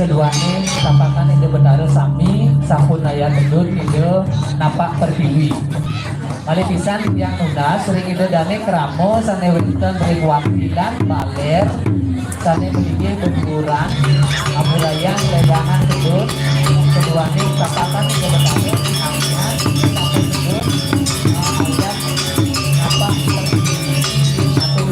Seduane tapatan ide betara sami sampun aya tedut ide napak pertiwi. Kali pisan yang nunda sering ide dane keramo sane wenten beri wakilan baler sane memiliki benturan amurayan lebangan tedut seduane tapatan ide betara namanya sampai tedut ayat napak pertiwi atau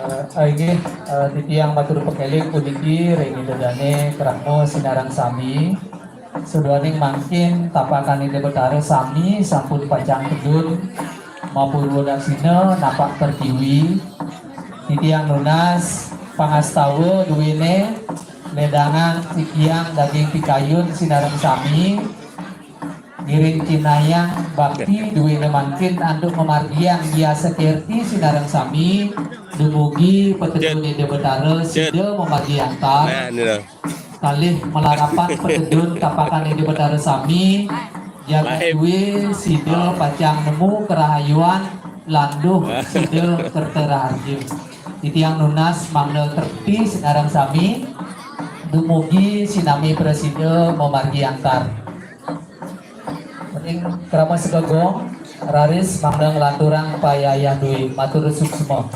Aigi titiang matur pekeling puniki regi dedane kramo sinarang sami sudaning mangkin tapakan ide betara sami sampun pacang kedun maupun wodasina napak terkiwi titiang lunas pangastawa duwene ledangan sikiang daging pikayun sinarang sami giring cinayang bakti duwene mangkin anduk memargiang biasa kerti sinarang sami dumugi petedun ide betara sida memargi antar kalih melarapan petedun tapakan ide betara sami jaga duwe sida pacang nemu kerahayuan landuh sida kerteraharjo titiang lunas mangda terti sinarang sami dumugi sinami presida memargi antar penting krama segagong raris mangda ngelanturang payayah duwe matur suksma.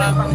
Nah,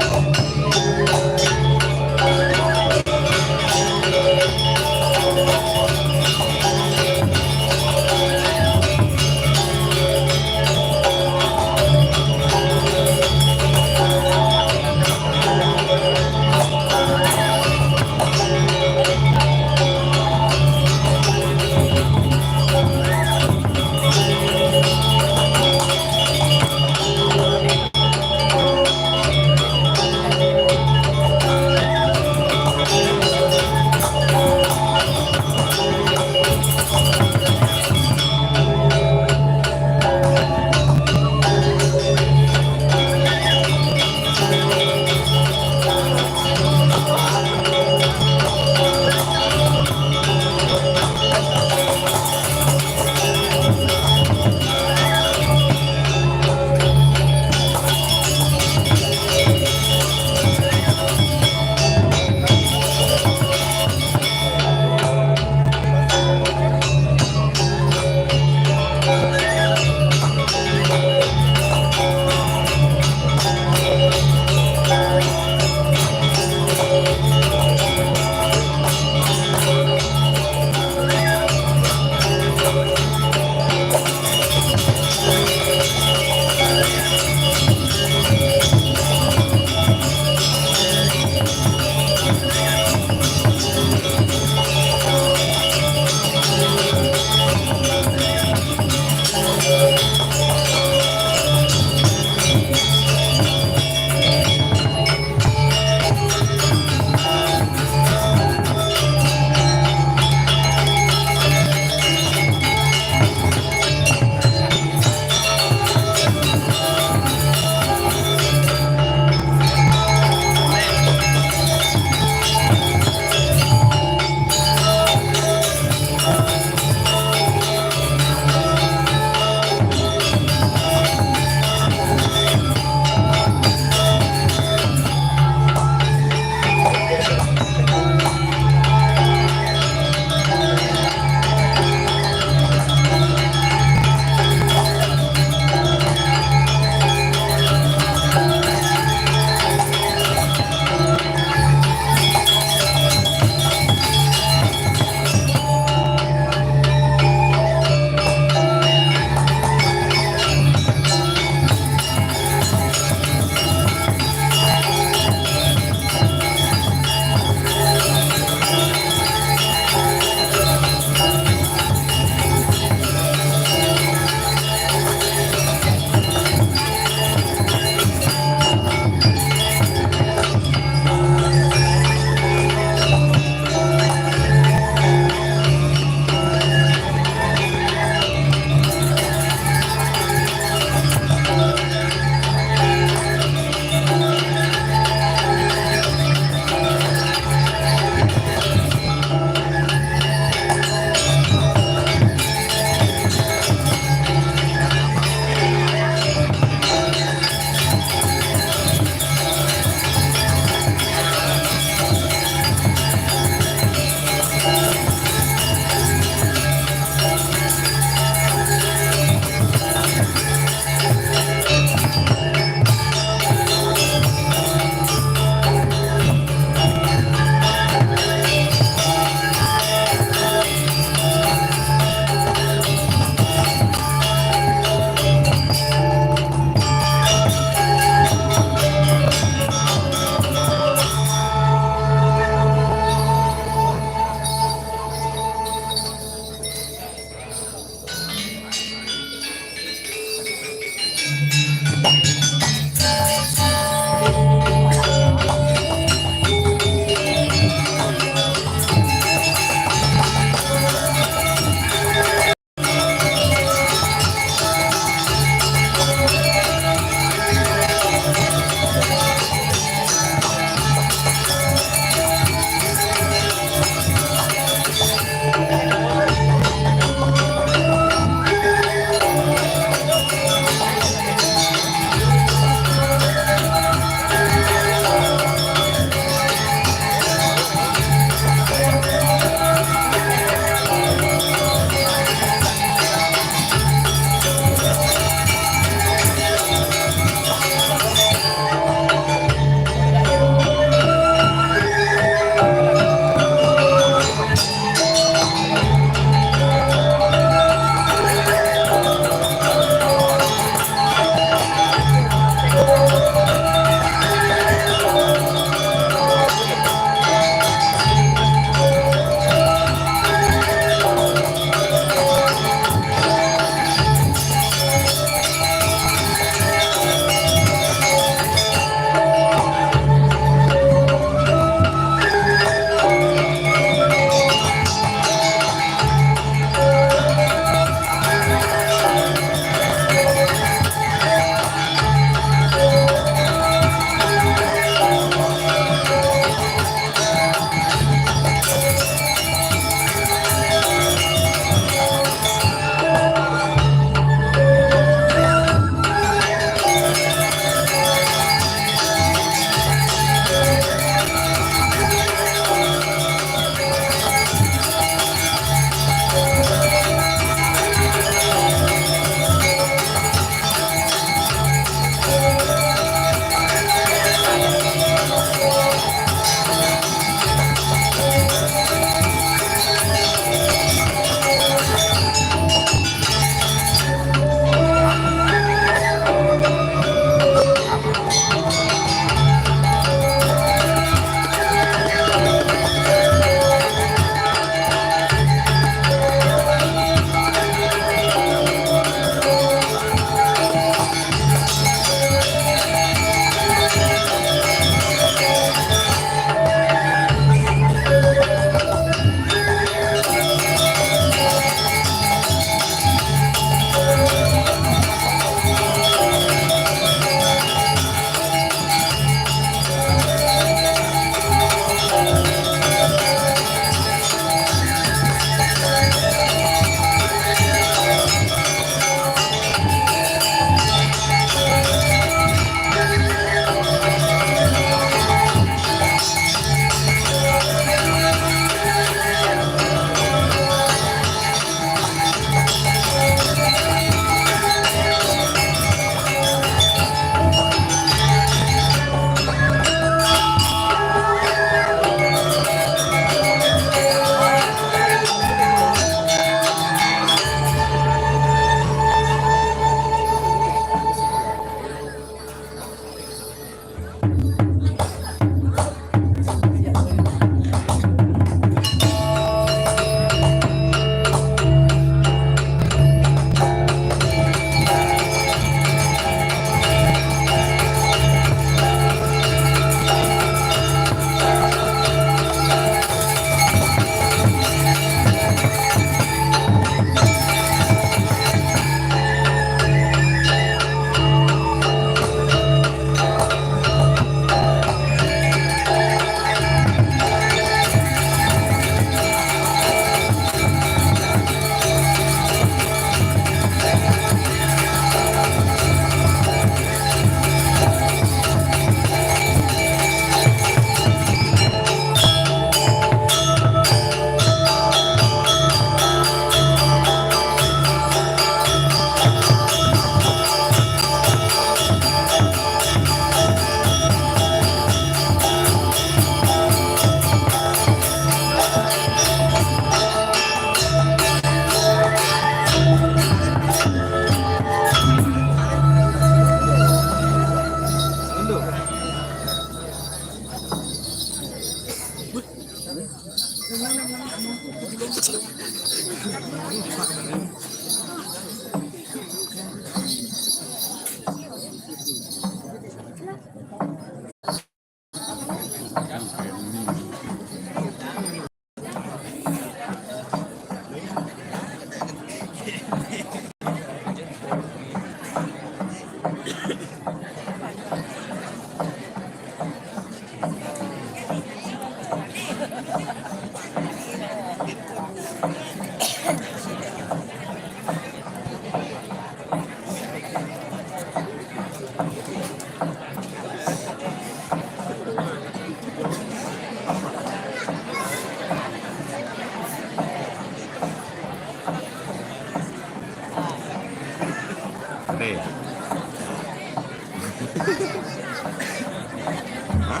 Ini.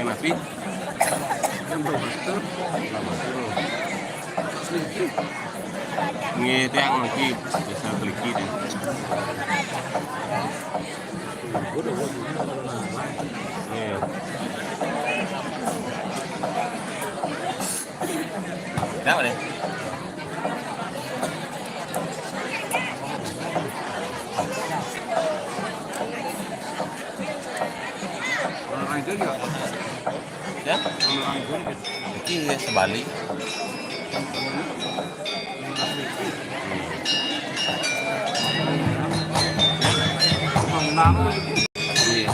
Napi. Yang betul. Nghe tiếng là kia để sao beli kia này. Nghe. Đâu đây? Orang itu juga. Ya? Orang itu. Ini sebalik. Iya.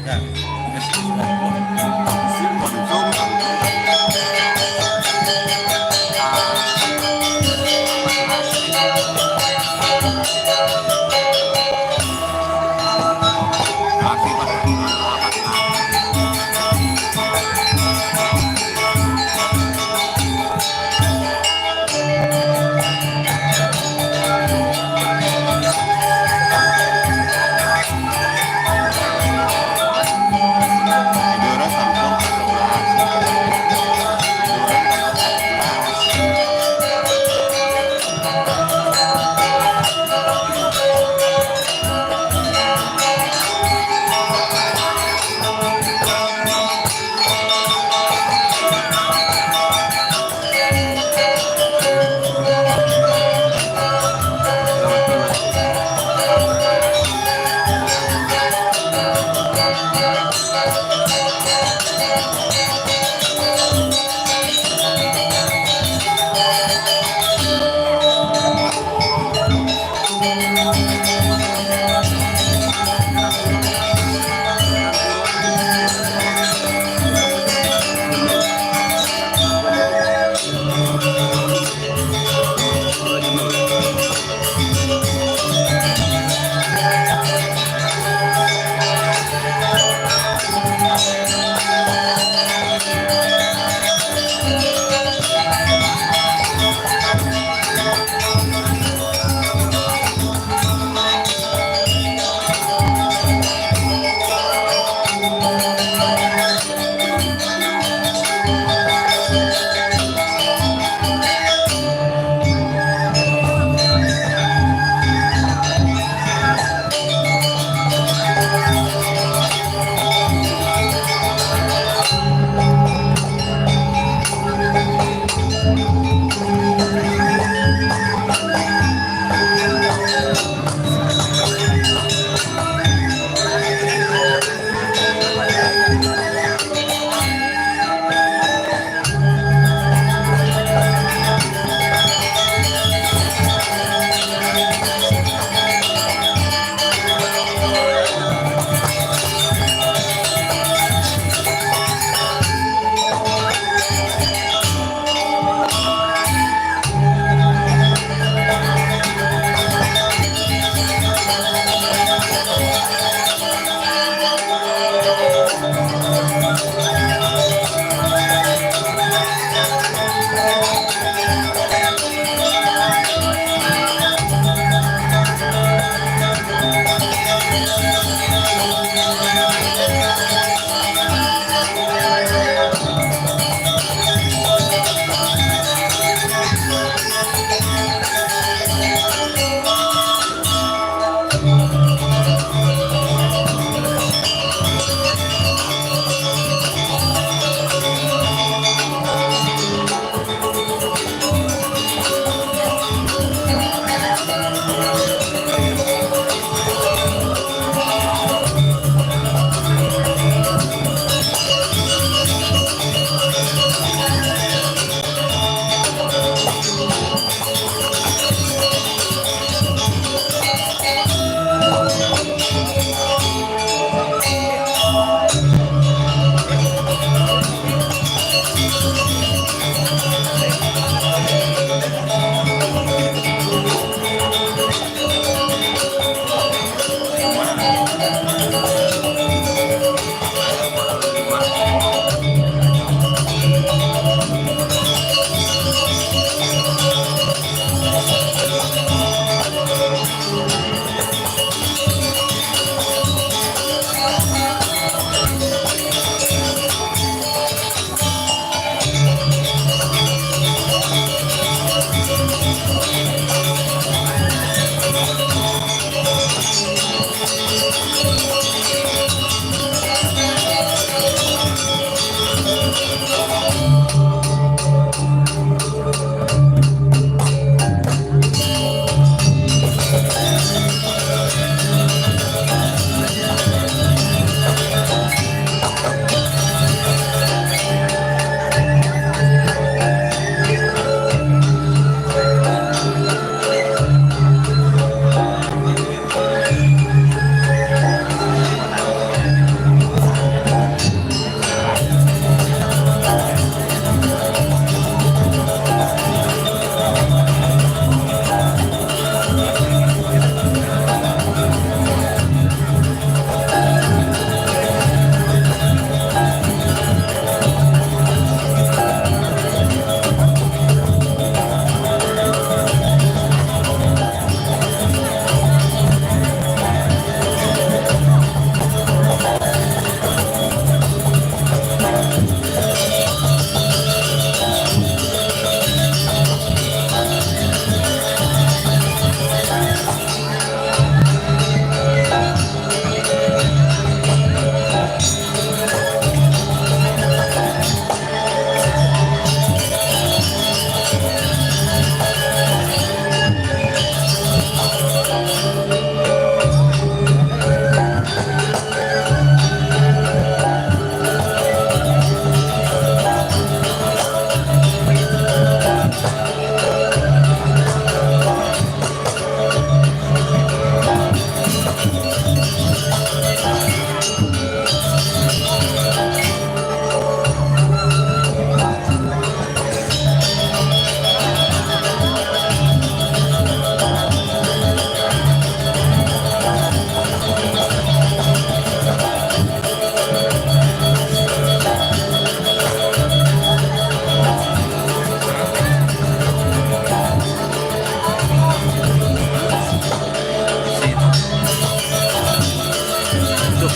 Ya.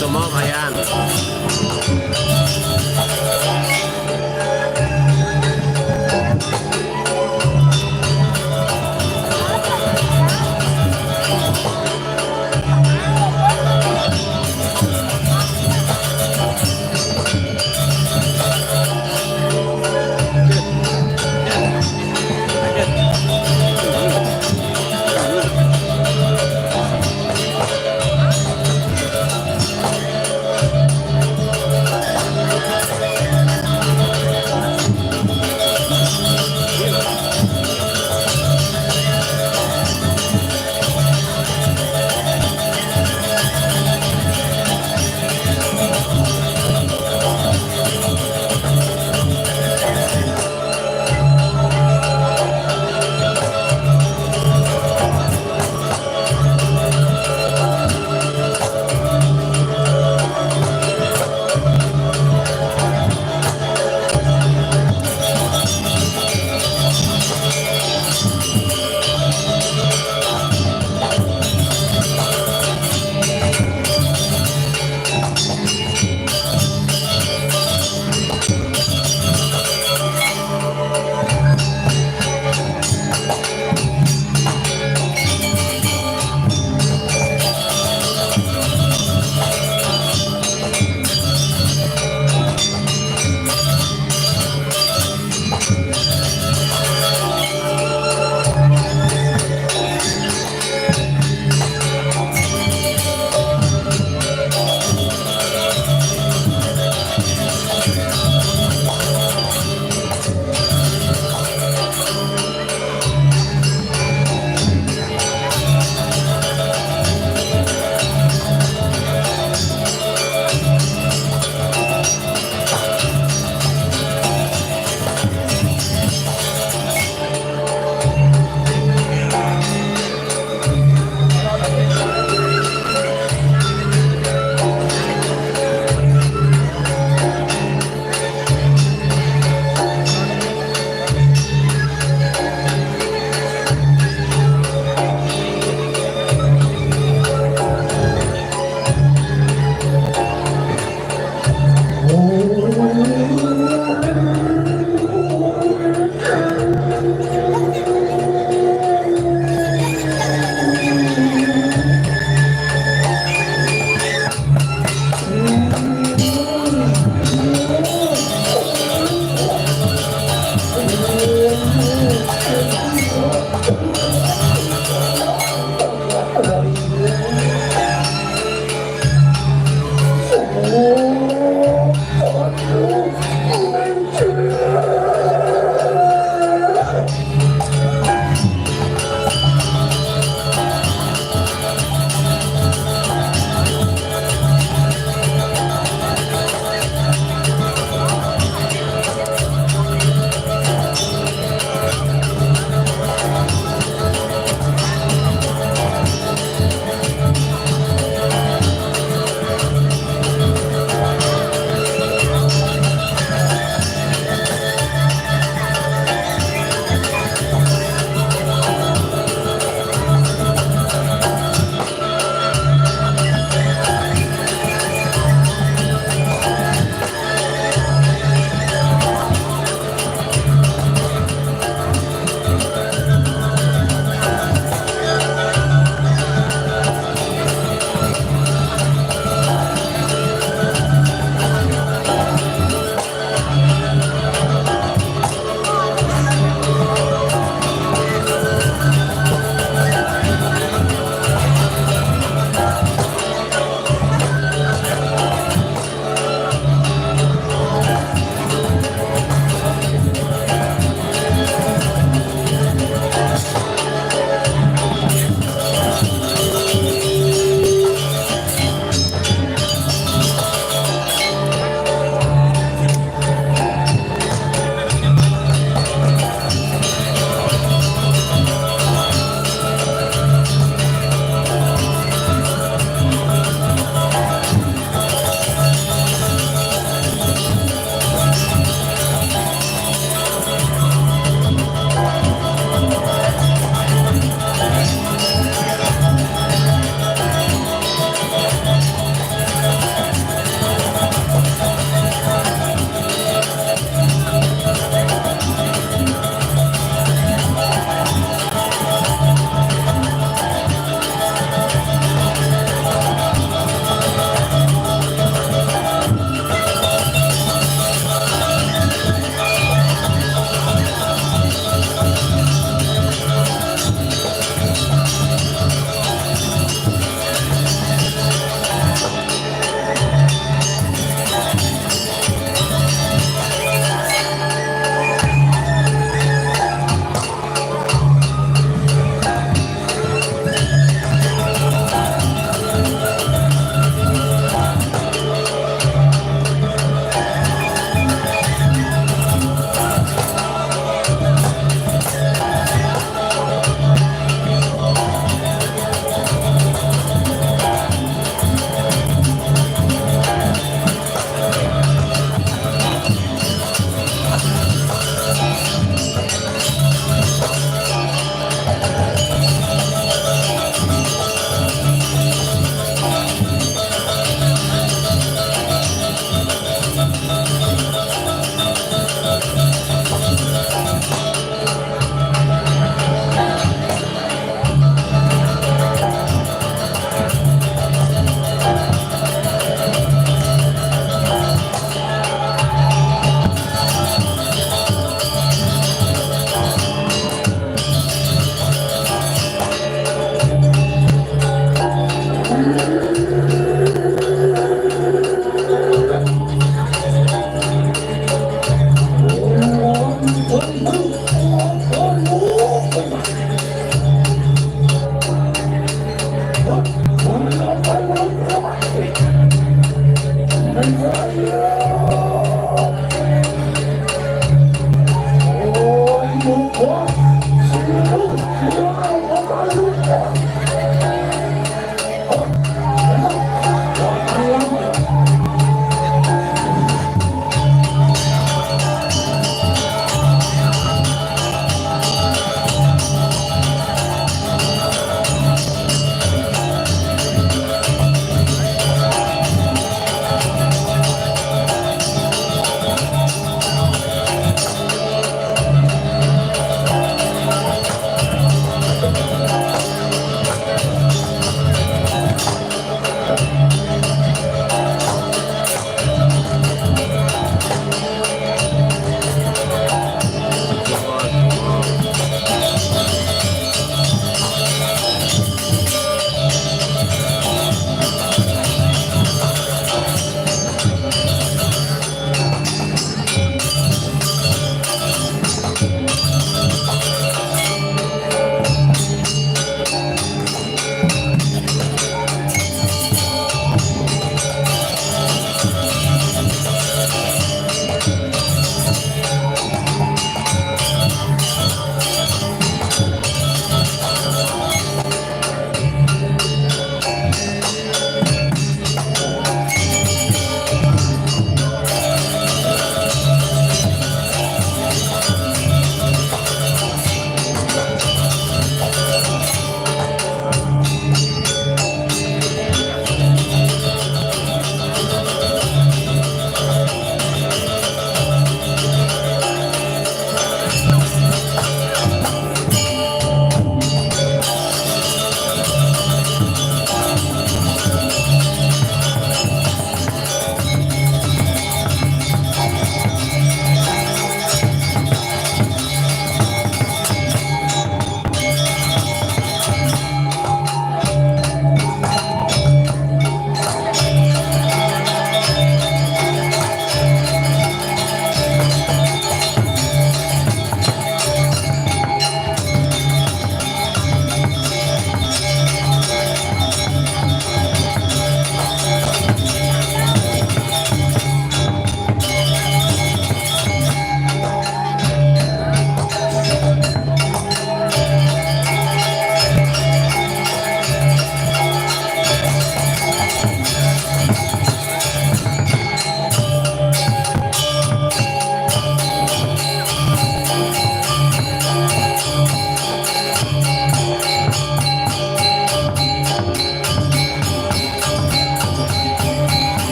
Gusto mo, ayan.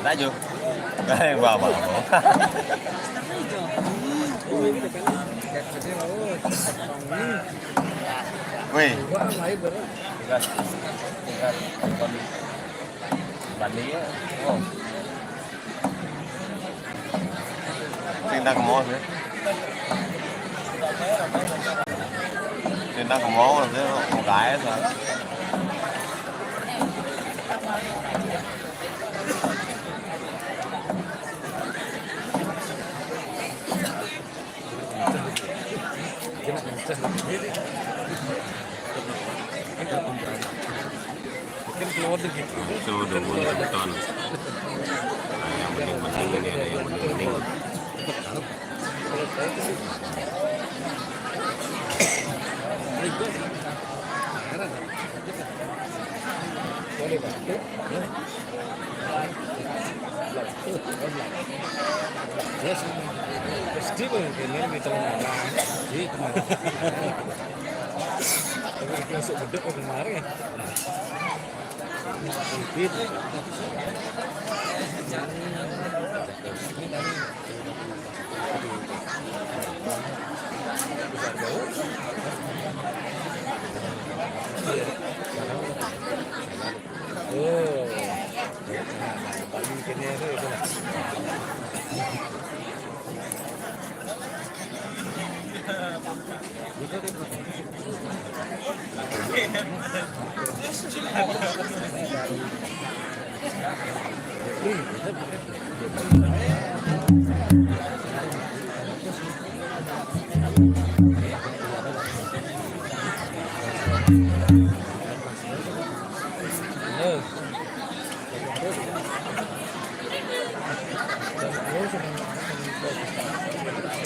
Tayo. Kaya baba mo. Wih. Bandingnya. Oh. Tinta ke mall sih. Tinta ke mall sih, một cái thôi. Itu udah mulai beton. Nah, yang penting-penting ini ada yang penting-penting. Pasti ini kita mengarang, jadi kemarin. Tapi masuk beduk kemarin ya. Oh, paling kini itu lah.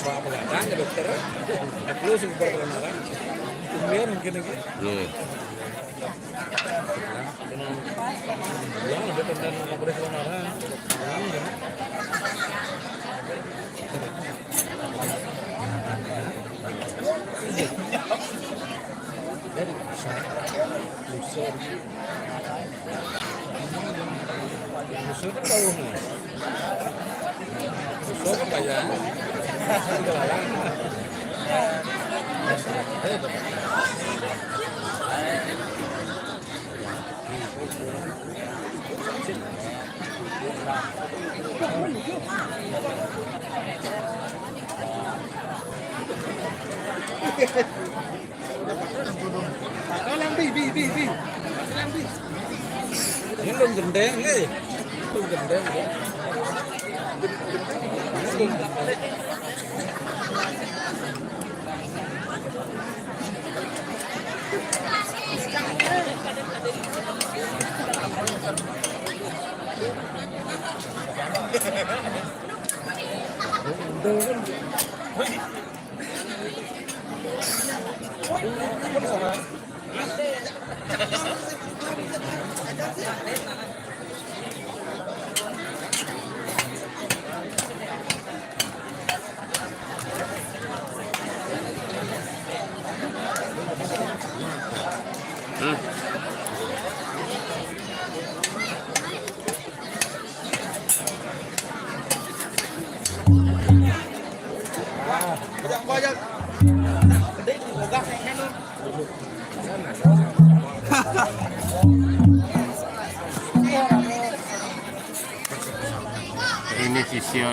Apalagi dokter, aku super kenalan. Kemudian mungkin lagi. Ya, ada tentang operasi kenalan. Jadi musuh kan tahu nih. Musuh kan kayak ini belum gendeng nih, belum gendeng ya. Ini sisio.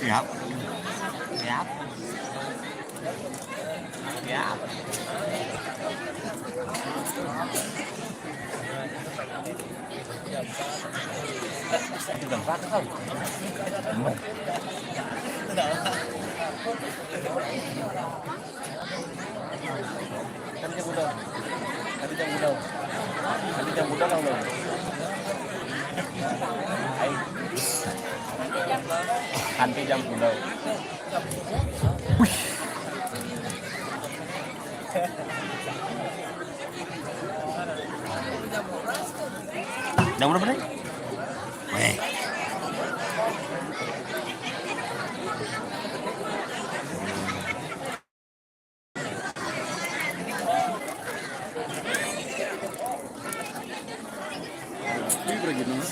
Siap. Siap. Siap. Nanti jam pulau. Jam berapa nih? Weh. Ngopi pergi nona.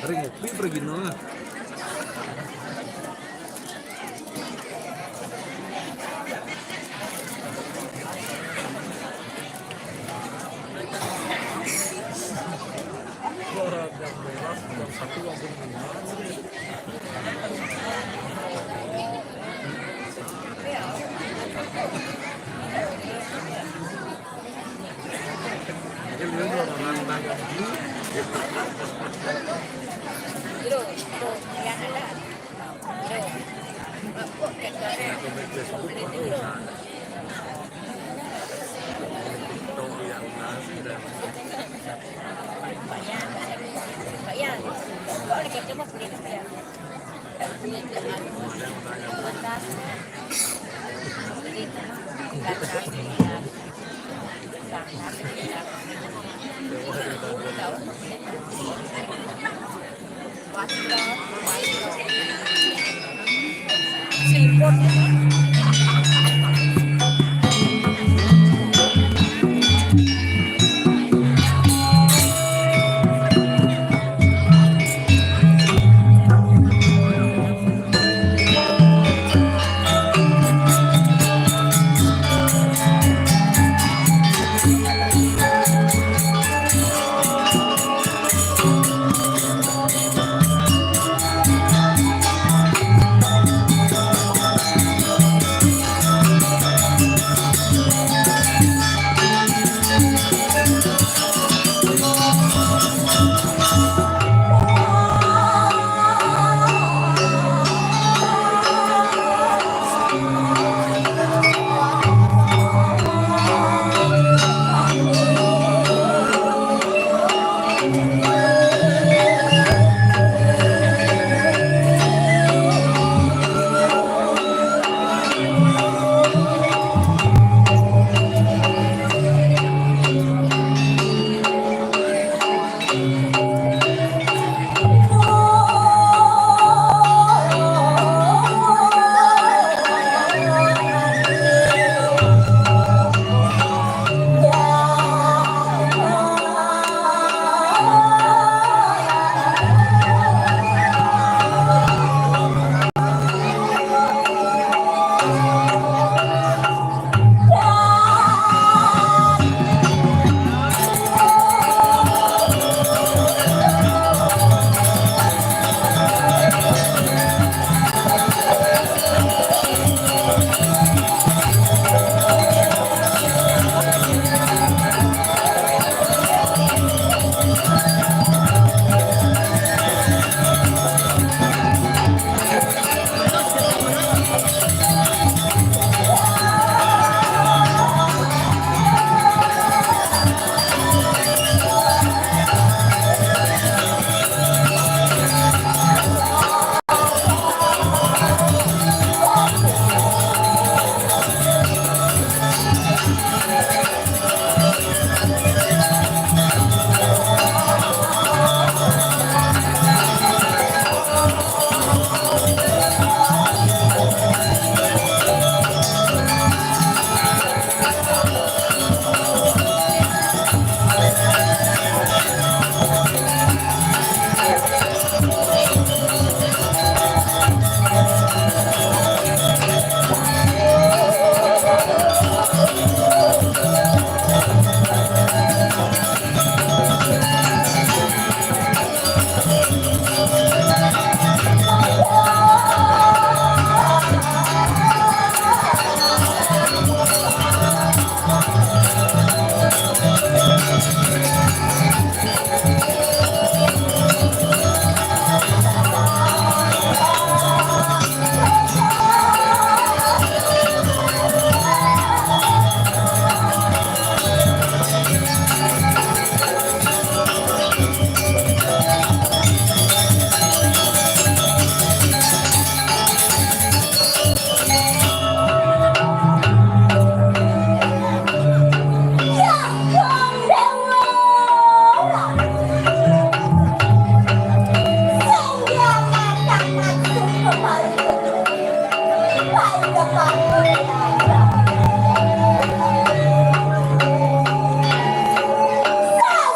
Hari ngopi pergi nona. Orang jam merah, jam 1 langsung minum.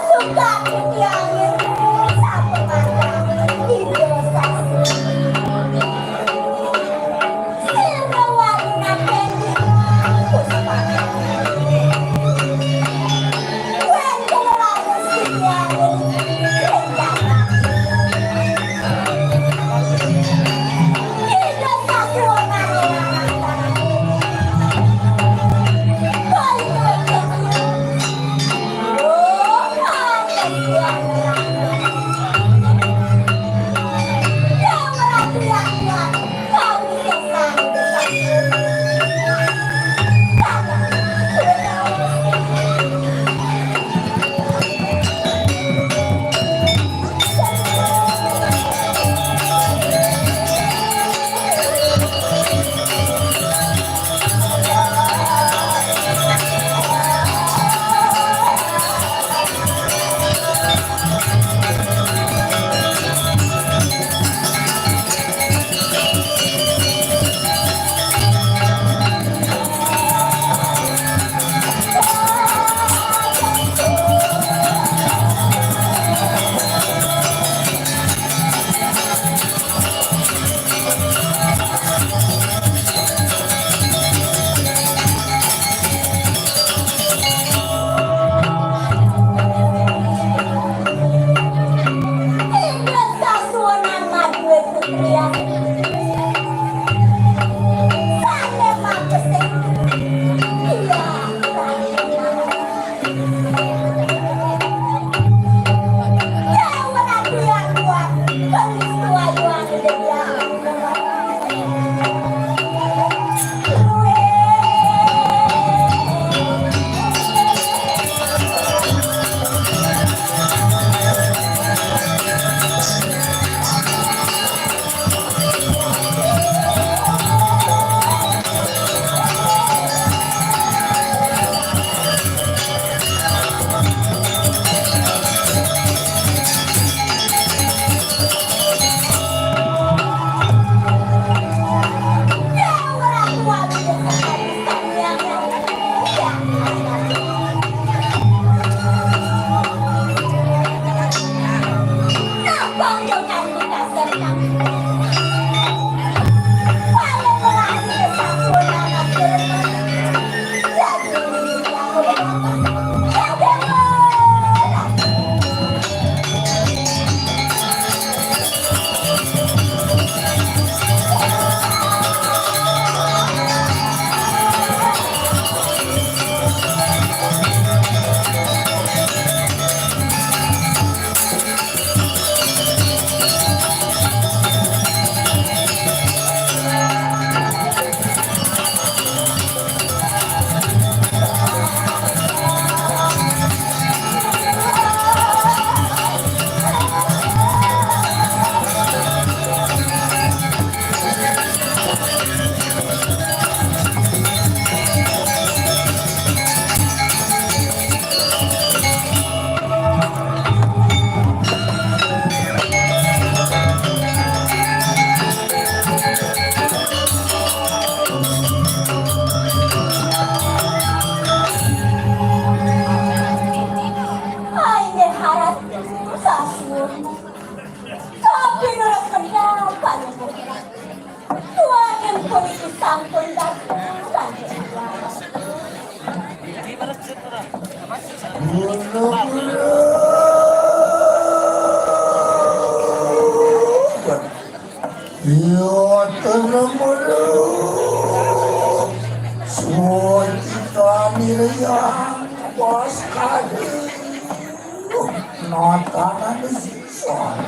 Suka yang Sampun. Tapi ora kenapa niku. Tuanen pun iki sampun datang. Yo tenang dulu. Semua kita milia bos kali. Nontonan di siswa.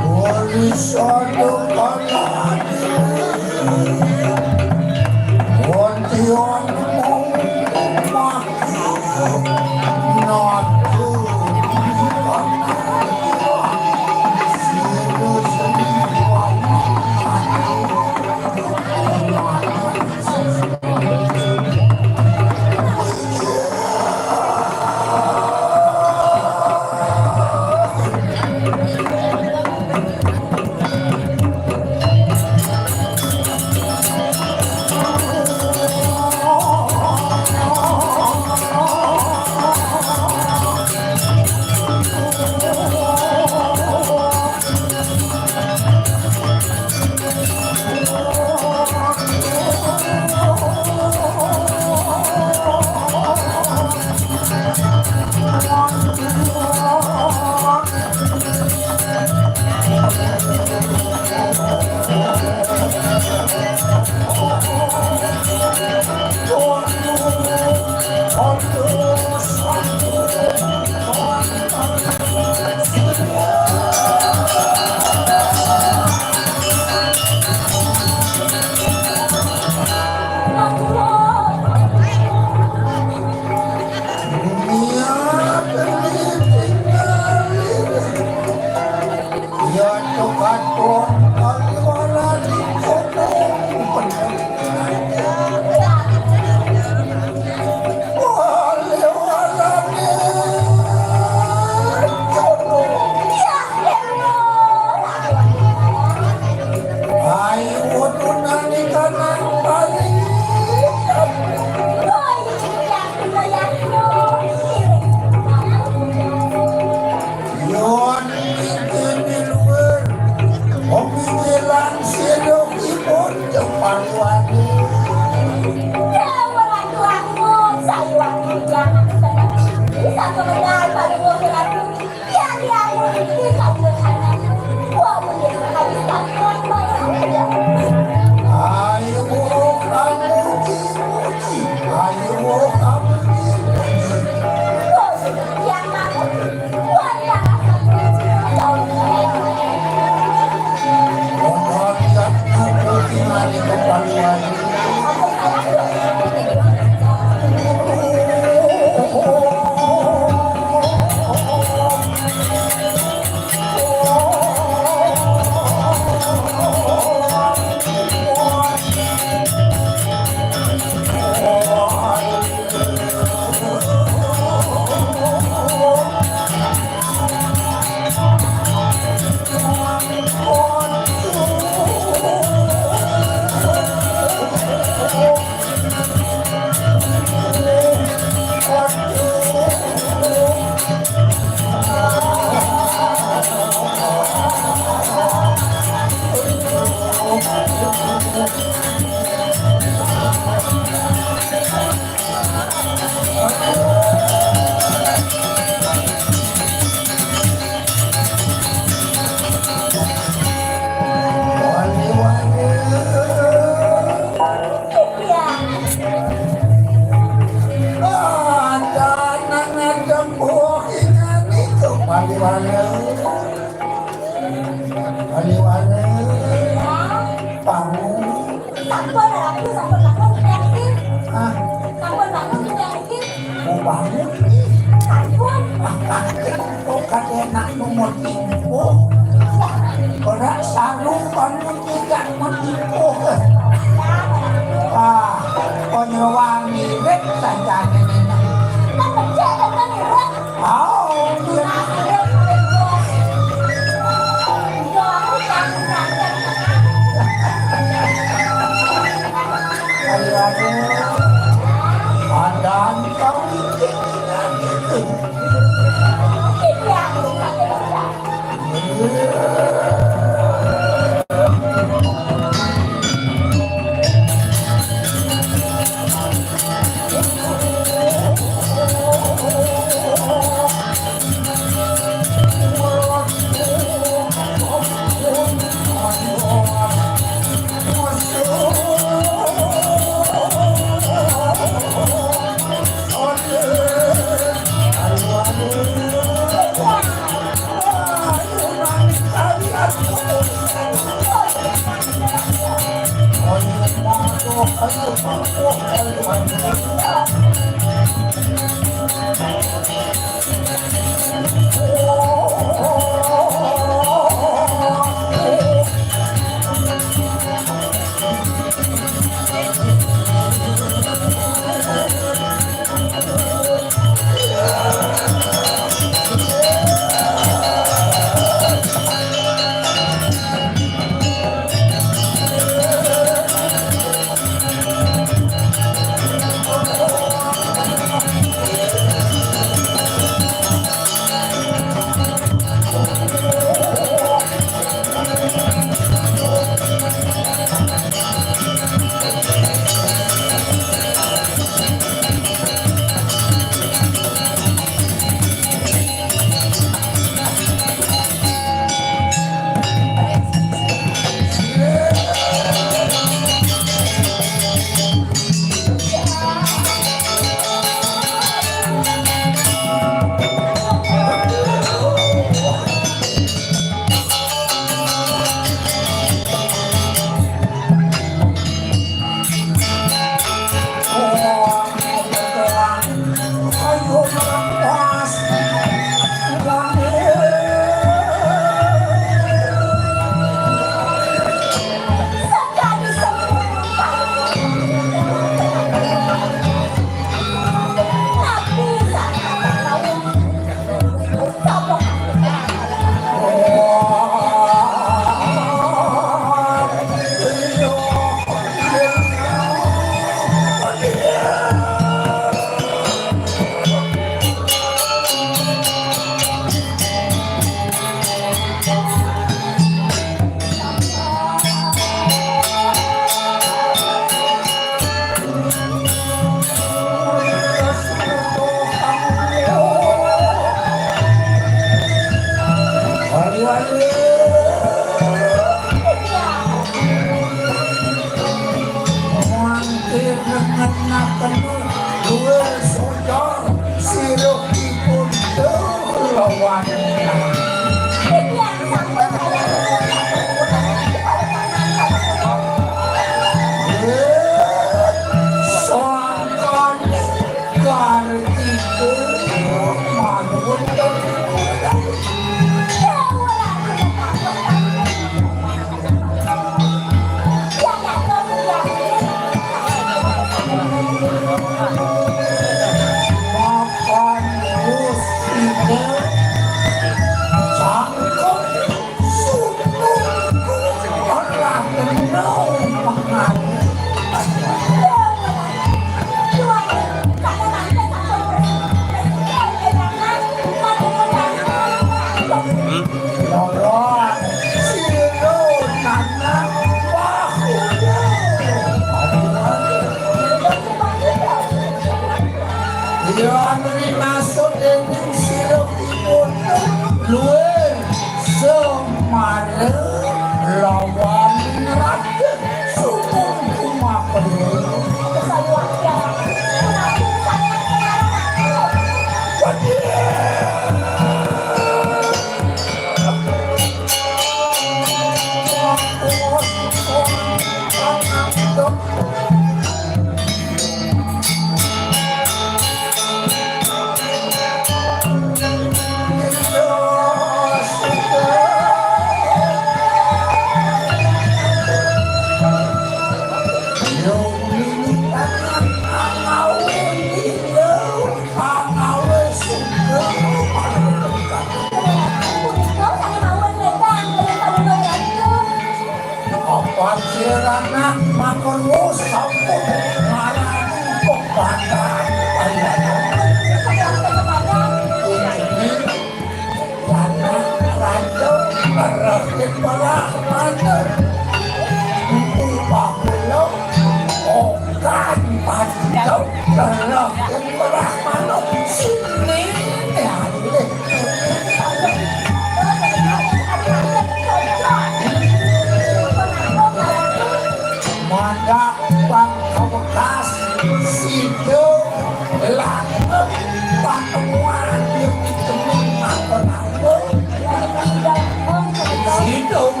Hidung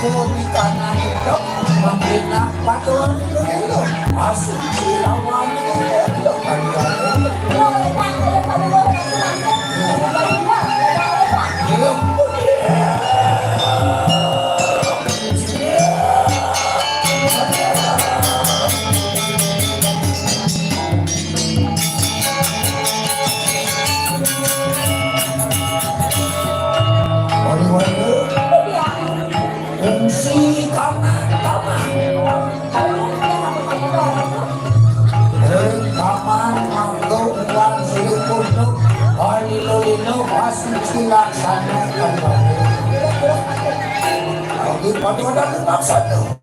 ikut di kanan itu membina patuan itu masuk silawan itu kalian fungsi kanan kaman manggung uang silipunduk lilo masih silaksana kembali lagi pada dipaksa tuh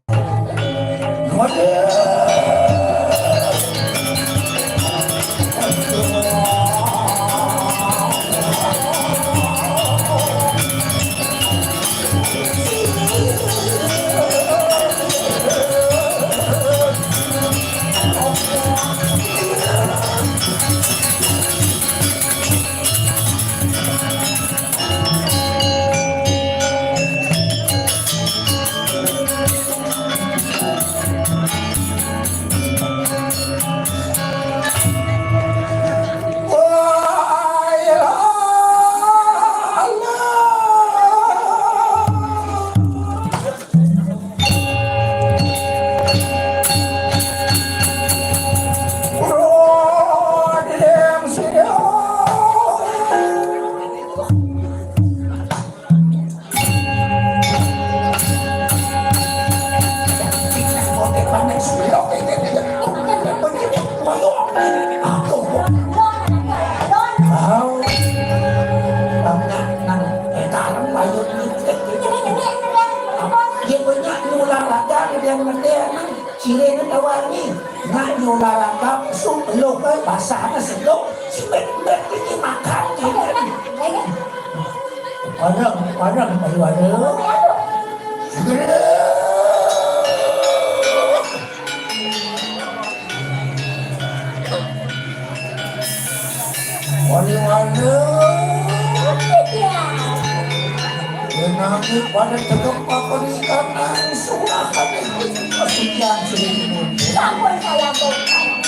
Orang daripada nanti pada tetap makan ikan langsung akan ikut kesucian selimun Sampun saya bongkar.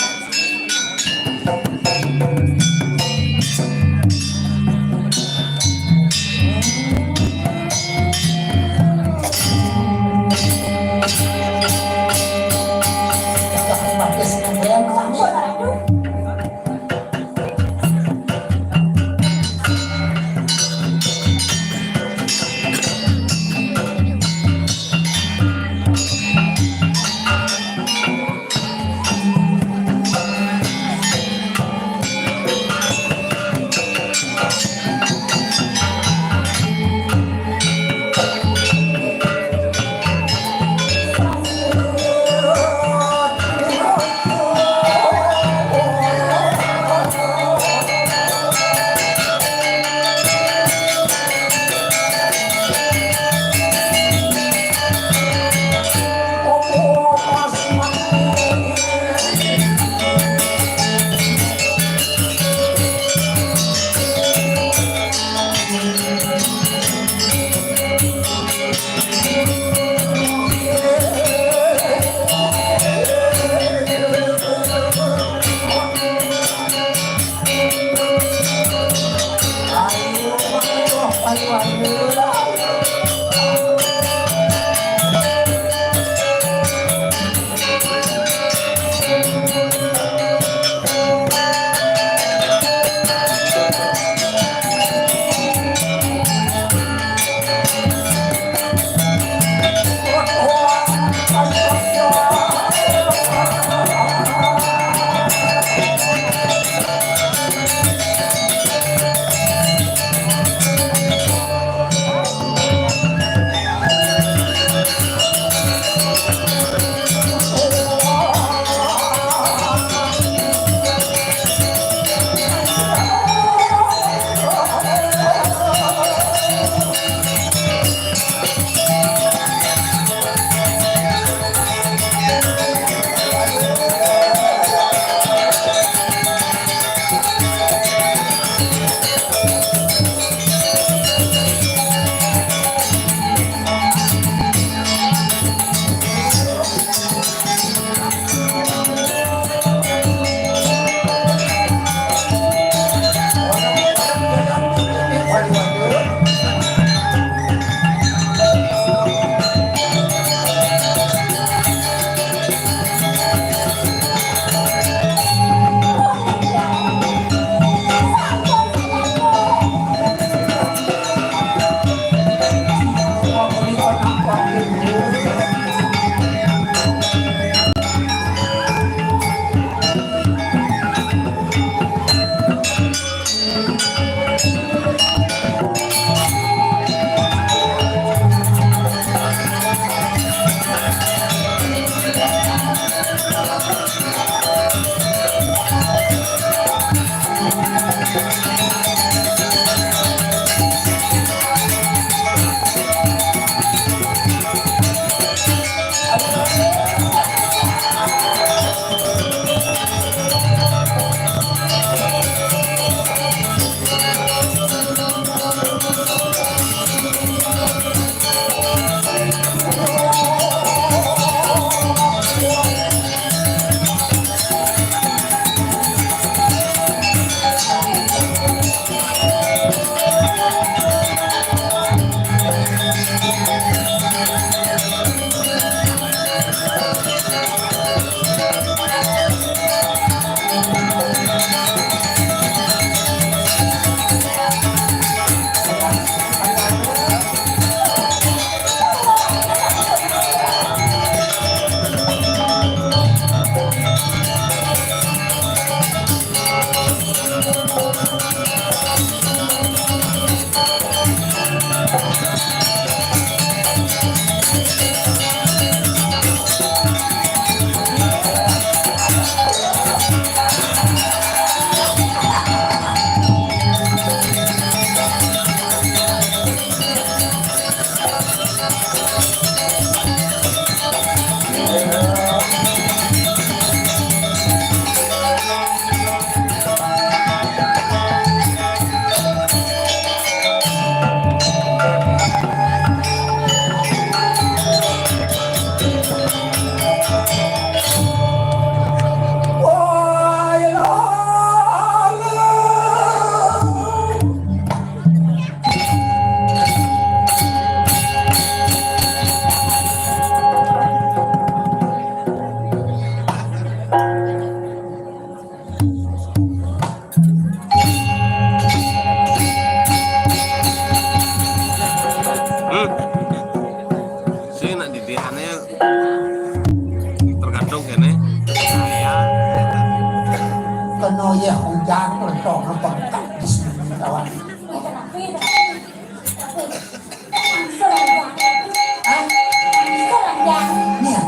Ah, niya.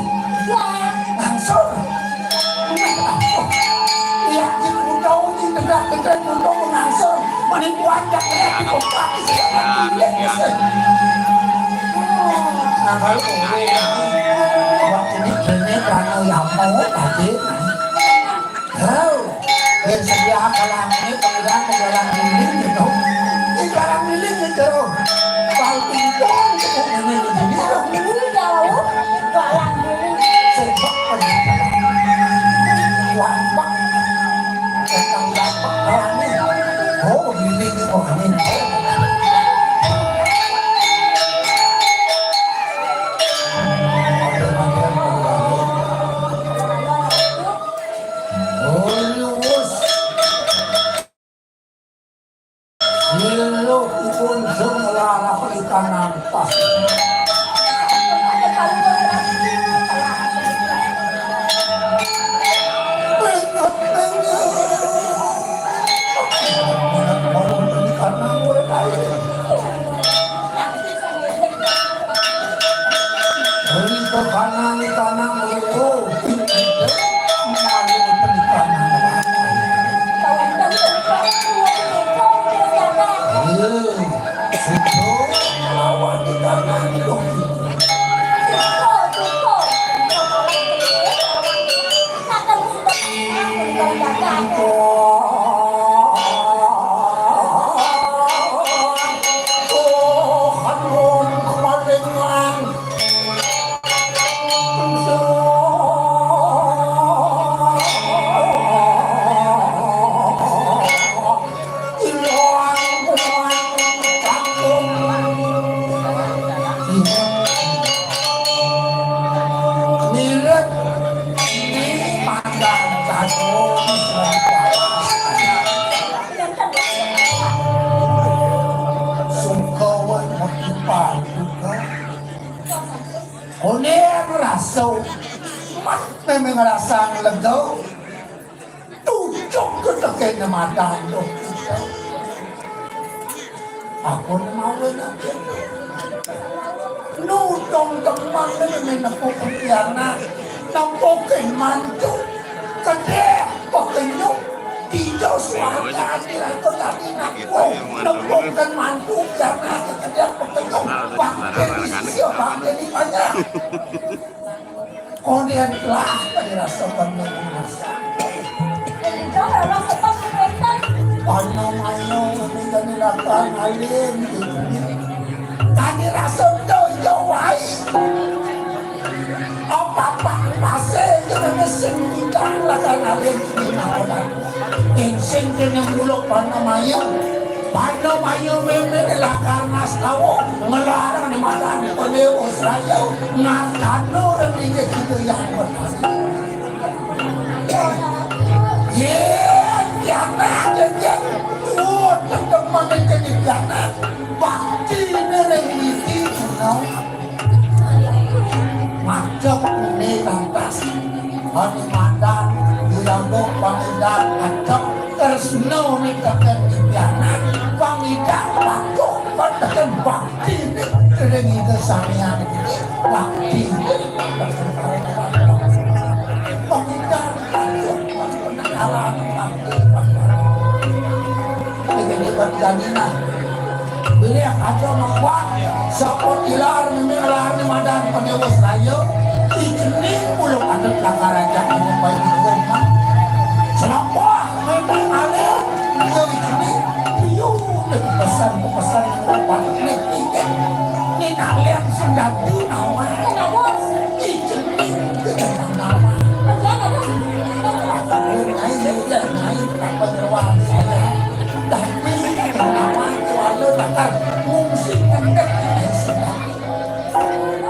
Langsung. Iya, kita udah uji tegak-tegak untuk langsung menipuan yang kompati nah kalau waktu ini kayaknya karena yang mau tadi yang sedia kalang ini pengiran kejalan milik gitu di kalang milik gitu kalau tinggal untuk ini sebab peningkatan wabak tentang dampak ini oh milik oh ini nampak ngerasa lega tujuk ketekin mata aku mau nanti nudong teman ini nempukin tiana nempukin mantu gede pekenyuk hijau suara itu tadi nempukin mantu karena gede pekenyuk pakai di banyak kemudian telah dirasakan merasa pano-mano kemudian dilakukan alim tadi rasa jauh-jauh apa-apa masih kena mesin kita lakukan alim insing kena muluk pano-mayo memang karena tahu melarang di mata oleh Australia ngatano dan ini gitu yang benar. Jangan aja, teman-teman jadi jangan bakti nerengiti no. Macam ini lantas, hari mandan, dilambung pangidan, acap tersno nih kakek jangan. Pangidan bakok pada bakti ini kesanian ini bakti pangidan bakok alam bakti ini berjadinya bila ada membuat sapot ilar mengelar di madan penewus rayo ini belum ada pelanggaran yang membaik rumah selapah memang ada ini pesan buat ini kalian sudah dinawa itu nama naik apa terwang saya tapi nama itu takkan mungkin kendek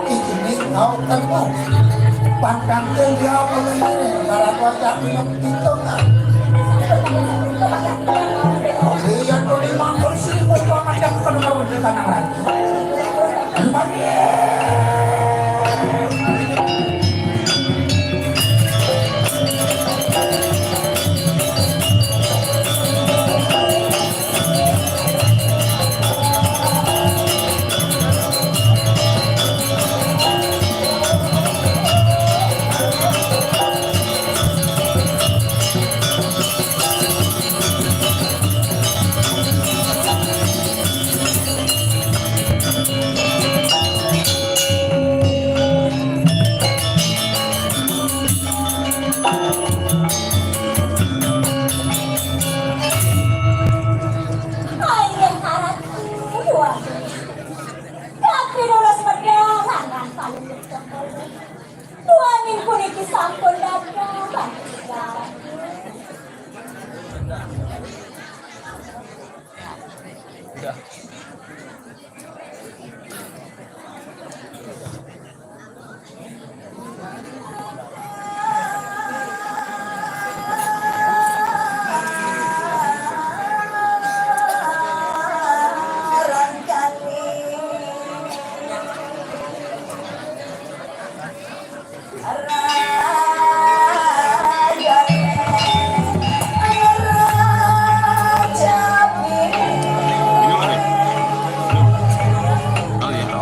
ini kau temu pandang dia boleh kalau kau tak minum itu kan yang boleh mampus sih mau macam kalau dengan orang Oh iya.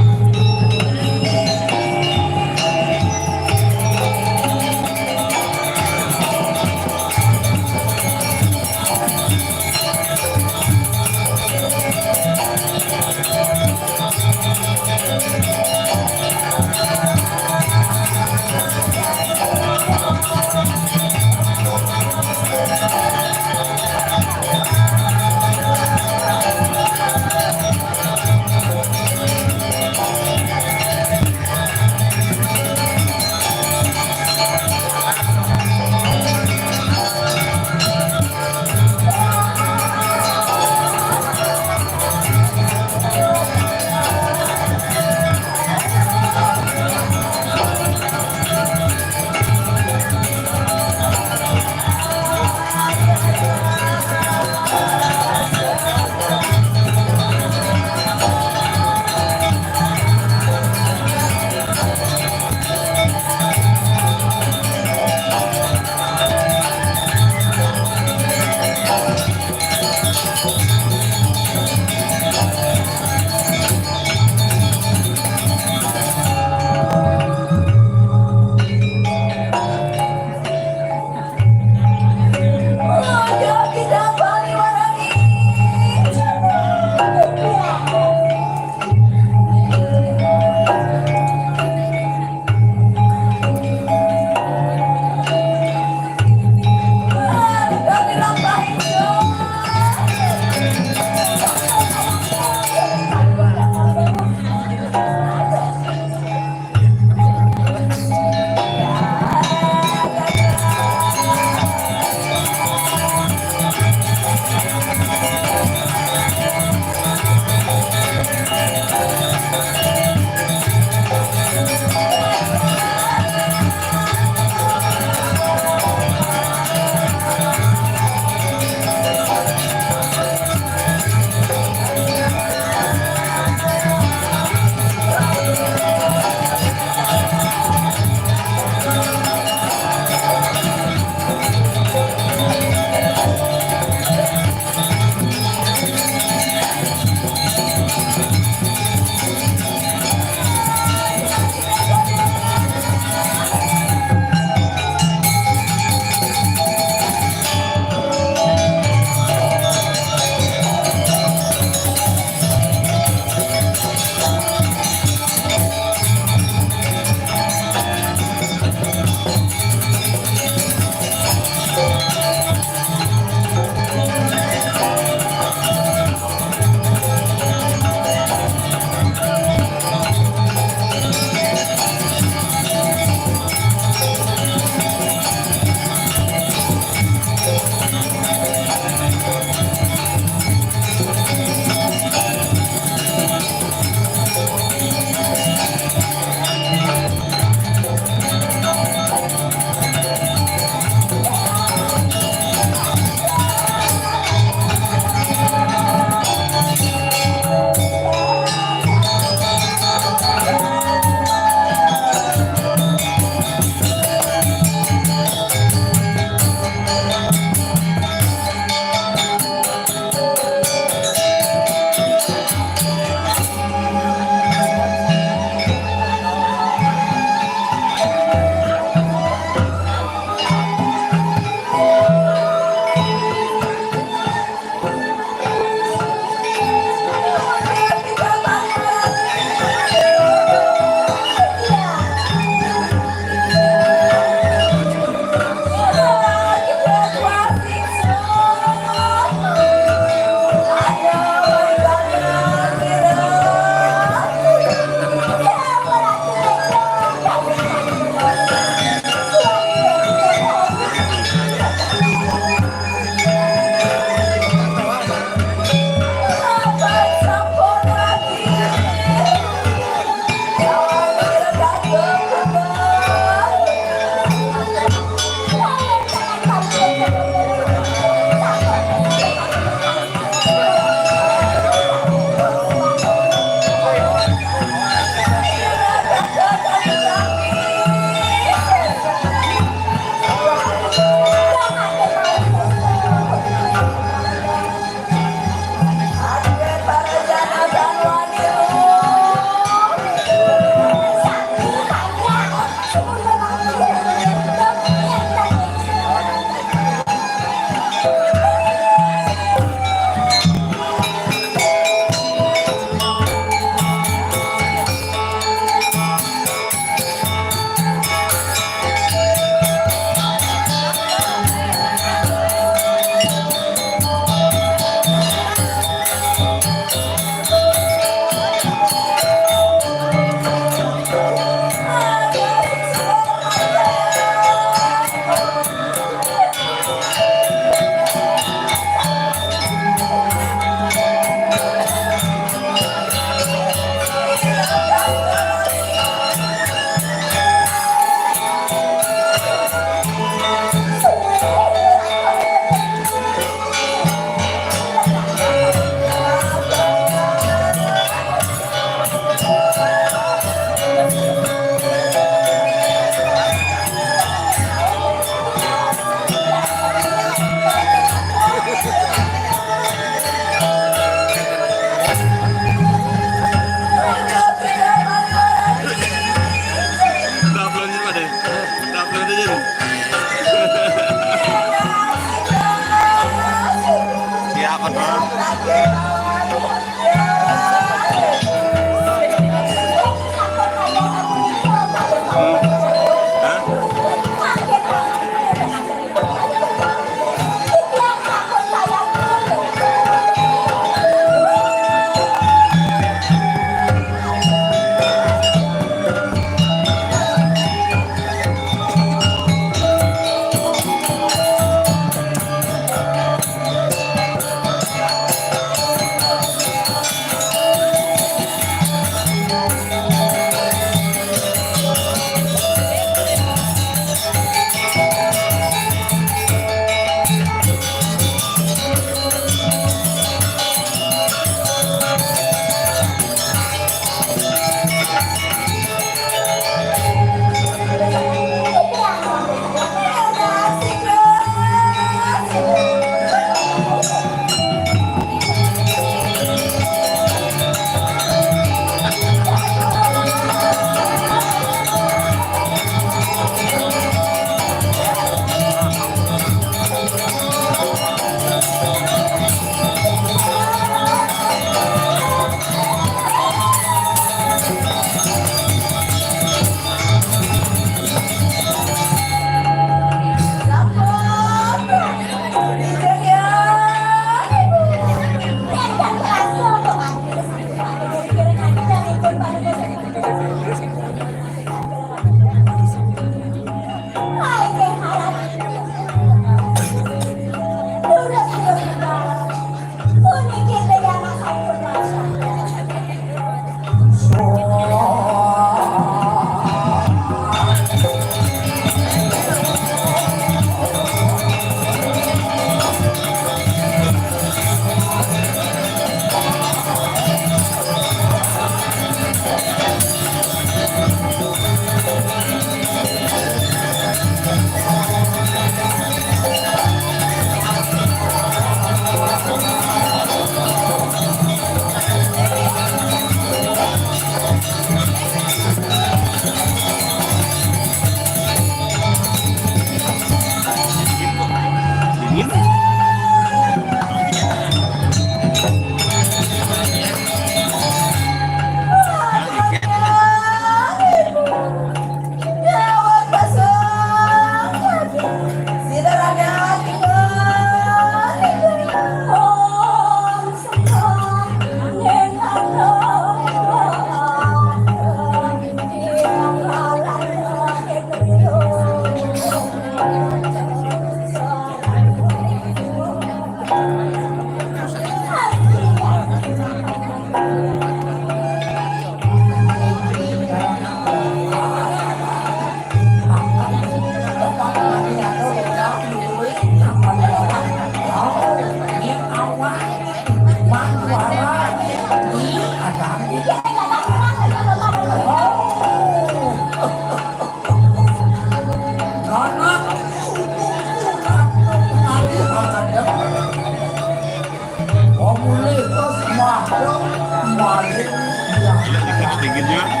Tingginya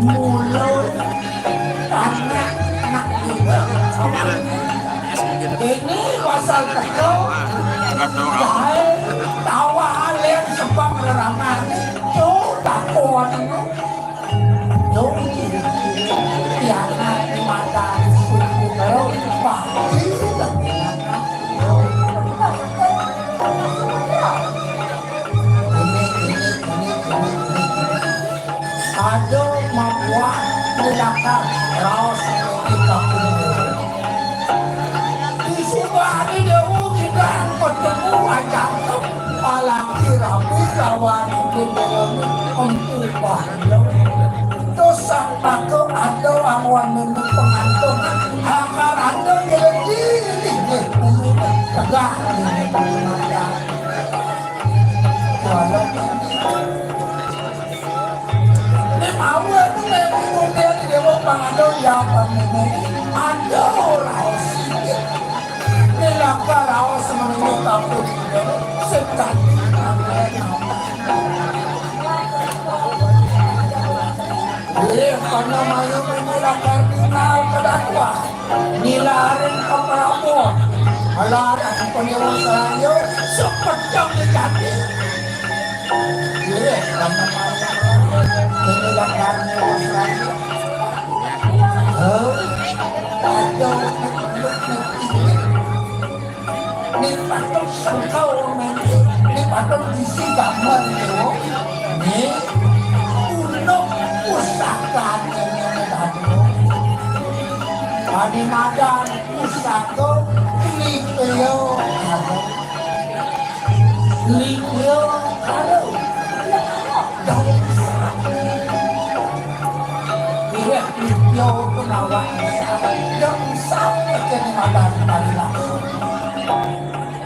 mulut anak juga ini pasal tahu nilakan raos kita kumpul. Disubani dewu kita ketemu wajah palaki rapi kawan kumpul empupah dosa paku ada awan minum pengantung akar ada jadi tegak ini pengantung ini mau itu kemudian dewa pengantung yang ada orang sikit nilaka rawas menurut aku sekat karena mayu menilai kardinal kedakwa nilarin ke Prabowo alaran penyewasan yo sepedang dijati karena mayu menilai kardinal ada ni patut sangkau ni patut isi gambar yo ni untuk usahakan Adi madan pusako liplio kalau dia liplio penawan yang sampai ke madan tadi langsung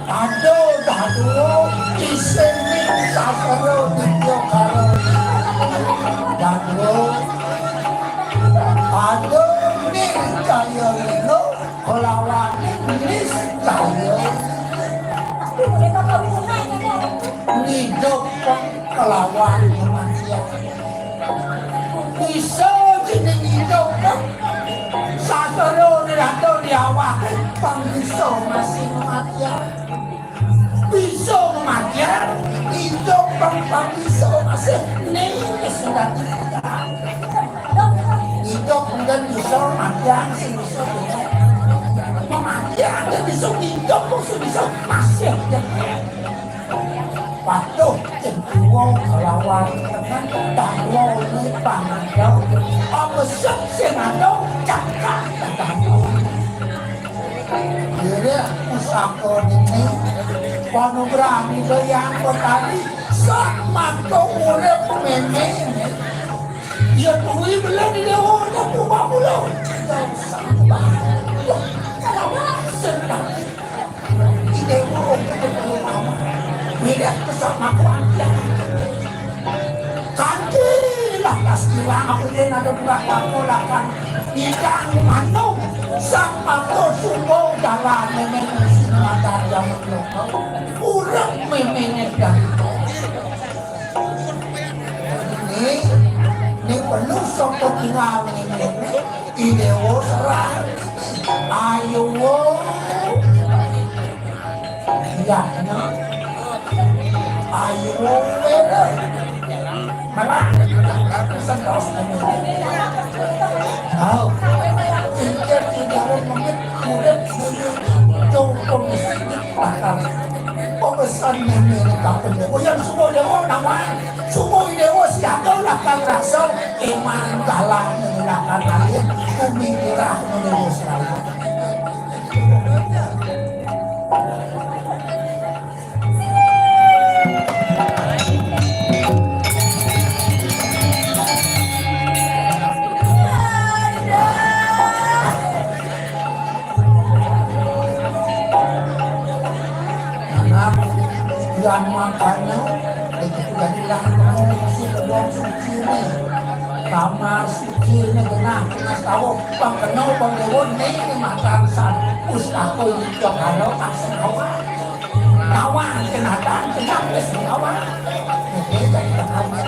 Dado isemi sasaro liplio kalau Dado niscaya lino kelawan niscaya hidup kelawan manusia bisa jadi hidup sasaro nirado diawak panggiso masih kematian bisa kematian hidup panggiso masih nih sudah tidak hidup dan bisa kematian sih bisa kematian dan bisa hidup bisa masih patuh cenderung melawan teman tangwo ini pangandau apa senado cakap tangwo jadi usaha ini panugrami yang bertani sama kau boleh pemain ya tuh belum di dewa tak buat mulu sampah senang di dewa tidak bersama keluarga kandilah pastilah aku dan ada buat aku lakan tidak manung sama tosubo dalam memenuhi mata yang melukau urang memenetkan ini penuh sopo tinggal ini idewo serah ayo ya ayo beda malah sendos tahu pikir tidak mungkin mudah cukup bakal pesan ini kapan oh yang semua dewa nama semua dewa siapa lakukan rasa iman dalam menggunakan air pemikiran menulis rasa dan makanya itu jadilah si kedua suci ini sama suci ini kena tahu bang kenal bang lewon ini makan san ustako itu kalau pasang kawan kenatan kenal kawan ini jadi kawan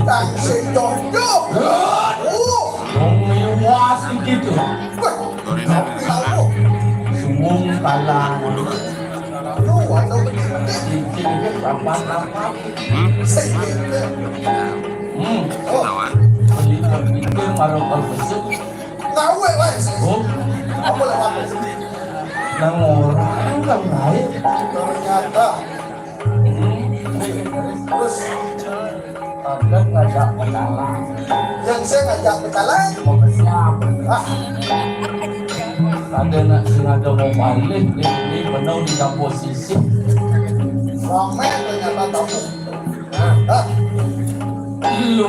Tak sedok. Mewah segitu. Tapi tahu. Sumung kalang. Lu atau begitu. Cincin apa-apa. Sedikit. Kawan. Beli terpikir kalau besok. Ngawe wes. Oh, Apa lewat? nang orang kan naik. Ternyata. Terus Ada ngajak kenalan. yang saya ngajak berjalan. Mau bersiap. Ah, Ada nak sengaja mau balik. Ini benar di dalam posisi. ramai ternyata tamu. Ah, Lu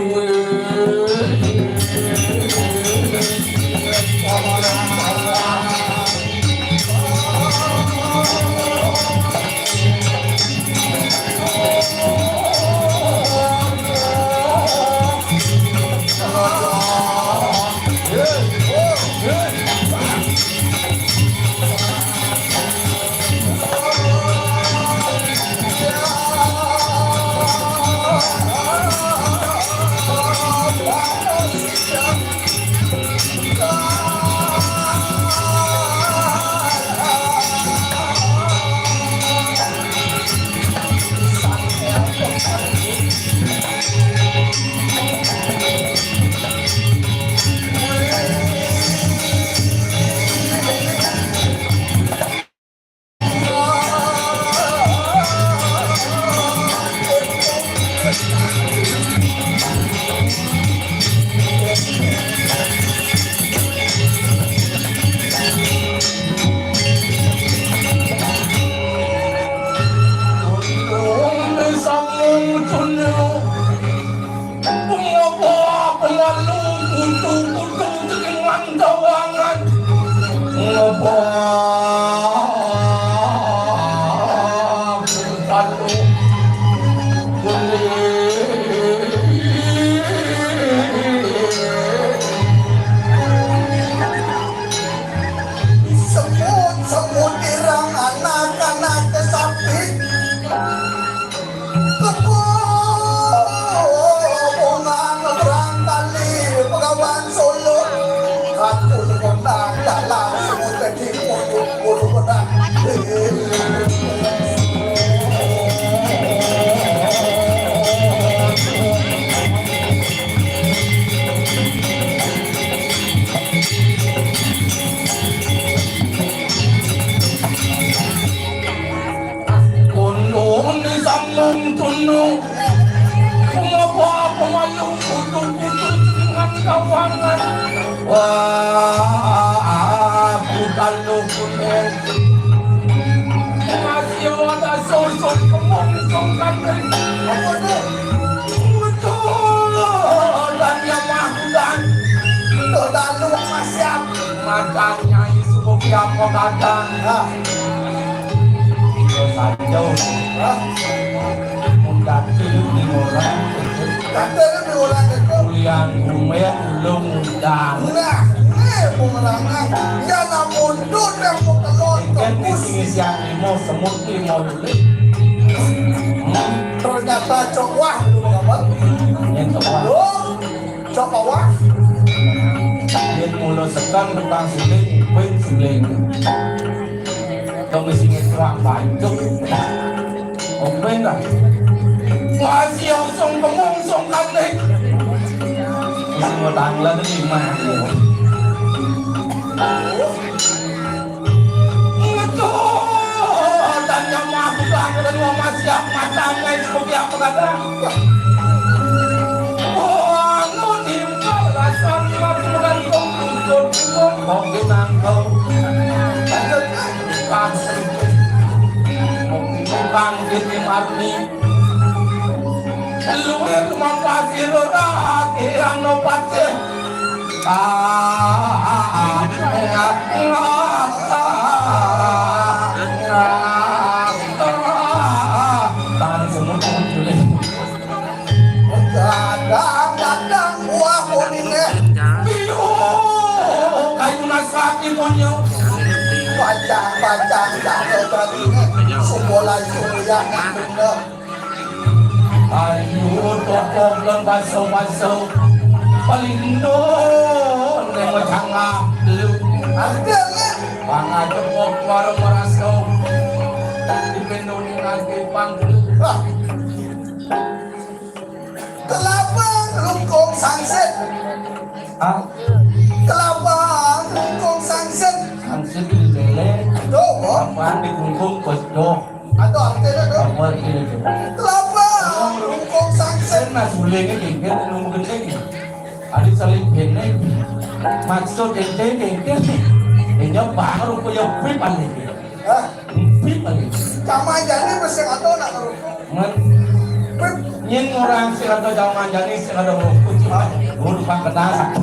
semut irang anak-anak kesapit. Kebungan berangkali Pegawan Solo. Aku menang dalam semut tadi bulu menang. Tunung mengapa pemayu kutu-kutu dengan kawangan. Wah, aku kalau kuning masih ada sosok kemongsong kandeng. Apa tu? Betul, dan yang mahudan Tuh dalu masyap. makanya isu apa kadang. Ah, Saja ah. mendaki di orang Kata ni orang itu. kuliah umeh belum undang. Nah, pemenangan. Ya nak mundur dan pekelon Kan di tembus. sini siang limo semut limo dulu. Ternyata cok wah dulu kawan. Yang kedua, Oh, cok wah. dia mula sekan tentang suling, pun suling. Kami sini terang banyak. Open lah. Masih osong kemongsong kandeng. Semua tanggal ni mana? Betul. Dan yang mampu dan yang masih matanya seperti apa kata? Oh, anu timbal rasa mampu dan kau mungkin angkau. Bukan sedikit. Bukan kirim arti. Luar mampasi roda kirang no pace. imunyo. Bacang jatuh berarti sumbolan surya bener. Ayu topong dan baso-baso palindo nemo cangap lu. Ada lah. Banga tepok warung meraso dipenduni lagi panggung. Kelapa lungkung sangset. Ah, Kelapa lungkung sangset. angsit di lele, Tuh, oh. apaan di punggung pesdo, Ada artinya tuh. apa ini tuh? Kelapa lungkung sangset. Saya nak sulingnya tinggal di rumah gede ni. Ada saling kene, maksud ente tinggal ni. Enya baru punya pipan ni. Hah? Pipan ni. Caman jadi mesti atau nak ngerukuk. Man, nyen orang sila do zaman jadi sila do kuci mah. Guru pangkena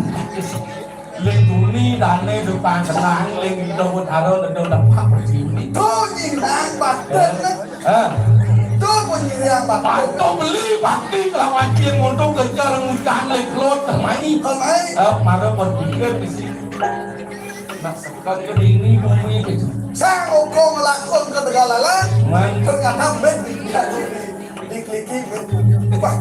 linduni dane depan kenang ling do utaro do dapat berjini. Tuh nyirang badan. Tuh pun nyirang badan. Pato beli pasti lawan cien untuk kerja lengucan leklot temani. Kemai. Mara berpikir di sini. Nak sekat ke dini bumi itu. Sang ukung lakon ke Tegalalan. Man, Ternyata ben dikliki ben. Wah.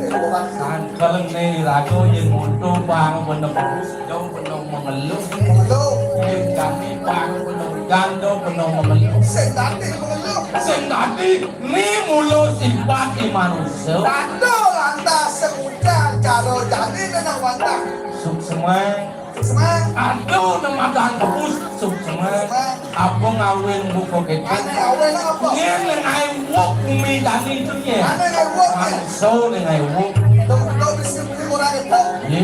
Orang kan kalau ni rago yang untuk bang benar bagus, jauh benar mengeluh. mengeluh. Yang kami bang benar gando benar mengeluh. Sendati mengeluh. Sendati ni mulut sifat manusia. Tado lantas semudah caro jadi dengan wanda. Suk semua. Semang. Aduh nama dan kebus suk semua. Apa ngawin buku kecil. Aneh awen apa? Ni nengai wok umi dani tu ni. Aneh ngewok ya. Manso nengai wok. Tuh bisa beli orang itu. Ye.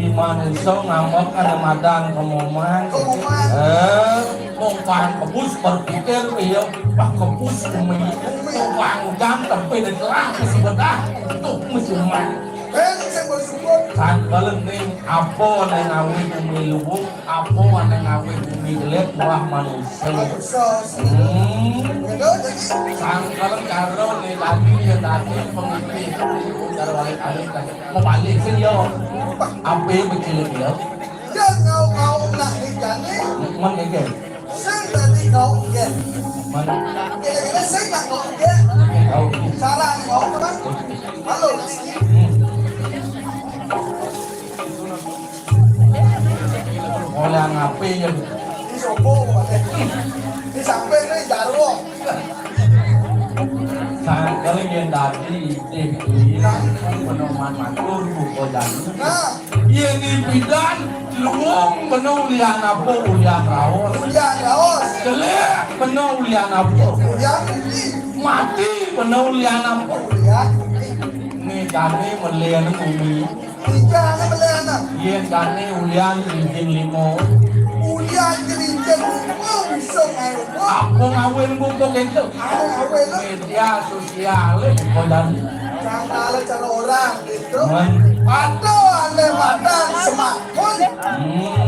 Iman iso ngamuk ada madang kemuman. Kemuman. Kompang kebus berpikir dia pak kebus umi. Kompang jam tapi dah telah mesti bedah. Tuh mesti man. Saya bersyukur. Kan kalau ni apa yang ngawin umi lubuk, apa yang ngawin umi gelet buah manusia. Sos. Hmm. Itu jadi. Sang kalau karo ni lagi dia tadi pemimpin cara balik mau balik ke dia. Apa yang kecil dia? Dia ngau nak dijani. Mana ke? Saya tadi ngau ke. Mana? Kira-kira saya nak ngau ke. Tahu. Salah ngau ke bang? Halo. Oleh ngapain ya? Di sombong di sampai ni jarwo. Sang kalau yang tadi ini penoman matur buku dan. Nah, Yang di bidan luang penuh lian apa ulian rawon. hujan laos. Jelek penuh lian apa. Hujan ini. Mati penuh lian apa. Hujan. Ni kami melihat bumi. Hujan ni belana. Yang kami ulian rinjing limo. Hujan gerinjeng. Oh, bisa ngau. Aku ngawin buku itu. Awen lah. Media sosial buku dan. Jangan lah cara orang gitu. Men. Ada ane badan smartphone.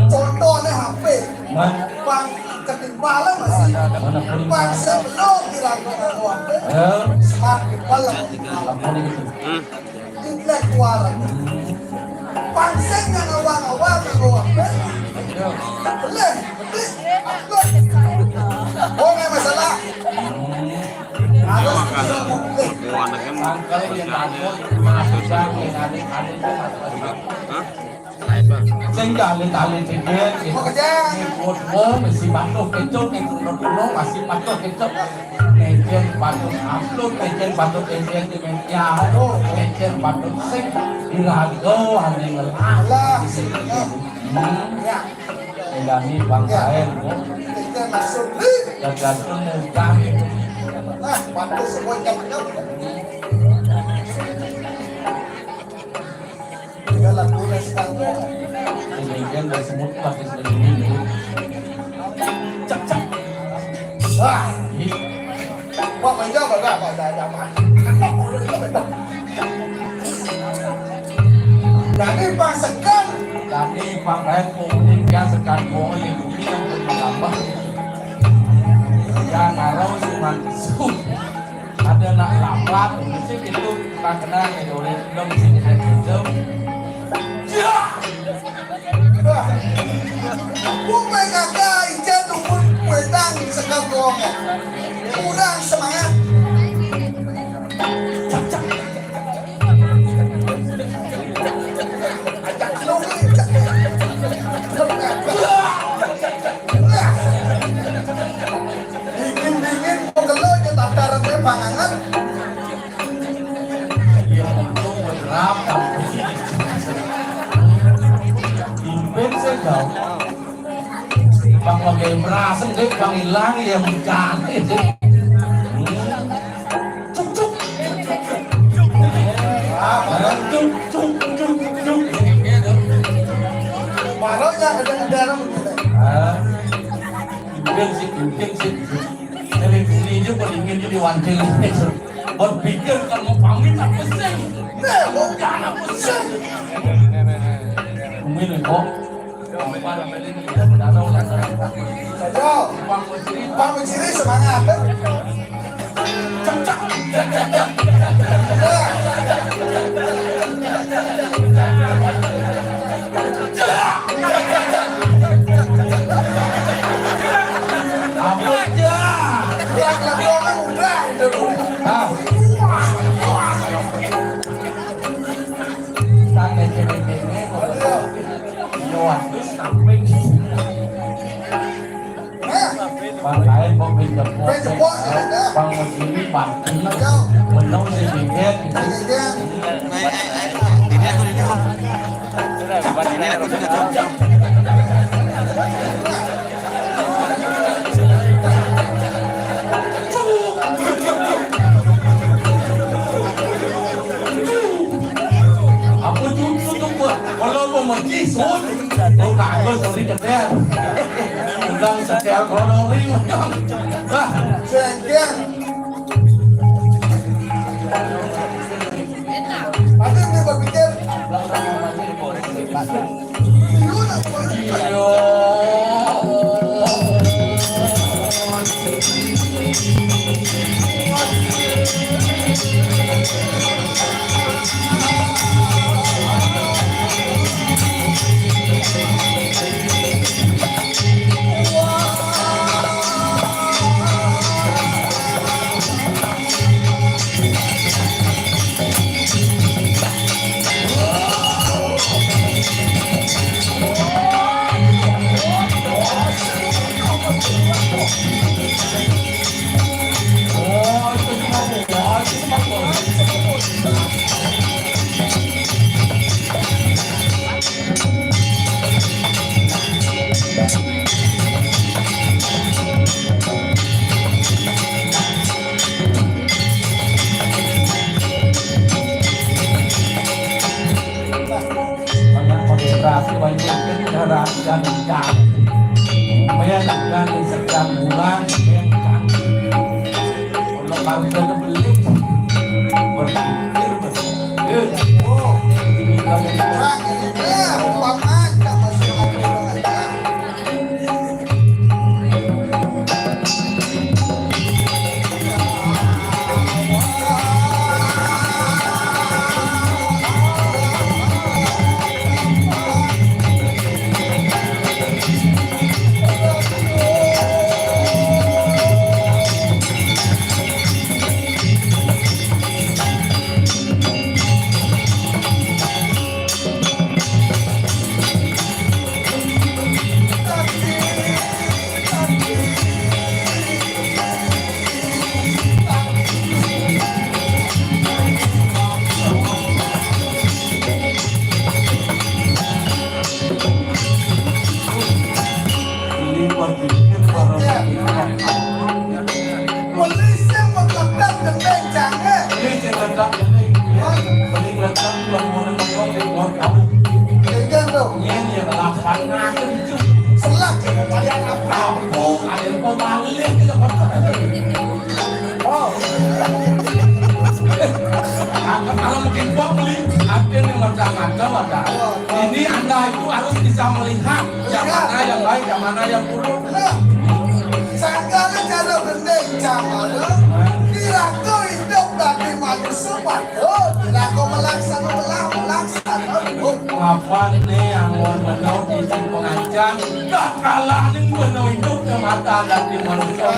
Contohnya HP. Men. Bang ketimbalan masih. Mana pun. Bang sebelum kira-kira HP. Smart kepala. Apa ni itu? Intelektual. Bangsa yang awal-awal dengan HP. Boleh. Upload. Oh, nggak masalah. Harus bisa publik. Anaknya Sang kalau yang takut susah yang adik-adik tu Hah? Lain bang. Sing kali-kali tidur Mau kerja. football masih patuh kecok yang kuno masih patuh kecok netizen patuh upload netizen patuh netizen di media netizen patuh sing di radio ada yang Alah. Ya. Ini bangsa Kita masuk ni. tergantung kami Nah, bantu semua jam-jam. Tinggal lakukan sekarang. netizen dan semut pasti sendiri cak cak Wah, ini Pak menjawab enggak Pak Daman? Jadi Pak Sekan. kami pakai komunikasi sekarang komunikasi yang bertambah ya kalau cuma isu ada nak lapar mesti itu tak kena oleh dong sini ada jam ya Kung may kakain dyan, pwedang sa kagong. Kurang semangat. Dingin-dingin, pagkalo nyo tataran mo yung pangangan. Yang itu berapa? Impin saya bang lagi merasa deh bang hilang ya bukan itu. Cuk cuk. Cuk cuk cuk cuk. Marahnya kadang-kadang Impin sih. Dari sini juga ingin jadi wancing. Berpikir kalau pamit apa sih? Nemo, Jangan apa sih? Ini kok. Sajo, Bang Menciri semangat. Apa aja? Yang lakongan udah dulu. Sampai cewek-cewek kalau nyuat terus sampai bang lain mau pinjam bang sini bantu menang sedikit aku tuh kalau mau pergi sun mau kangen sorry cepat undang setel kronoring bah Jengkel. Ada yang berpikir, lu nak ayo konsentrasi banyak kendaraan dan ikan bayangkan di setiap bulan ikan kalau harga beli berpikir ini kamu orang ini, uang aja masih ngobrol aja. ini berpikir para Polisi mengketat dengan jangan. ini letak ini letak belum mau nongkrong di luar kamu Jangan dong. ini yang lapangan kencung Selak kalian apa? oh kalian kau balik kita Oh, kalau mungkin kau beli ada yang macam-macam ada ini anda itu harus bisa melihat yang mana yang baik yang mana yang buruk nah, segala cara bendeng jangan. Diraku hidup dari manusia, diraku melaksanakan Ngapain nih yang mau menau di pengajian tak kalah nih menau itu ke mata dan di manusia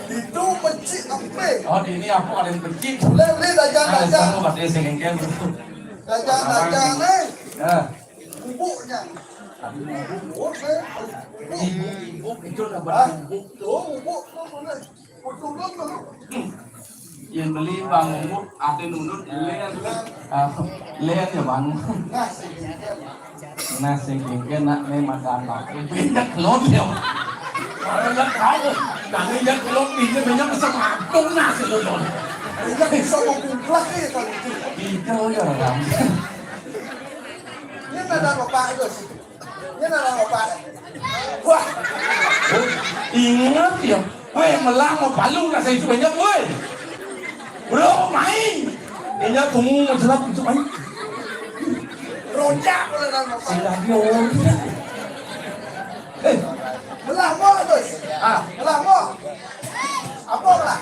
Itu benci apa? oh di ini aku paling benci Boleh dajan ada dajan. satu katanya sengengkel Dajan nih. ya Bubuknya. Bubuk ibu itu udah Ah, berbubuk tuh bubuk tuh boleh. Betul dulu. yang beli bang bubuk ada nunut lean lean ya bang Nah, sini. nasi kengkel nak nih makan pakai banyak kelot ya banyak kau banyak kelot ini banyak semakin nasi kelot Ini bisa mengkumplak nih kalau itu. itu ya bang Ini ada bapak itu sih. Ini ada bapak. Wah, ingat ya weh melang mau palung nasi itu banyak weh bro main ini tunggu masalah itu main rojak boleh ada bapak. silah dia Belah mau tuh. ah Belah mau. Apa belah?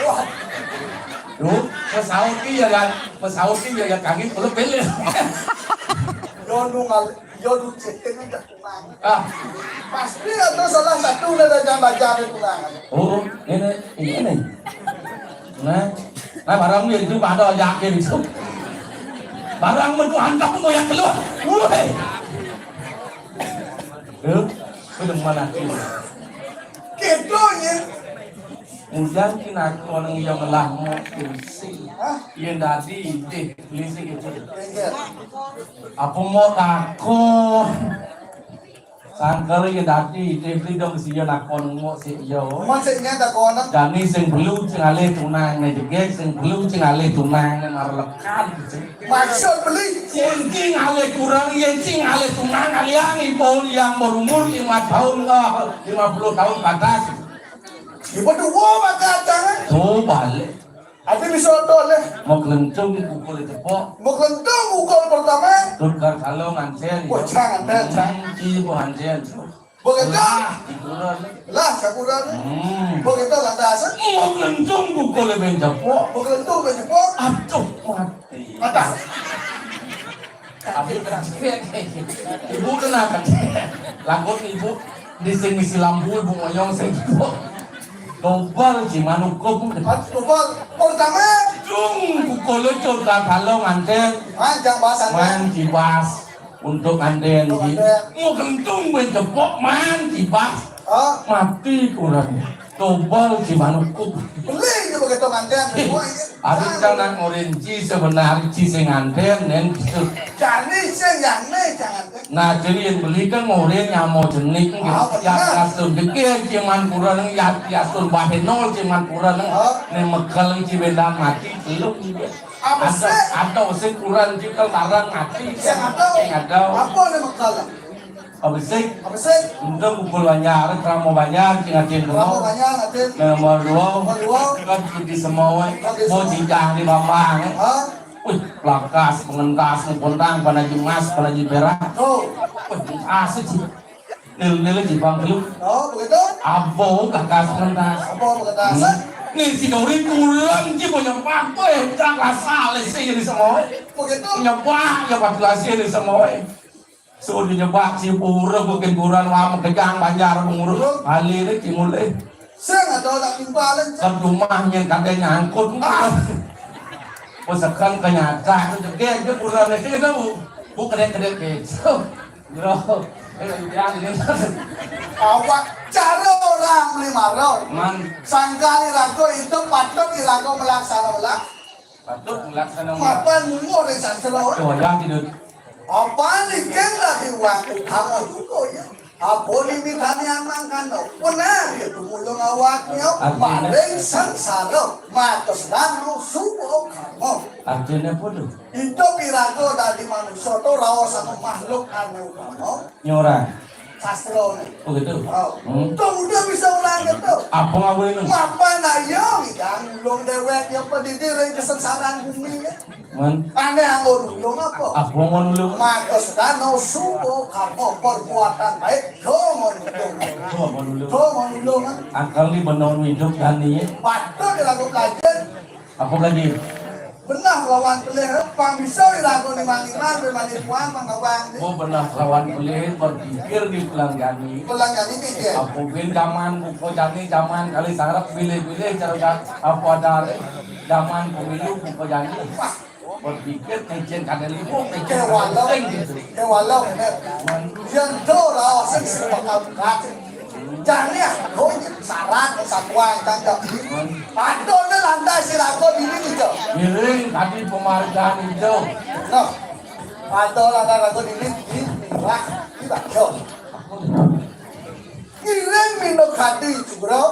Wah, đúng pesawat kia ya kan pesawat kia ya kaki perlu beli Yodu cekin aja tunang. ah Pasti ada salah satu dari dajan itu tunangan. oh ini nah barang dia itu pada yakin itu barang mentu hantar mau yang keluar woi belum mana Gitu ya. Kemudian kena orang yang lama kursi Hah? yang tadi deh listrik itu Pinggir. apa mau takut sangkal yang tadi deh dong si yang nakon mau si yo Maksudnya tak konak. dan ini sing belum sing alih tunang nih juga sing belum sing alih tunang nih marlekan Maksud beli. sing alih kurang yang sing alih tunang kalian ipon yang berumur 5 tahun 50 tahun ke atas Ibu dua maka jangan. tuh balik Ada bisa toleh. mau kelencung pukul itu po Mengkentung mukul pertama. tukar kalau ngancen Wah, jangan, jangan. ibu ngancen Begitu. ikuran Lah, sakuran. Begitu lah dasar. mau kelencung pukul lebih cepo Mengkentung berjepuk. aduh mati Mata. tapi ibu kenapa lakon ibu di sini si lampu ibu ngonyong sing ibu Tobal si manuko pun Tubal pertama. cung pukul itu kalau ngancen Panjang bahasannya. man cibas untuk anden Untuk di anden. mau kentung bencepok man cibas Ah, mati kurang tobal si manuku beli dia begitu nganten. ada jangan orange sebenarnya si sing anden nen Jangan sing yang nih jangan. nah jadi yang beli kan orange yang mau jenik ya yasun deke cuman kurang ya yasun bahe nol cuman kurang nen mekel si benda mati belum Apa sih? ada sing kurang jika larang mati Yang ada. Apa nih makala? abisik Apa sih? untuk pukul banyak ramo banyak ngacin Kamu rumah banyak nanti. nomor dua Nomor dua. kan di semua mau jijang di bambang Ah, wih lakas pengentas muntang pada jimas pada jibera tuh. wih asik sih nil jibang dulu Oh, begitu. abo lakas pengentas Apa begitu? nih si Dori kurang sih banyak apa ya jangan salah sih di semua Begitu. nyoba ya patulasi di semua so di nyoba si pura bukan pura lama kejang banjar pengurus kali ini dimulai Sing atau tak timpalan. kan rumahnya kadang nyangkut Pasakan kenyata itu juga dia pura itu kita bukan kedek itu bro yang ini Awak cara orang melimaro. man Sangkali rangko itu patut dirangko melaksanakan. patut melaksanakan Kapan mulu dari sanselor? oh yang tidak Apa nih kan lagi waktu kamu juga ya? Apa nih mitanya makan no? Pernah itu mulung awaknya paling sangsara matos dano subuh kamu. Artinya apa tuh? Itu pirago dari manusia tuh rawa sama makhluk anu kamu. Nyorang. Sastro nih. Oh gitu. Tuh udah bisa ulang gitu. Apa nggak boleh nih? Apa na yo? Yang ulung dewek yang pendidik kesengsaraan bumi ya. Aneh yang ulung apa? Apa mau dulu? Matos dano subuh kamu perbuatan baik. Domon Apa dulu? ulung. Akal ni benar hidup kan ni. Patut dilakukan kajian. Apa lagi? Benar lawan pelih pang bisa dilakukan mangiman bermanipuan pangawang. Oh benar lawan boleh berpikir di pelanggan ni. Pelanggan ini dia. Apa pun zaman buku jani zaman kali sarap pilih-pilih cara apa ada zaman pemilu buku jani. Berpikir kencing kadang lipu kencing Kewalau, gitu. kewalau ini. Yang tu lah sesi pangawang. Jangan ya, kau saran satuan tangkap. Patut ni lantai silakan ini gitu. Miring tadi pemarikan itu. No, patut lantai lagu ini lah, tidak jauh. Kirim minum hati bro,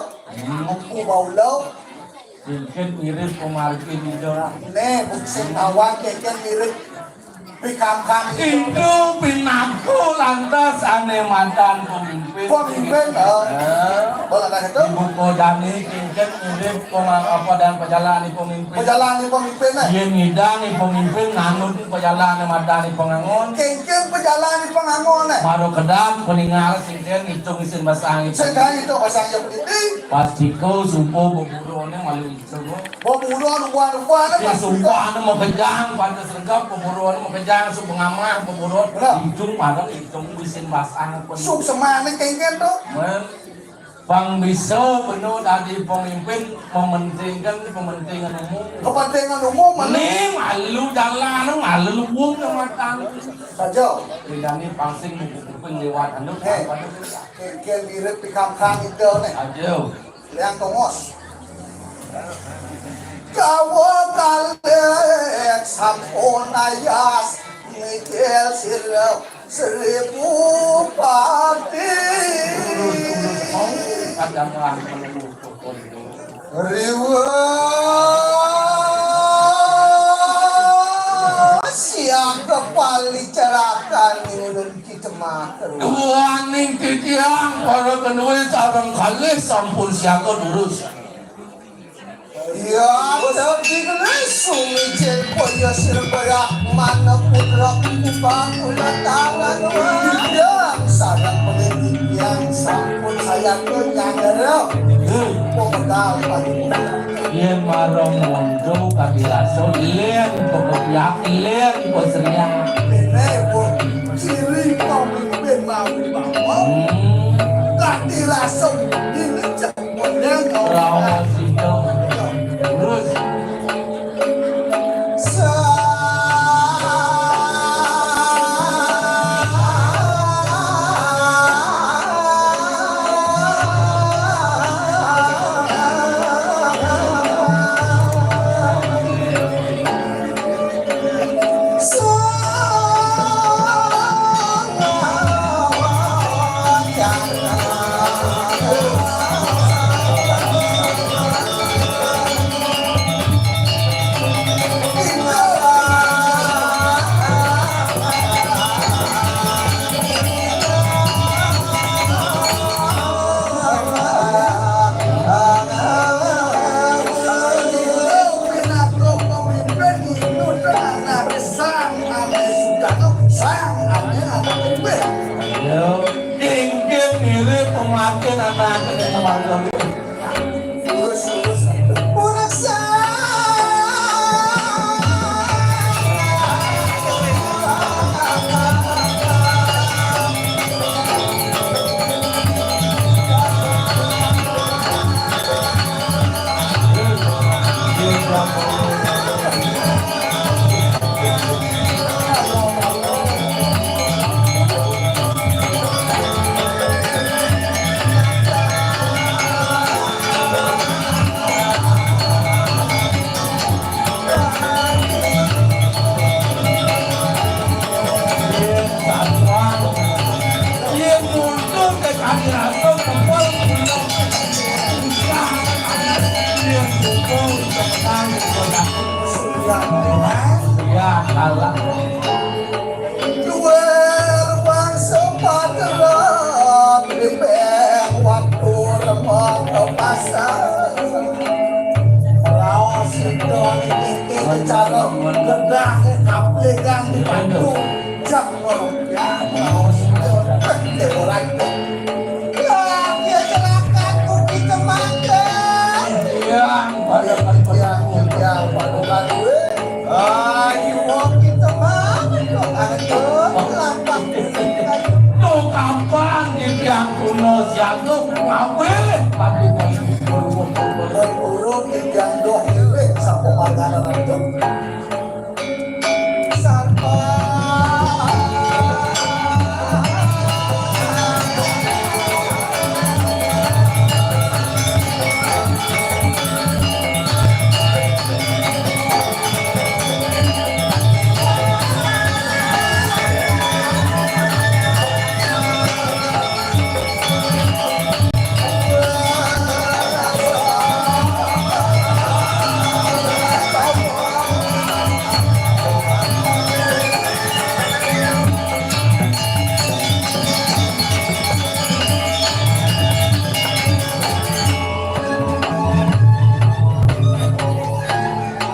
aku mau lo. Mungkin miring pemarikan itu lah. Nih, buksin awak keken mirip pikam-kam Itu pinangku lantas aneh mantan pemimpin. pemimpin. Boleh ada itu? Ibu Kodani kincin mirip apa dan perjalanan pemimpin. Perjalanan pemimpin nih. Dia ngidang pemimpin nganut perjalanan madani pengangon. Keken perjalanan pengangon nih. Baru kedap peninggal kincin hitung isin basang itu. Sedang itu pasangnya pendidik. Pastiku subuh beburuannya malu itu. Pembunuhan rubuhan-rubuhan Dia sumpah mau kejang pantas regap pemburuan mau kejang subuh ngamah pemburuan hitung padahal hitung isin basang Sub semangat keken tuh. Bang Biso penuh dari pemimpin mementingkan kepentingan umum. Kepentingan umum Ini malu jalan, malu luwung sama tang. saja. Tidak ni pangsing kuping lewat anu. Keken mirip pikam-kam itu nih. Ajo. Yang tongos. Kawo kalek sampun ayas mikir sirap 1000 pati. Kadang-kadang menunggu pokok itu. Siang kepali cerakan minum kita makan. Dua ning titiang para kenulis sarang kali sampun siaga durus. Ya, tapi kalau sumicil koyo sirkoya mana putra kubang ulat tangan yang sarang pendidik yang sampun saya kenyang pemodal pagi. Ien marong mondo kabilaso ien pokoknya ien posria. Ini pun ciri pemimpin mau kati langsung ini jangan yang Rawa sido terus makin anak teman-teman. Surya Maulana. Ya kalah. Dua bangsa patera Bebek waktu remang ke pasar Rawas sedang ini cara Gedah kaplikan di Bandung Jak merupia Rawas sedang orang itu Ya dia celaka kuki kemakan Ya pada Ya ya padukan gue Ayo kita makan Lampang tuh kapan di tiang kuno siaga ngapain? Tapi Berurut yang doh iwe Sampo makanan itu Sarpa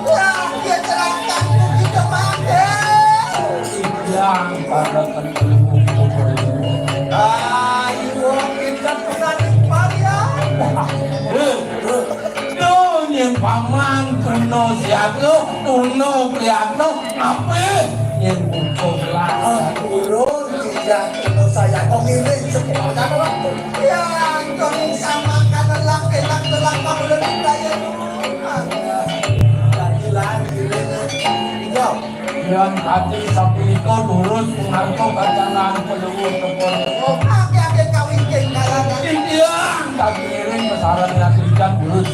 Ya dia celaka kita makan yang pada ketemu Ayo kita penganik Maria yang paman kuno siaga kuno priato ngapain? Yang butuh lah. Turun tidak kena saya pemilik sekolah dan waktu Ya kau sama kanan laki-laki telapa boleh daya Lagi-lagi Jom Yang tadi sapi itu lurus mengarto kacangan peluru tepur. Ake-ake kawin kalangan Iya, tak kirim besaran yang kerjaan lurus.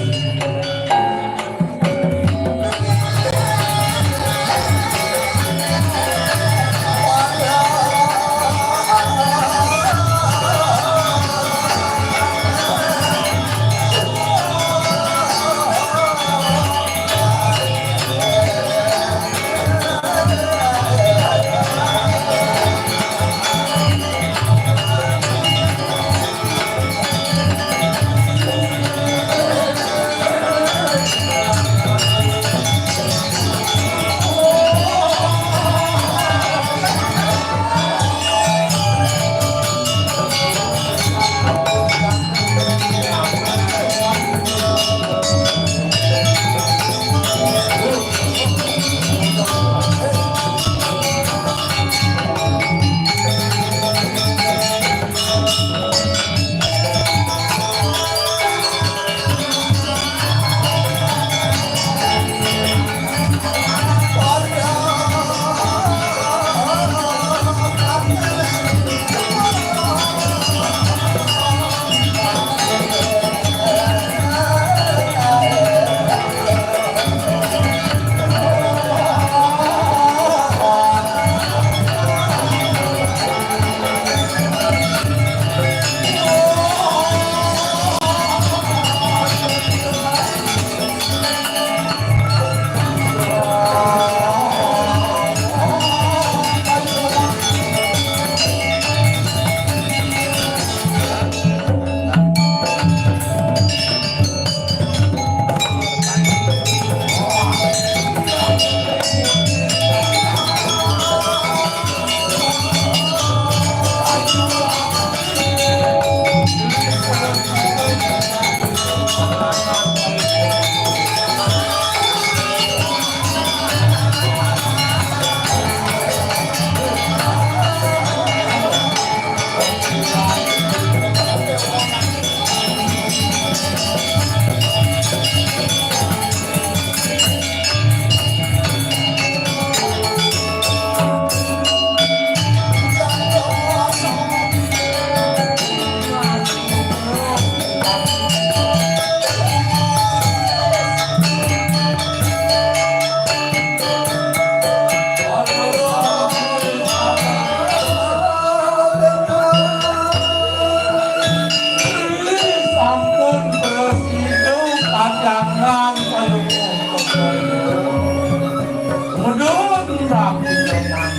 Mudun rapi tenang.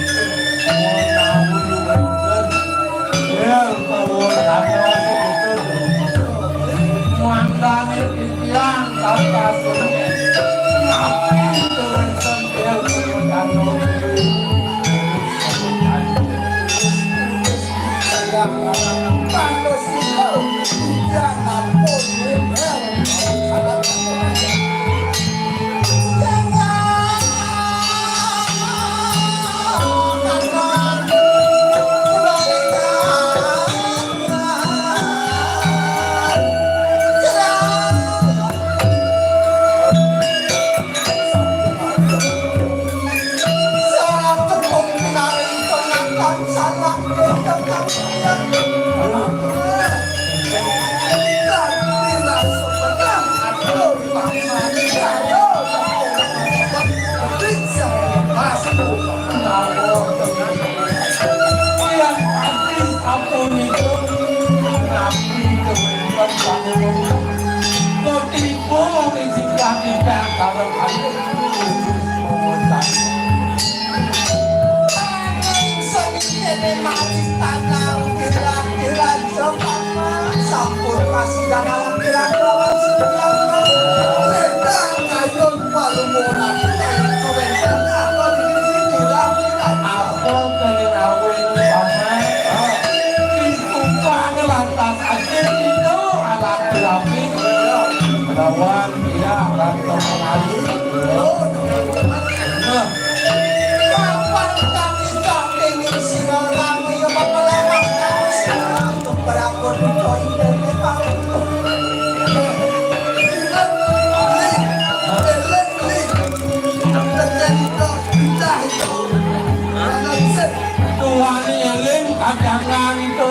Ya, tawon ada Muandani tiang atas napi turun sempil kano Panos itu jangan Lawan tidak rantau mengalir. Kapan kami ingin sinarang yang mempelewat kami sinarang untuk berakun poin dan lepas. Tuhan eling kadangan itu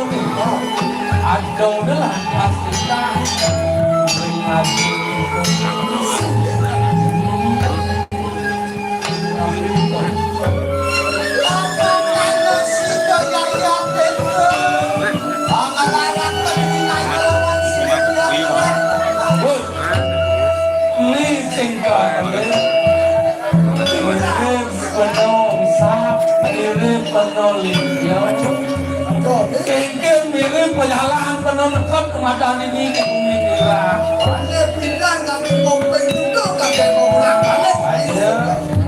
ada adalah kita peringati ini tinggal penuh sahab mirip penuh lincah kengkeng mirip penyalaan penuh nekap kemadan ini ke bumi kira Pindah kami ngomong itu kami ngomong aja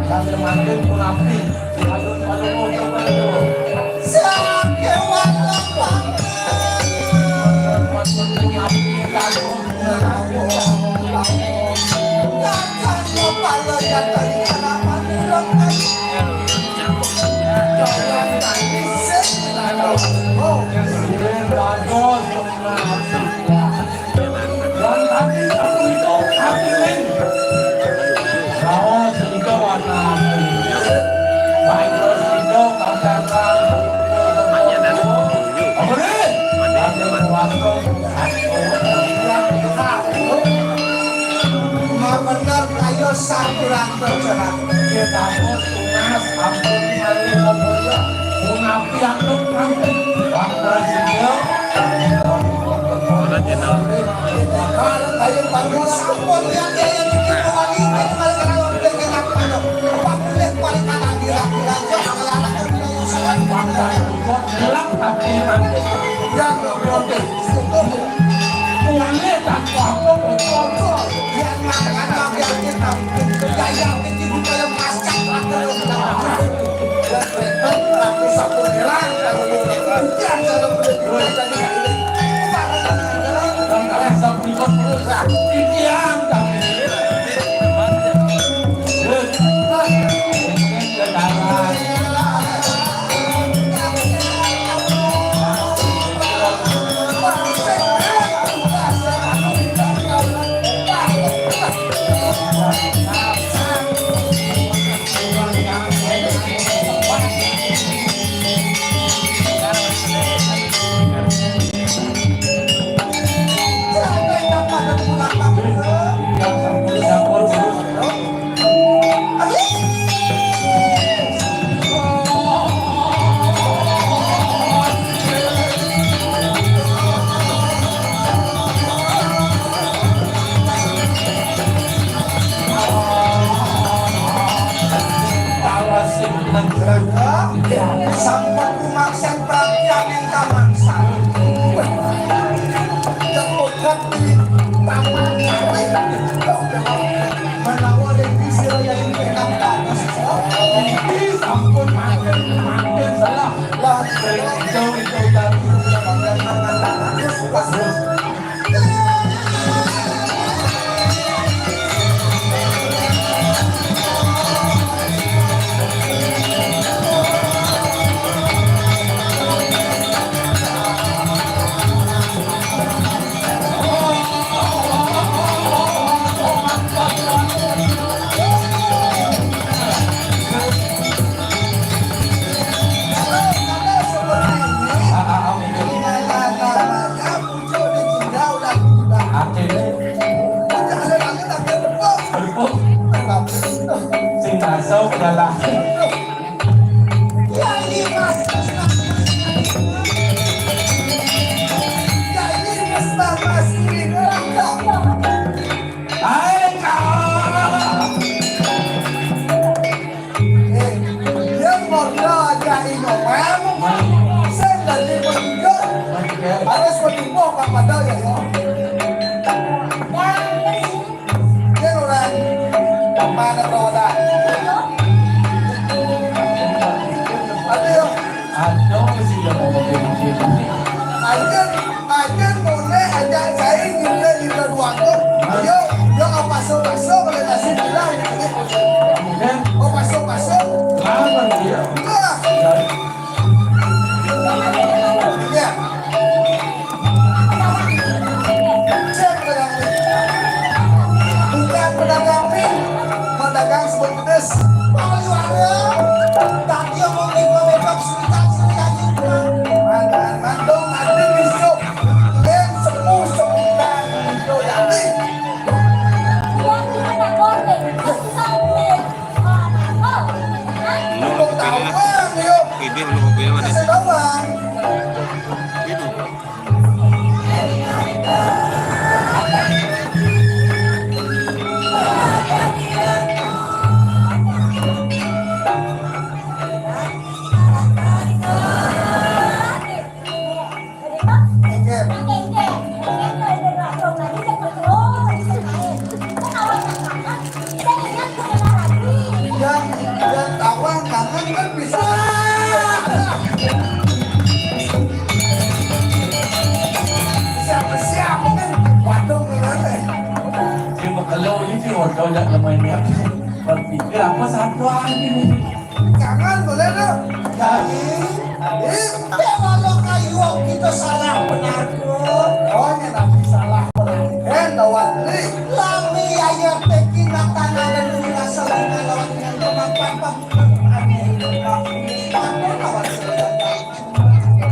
kami mandir kunapi alun-alun coba dulu sakit walau benar ayo sakuran bergerak kita harus tunas ampun kali ngobrol mengapi aku nanti waktu dia kalau ayo bagus sampun yang dia bikin wangi itu malah kalau dengan apa apa boleh paling anak kira-kira anak sangat bangga buat gelap tapi nanti yang protes boleh tak apa betul yang anak yang kita gaya bikin supaya masak atau tapi satu hilang kalau hujan kalau boleh jadi karena sampai berusaha diam tapi Jangan Sampai kumaksan bagian yang kamangsa. Ceputan di taman kawin. Menawa revisi yang diberikan panas. sampun makin salah. Lah, Itu dari Sing adalah harus menunggu kepada ya. Dia orang mana roda. ada sih yang mau Aja boleh aja saya kita di waktu. Ayo, yo masuk oleh nasi bilang. dan Oh masuk. lama dia. Ya. Cek bukan pedagang mie, pedagang sebut pedes. Paling ada. Tadi yang mau bebas cerita mandong ada besok. Dan sepuh sembilan doyati. Belum tahu bang, yuk. Ini belum kopi apa nih? Kasih tahu bang. Itu. Dan tawang kangen kan bisa. Siapa kan wadong kan. Cuma kalau ini orang yang namanya berpikir apa satu ini. Jangan boleh dong. Jadi, kalau kayu kita salah benar pun. Oh, ini nanti salah benar. Lawan li. Lami ayat tekin akan ada dulu asalnya lawan dengan teman-teman.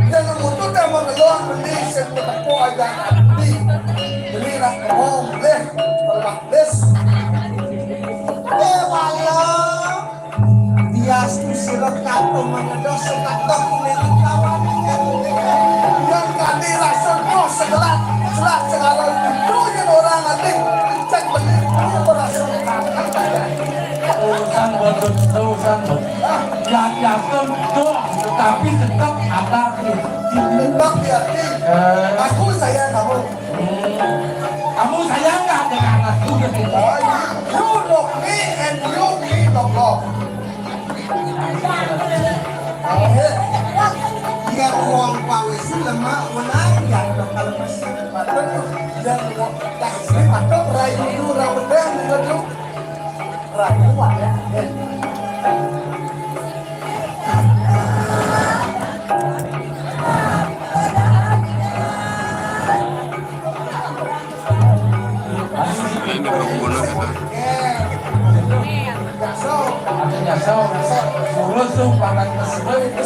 Jangan mutu dah mengeluar beli sebut aku aja nanti. Beli nak ngomong deh, tolak des. Walau bias tu silat kato mengedos sekatok kulit kawan. Yang kali rasa kau segelat segalau itu yang orang nanti cek beli kau berasa Urusan ya tentu, tetapi tetap ada Tembak di hati. Aku sayang kamu. kamu sayang nggak dengan anakku gitu? You love me and you me love. Dia uang pawis lemah menang yang kalau masih pada dan tak istri pada rayu dulu ramadhan dulu rayu ya. Ini berguna kita. Ada jasa, suruh tuh pakai tersebut itu.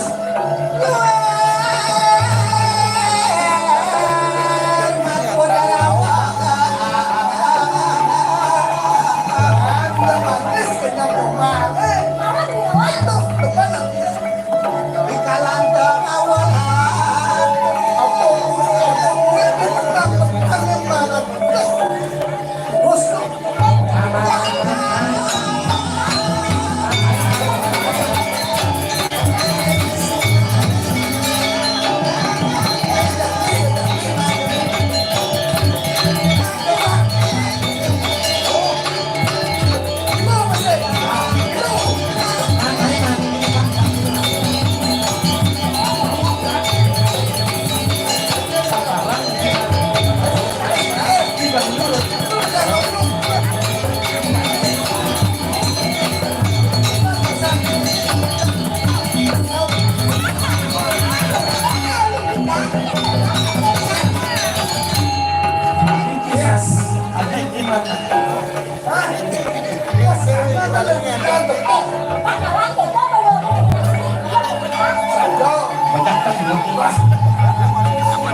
Apa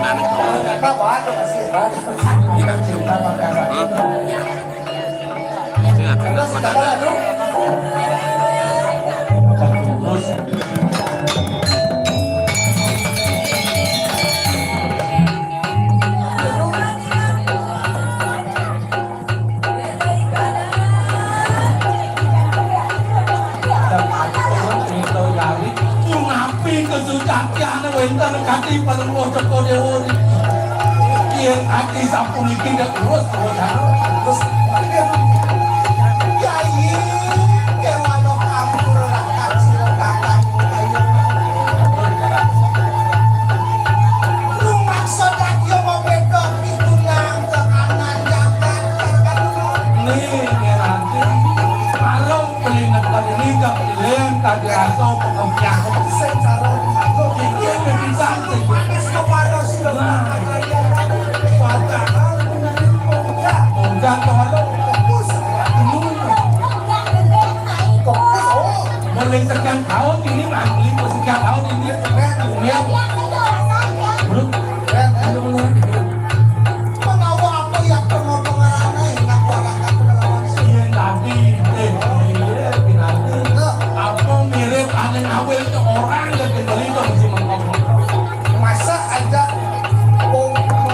nanti? Ingat, apa nanti? Kaki paling luas toko dewa ni, kian kaki sapu ni tidak terus terus. Kiai, kemana kamu berangkat silakan. Rumah sodak yang mau bedok itu yang ke kanan jangan ni nanti kalau peringatan ini tak peleng tak dirasa pengempian secara tekan tahun ini beli sekian tahun ini pengawa apa yang pengawarannya enak apa mirip aneh awal itu orang yang beli itu mesti mengomong masa ada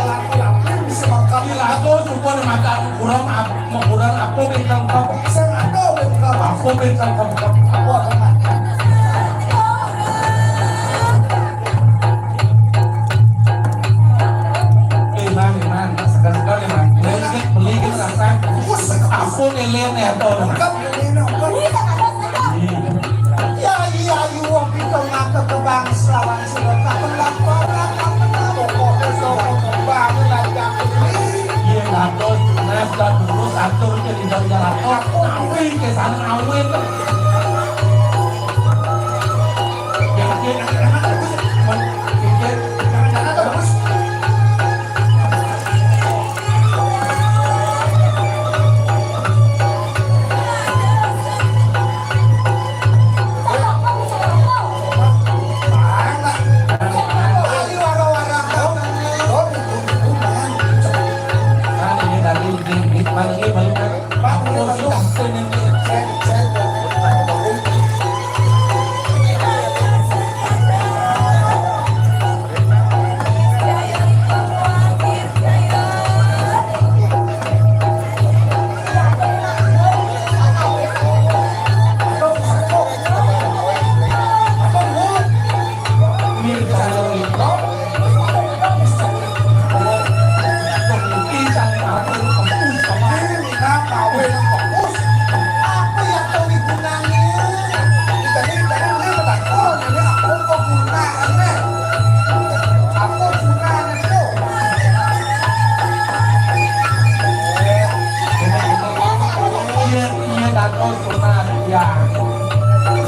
laki-laki bisa mengkami lagu supaya mata kurang apa bintang kamu bisa ada bintang apa bintang kamu apa aku nilai atau ya iya uang itu ngakak ke bangsawan sudah tak pelakon pokoknya soal kembang lajak iya ngatur nes dan terus atur jadi jalan tapi kesan awet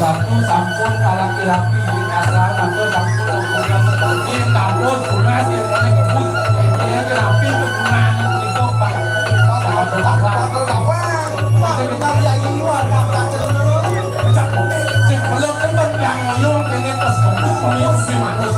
satu sampun laki-laki di asal satu sampun ini kampus bunga sih mulai kebus ini terapi kegunaan itu pak kalau kan yang ngomong pengen pas kebus pengen si manis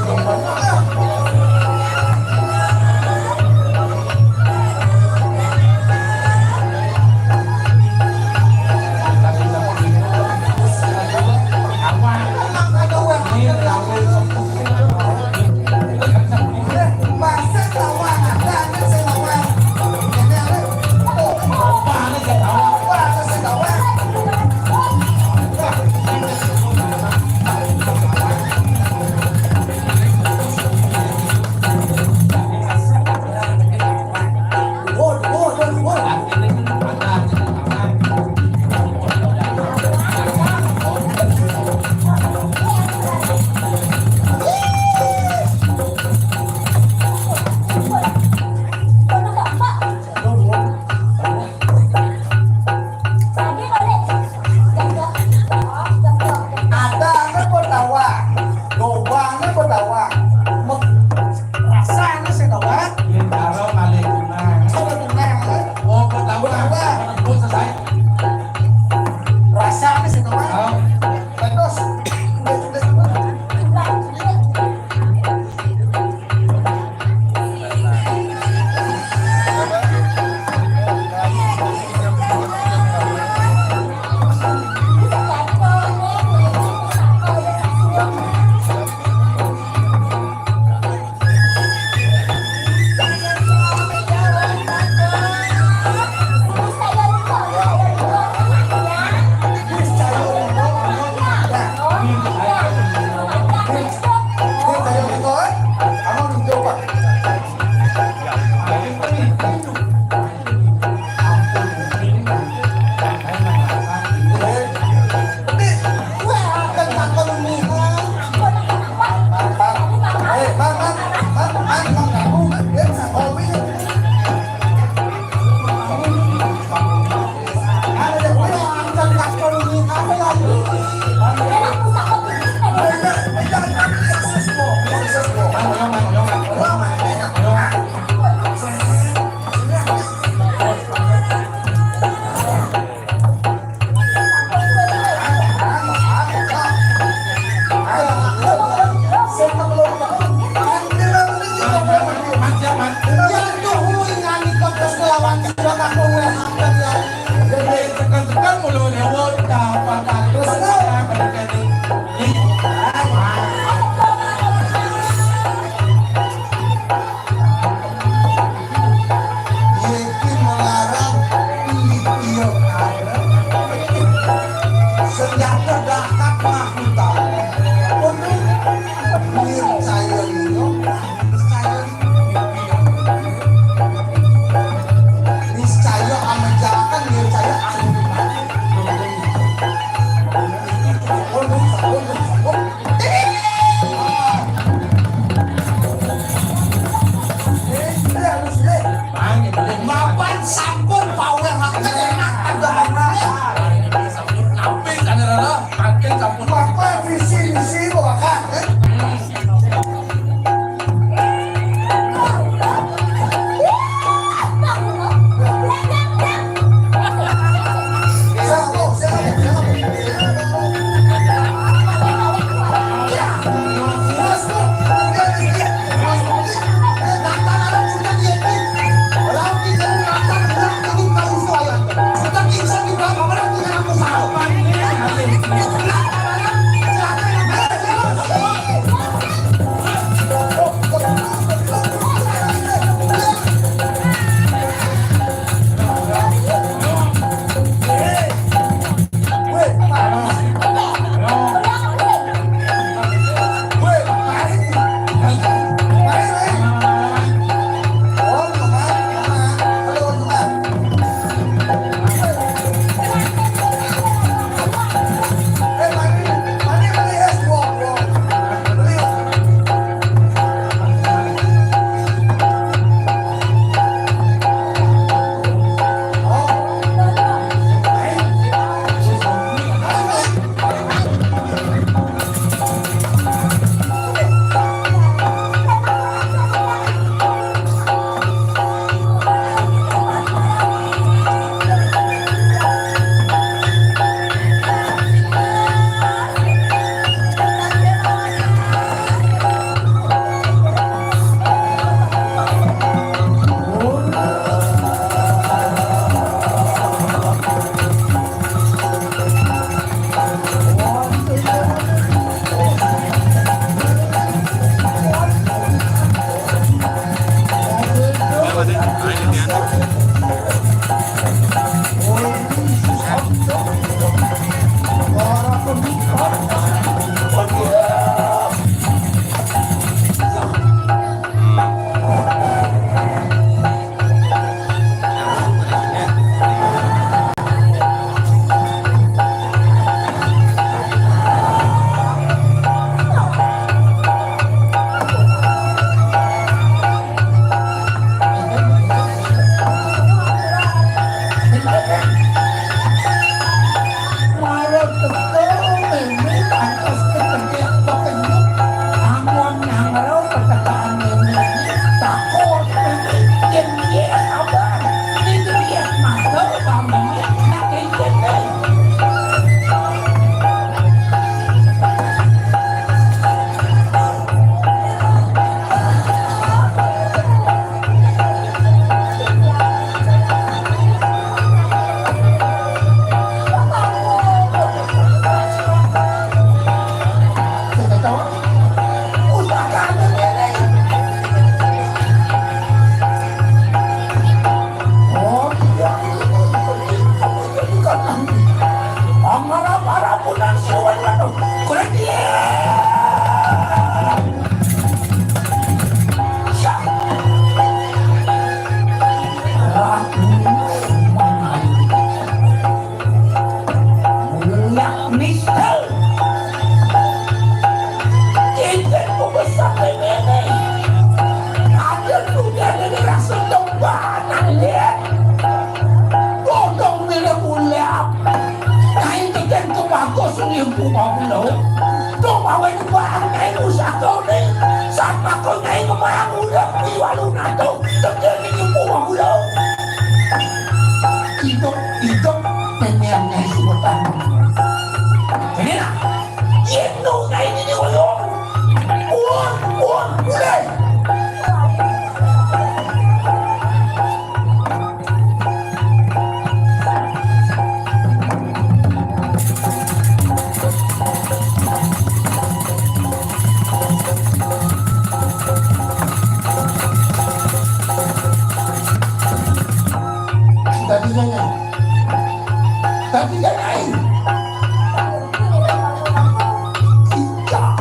Tekan-tekan mulu lewat dapat terus Mapan sampun power haknya ada tapi kan ada makin sampun apa visi bahkan selingkuh mau lo. Tuh mau ini barang kayak usah kau nih. Sama kau kayak kemana udah di waluna tuh. Terjadi nyempuh mau lo. Hidup penyamnya sebutan. Ini lah. Itu kayak ini nih lo. Udah. Tapi jangan kicap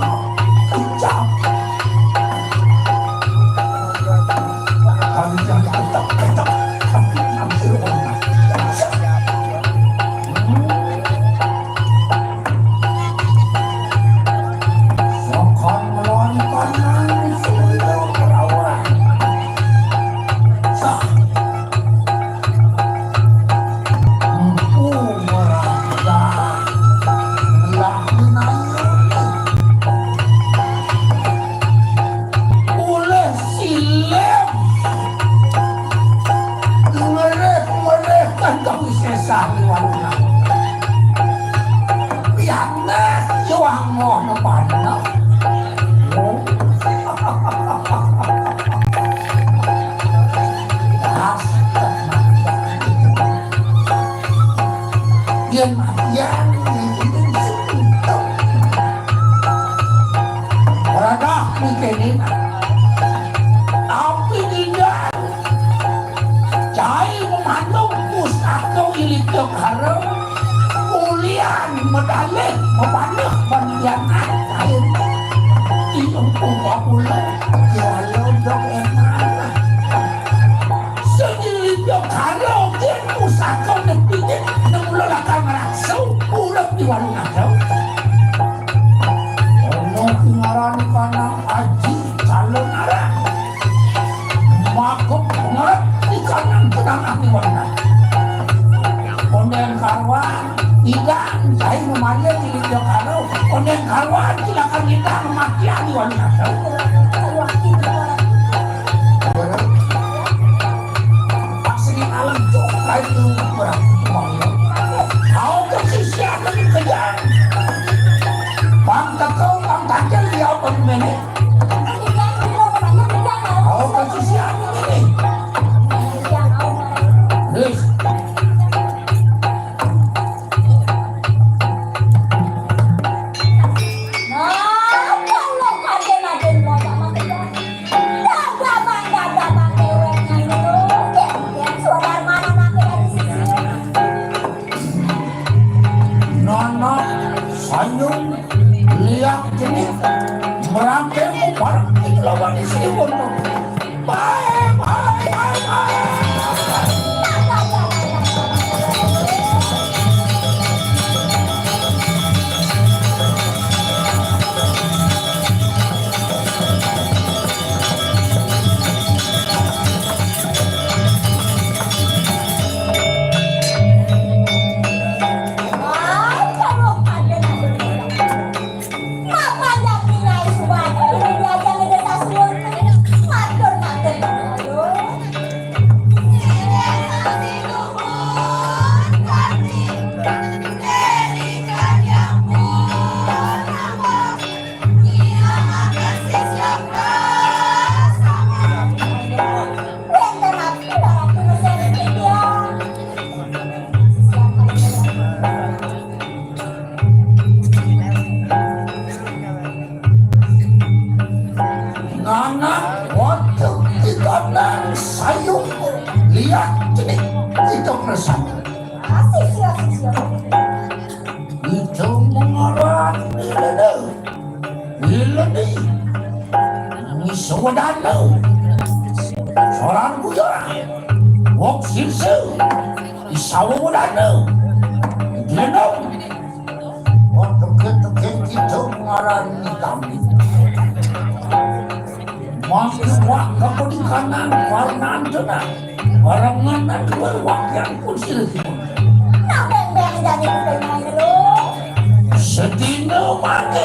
kami jangan ketak kami hampir orang sokon melontar sudah berawal sah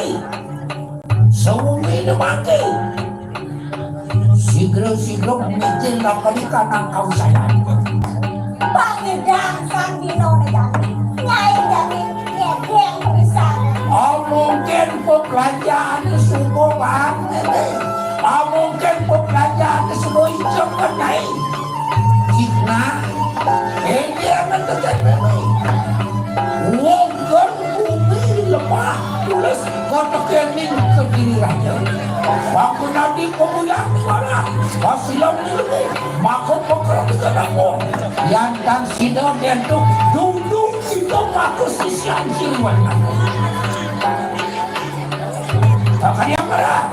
Maki Sawumi na Maki Sigro-sigro Mijil na kalikan ang kausayan Pangidang sang Dino na dami. Ngayon dami, ngedeng bisa. mungkin pembelajaran subuh bang mungkin pembelajaran subuh hijau kenai jika ini akan terjadi wonggon bumi lemah tulis kotak kening ke diri raja waktu nanti pemulihan di mana wasilam ilmu maka pekerjaan aku yang dan sidang dan duduk sidang aku sisian jiwa Kakak yang marah.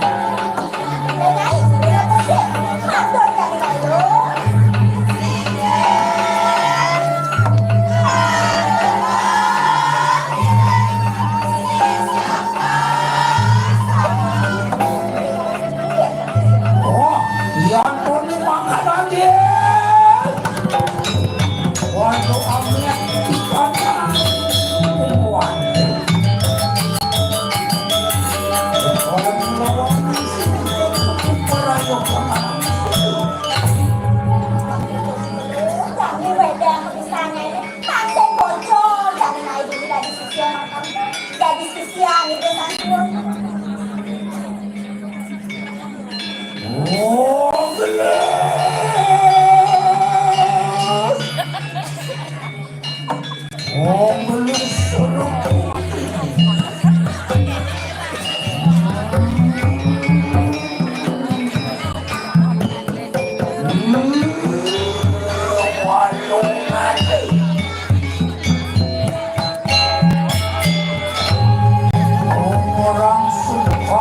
Ngayon, bila kasi, mandor ka ni kayo. Oh, yan po ni makanan din. Waduh, amin, ikan na. Dami wedang bisanya ini. Tanteng bocor. Jangan naik dulu dari sisi makam. Dari sisi yang itu nanti. Oh, gelas. Oh, gelas suruh. Orang suka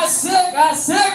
Asik, asik.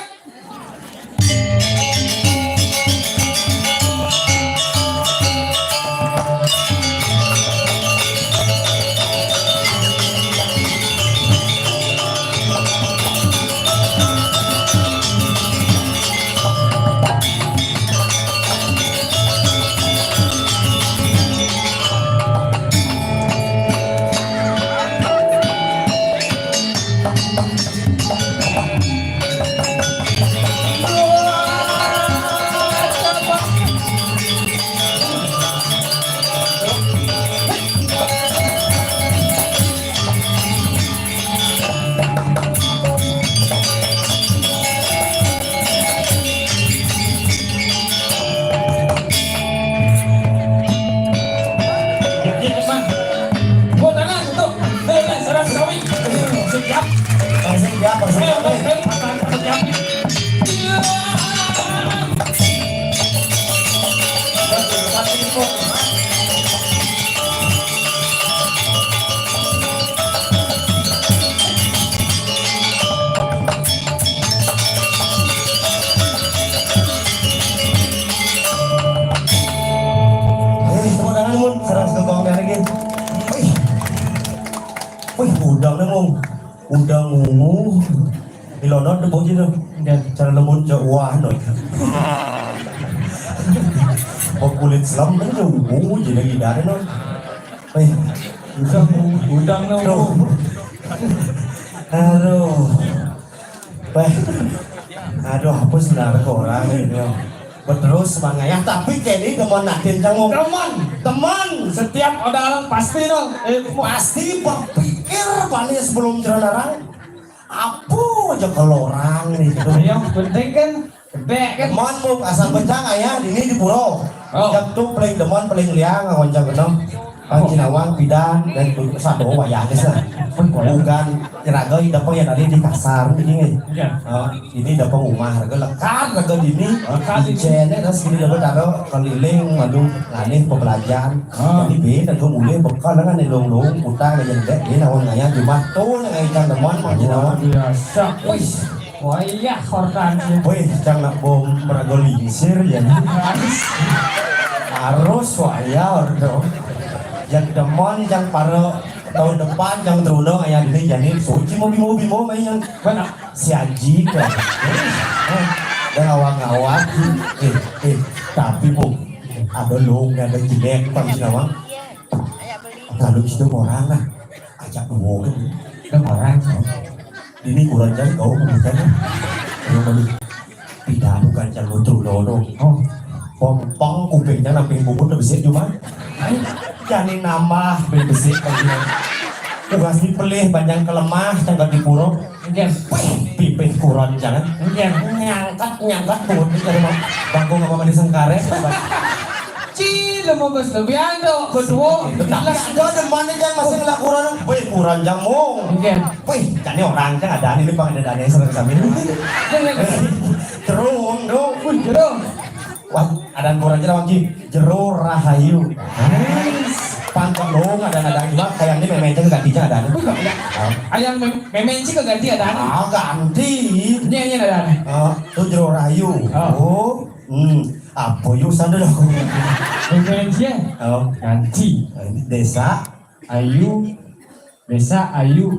Udang na mong udang ungu ilonot na po dito cara lemon jauh no pag kulit slam na yung ungu jadi lagi dari no Udang na aduh aduh aduh apa sebenarnya ke orang ini terus mangaya tapi kini teman nakin jangan teman Setiap orang pasti dong. pasti berpikir paling sebelum jalan apa aja kalau orang nih Yang penting kan gede kan. teman mau asal bencang ayah ini di pulau Oh. jatuh paling deman paling liang ngoncang kenal Cinawang bidan dan sado wayangnya sih bukan nyeragai dapat yang tadi di kasar ini ini dapat rumah harga lekat harga ini ijennya terus ini dapat taruh keliling madu nganih pembelajaran jadi beda tuh mulai bekal kan di long putar yang gede ini nawan ngaya cuma tuh yang ikan deman Cinawang Biasa. Wih. Wah iya korban sih. wih cang nak bom meragolisir ya harus waya ordo yang demon yang para tahun depan yang terundang ayah ini jadi suci mobil main yang mana si Aji kan dan awang tapi bu ada long ada jidek pang sinawang kalau itu orang lah ajak dua kan orang ini kurang jauh kau bukan kalau balik tidak bukan jalur terundang pompong kupingnya namping bubut lebih sih cuma jadi nama berbesik kajian tugas dipelih banyak kelemah tanggal di puro pipih kuron jangan nyangkat buat dari bangku nggak mau disengkaret Cile mau bos lebihan dong. Kedua. ada mana yang masih ngelakuran wih kuran jamu wih jadi orang kan ada ini bang ada yang sering sambil terung dong wah ada kurang jero rahayu pangkot dong ada juga kayak ini memang gantinya ada Ayang memenci ke ganti ada. ganti Ini ada. itu jero rahayu apa yuk sana dong Memenci ganti. desa Ayu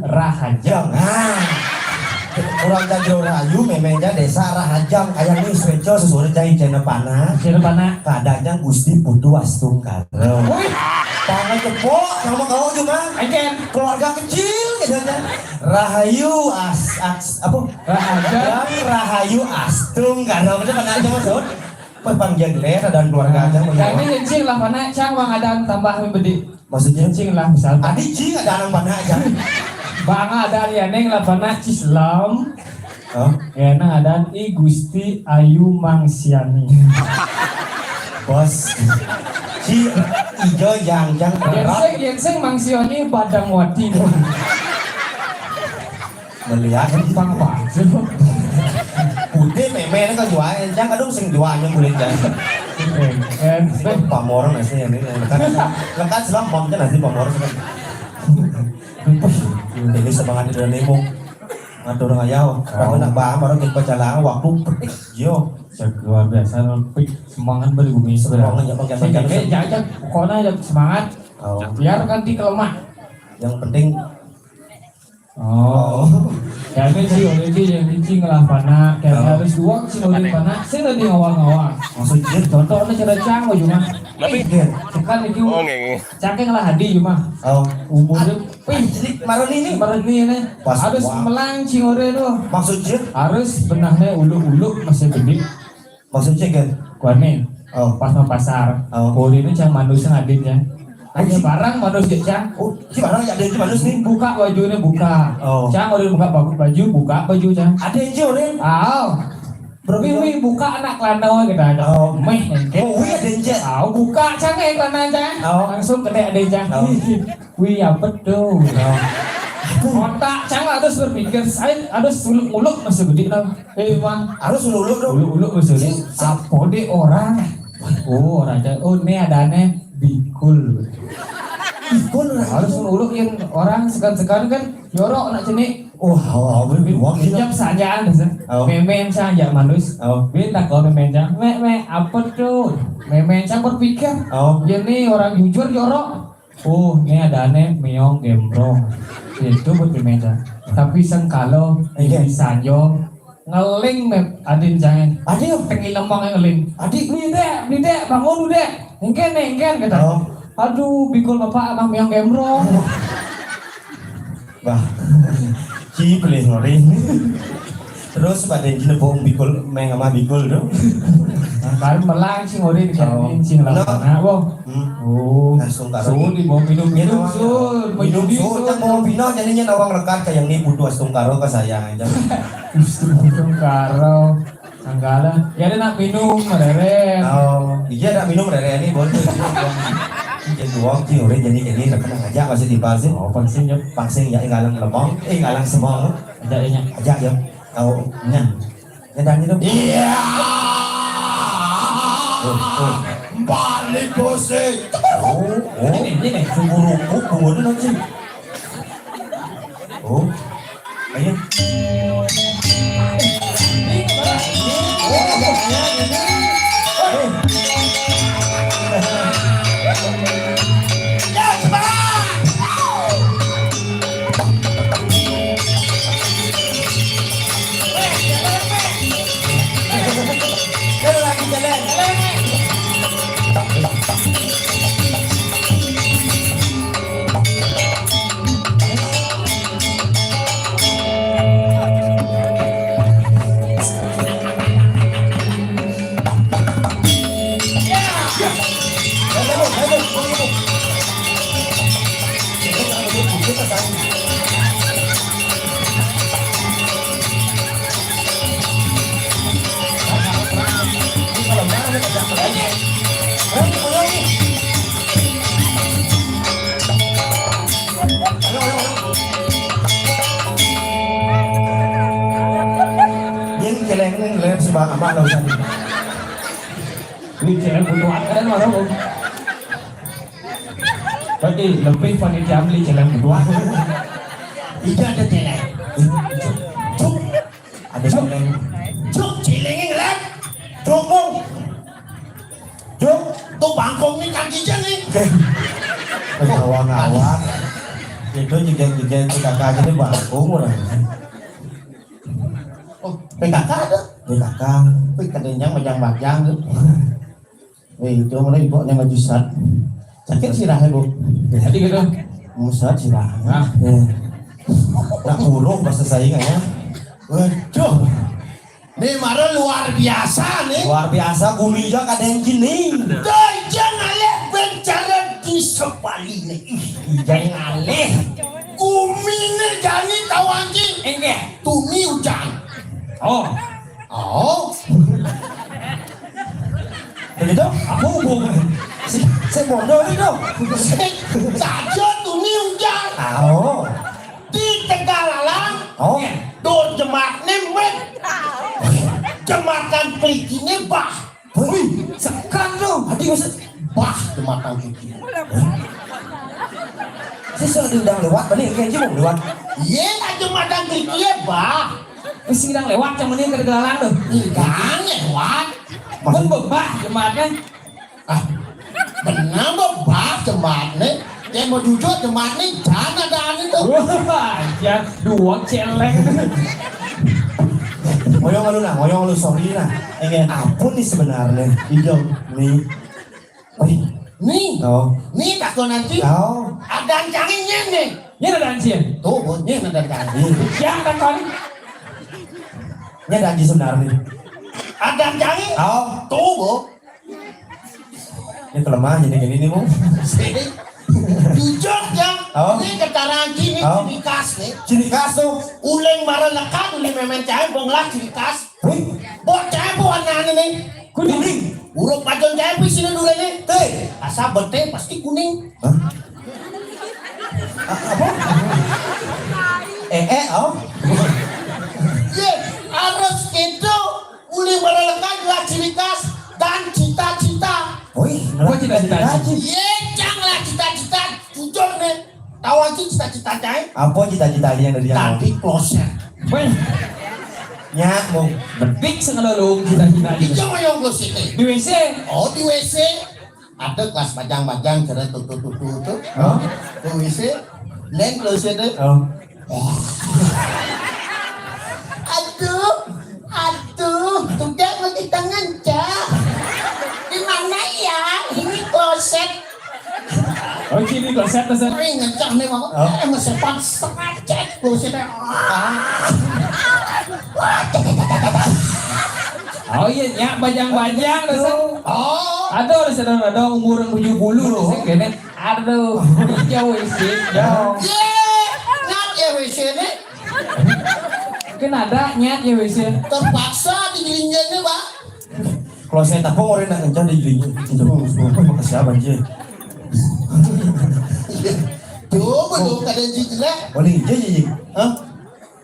Rahaja. jangan orang jero rahayu memangnya desa rahajang kayak ini sesuai sesuai cai channel panah Siapa mana? kadangnya Gusti Putu Astung Karo Wih. tangan cepok sama kau cuma Agen. keluarga kecil gitu kan Rahayu apa Rahayu Astung Karo itu pernah aja maksud panjang ler dan keluarga aja Kami yencing lah mana cang wang ada tambah bedi. maksudnya Yencing lah misal. adik cing ada anak panah aja Bang ada ya neng lah pana Cislam. Ya nah ada I Gusti Ayu Mangsiani. bos si ijo yang Yenseng Mangsiani Badang Wati. melihat Bang apa? putih meme nó có dọa em chắc kadung sing dọa yang kulit kan. Pamor nasi yang ini lekat selam pam kan nasi pamor kan. Ini semangat di nemo. Ada orang ayau, kalau nak bahas baru kita jalan waktu yo. Luar biasa semangat berbumi sebenarnya. Jangan pokoknya semangat. Biar ganti kelemah. Yang penting ya kan sih oleh yang cicing lah pana kayak harus dua sih oleh pana sih nanti ngawang-ngawang maksudnya contohnya cara cang cuma Tapi sekarang itu oh nggak. cangkeng lah hadi cuma umurnya jadi marun ini nih harus melancing ore tuh maksudnya harus benahnya ulu-ulu masih gede maksudnya kan kuane pas mau pasar kuli itu cang manusia hadirnya hanya barang manusia cang si barang ada yang manus nih buka bajunya buka cang udah buka baju cang ada yang orang Berwi buka anak lanau gitu ada meh ada yang buka cang lanau cang langsung kena ada cang wih ya betul otak cang harus berpikir saya harus uluk masih gede lah bang harus uluk masih gede apa deh orang orang cang ini ada bikul harus uluk yang orang sekarang kan yorok nak jenik jam saja ada memen saja manus minta kalau memen cang apa tuh memen cang berpikir ini orang jujur yorok ini ada meong gembrong itu buat memen cang tapi sengkalo bisa jo ngeling adin jangan adik pengen lemang ngeling adik beli dek bangun dek engken kata aduh bikul bapak abang meong gembrong bah ci boleh ngori terus pada yang bohong bikul main sama bikul tu baru melang sih ngori dikarenin sih lah nah langsung karo di bawah minum tak mau pino jadinya orang rekat kayak yang ini butuh astung karo ke saya aja astung karo anggala ya ada nak minum mereren iya nak minum mereren ini boleh jadi uang sih orang jadi nak kena ngajak masih di pasir pangsing ya ngalang lemong ngalang semong ajak ya nyanyi dong iya balik bosik ini sungguh rukuk kemudian nanti ayo Bang amak lah usah ini celeng butuhan kan orang berarti lebih panitia beli celeng butuhan itu ada celeng cuk ada celeng cuk celeng ngelak cukung cuk tuh bangkong nih kaki nih ngawang-ngawang itu juga kakak jadi bangkong orang PKK ada PKK kadangnya majang-majang tuh itu mulai ibu yang majusat sakit sirah bu jadi gitu musat sirah tak burung bahasa saya kayaknya waduh ini marah luar biasa kuliah kadang gini jangan aleh bicara di sepali nih jangan aleh kumine jani tawangi tumi hujan begitu aku saya bodoh itu saja tumi hujan di Tegalalang do jemak nemwet jembatan klik ini bah. Wih, sekarang dong. Adik maksud Bah jembatan klik ini. saya sudah diundang lewat, balik kayak cuma lewat. Iya lah jembatan klik ini bah. Mesti sedang lewat yang ini kedalalan tuh. Enggak lewat. Pun bebah jemaatnya. Ah, benar bah jembatan. Dia mau jujur jembatan jangan ada itu. Wah, ya dua celeng. Ngoyong lu sorry nah. Ampun nih sebenarnya. Hijau nih. Wih, Nih, oh, nih tak kau nanti. oh, Ada canggihnya nih. Ini ada dancing. Tuh, bunyi ada canggih. Yang takon. ini ada di sebenarnya. Ada canggih. Oh, Tuh, bu. ini kelemahan jadi gini nih, Bu. Jujur ya. Oh. Ini ketaraan ini Oh. ciri khas nih. Ciri khas tuh. Uleng barang lekat, uleng memang cahaya, bonglah ciri khas. Wih, Bok cahaya warna nih. kuning. Urut pajon cahaya di sini dulu nih. Teh. Asal bete pasti kuning. Hah? Apa? Oh. Ye, harus itu uleng barang lekat adalah ciri khas dan cita-cita. Wih, Apa cita-cita? Ye, janganlah cita-cita. Jujur nih. Tahu aja cita-cita cahaya. Apa cita-cita yang dari yang Tadi closet. Wih, nyak mau betik sengelolong cita-cita ini. Hijau yang closet nih. Di WC. Oh di WC ada kelas bajang-bajang cara tutu tuh. oh Di WC lain closet deh. oh Aduh, sudah pakai tangan cah. Di mana ya? Ini closet. Oh, sini kloset kloset. Kering ngecah nih mama. Masih pas cek closetnya. Oh iya, ya bajang-bajang dosen. Oh, Aduh, dosen ada umur 70 dosen kene. Aduh, jauh isi, jauh. ye, ngat ya WC nih. Kan ada nyat ya WC. Terpaksa digilinginnya pak. kloset apa orang nak kencang di gini itu semua makasih apa aja Tuh belum kadang jelek. oleh hijau ji Hah?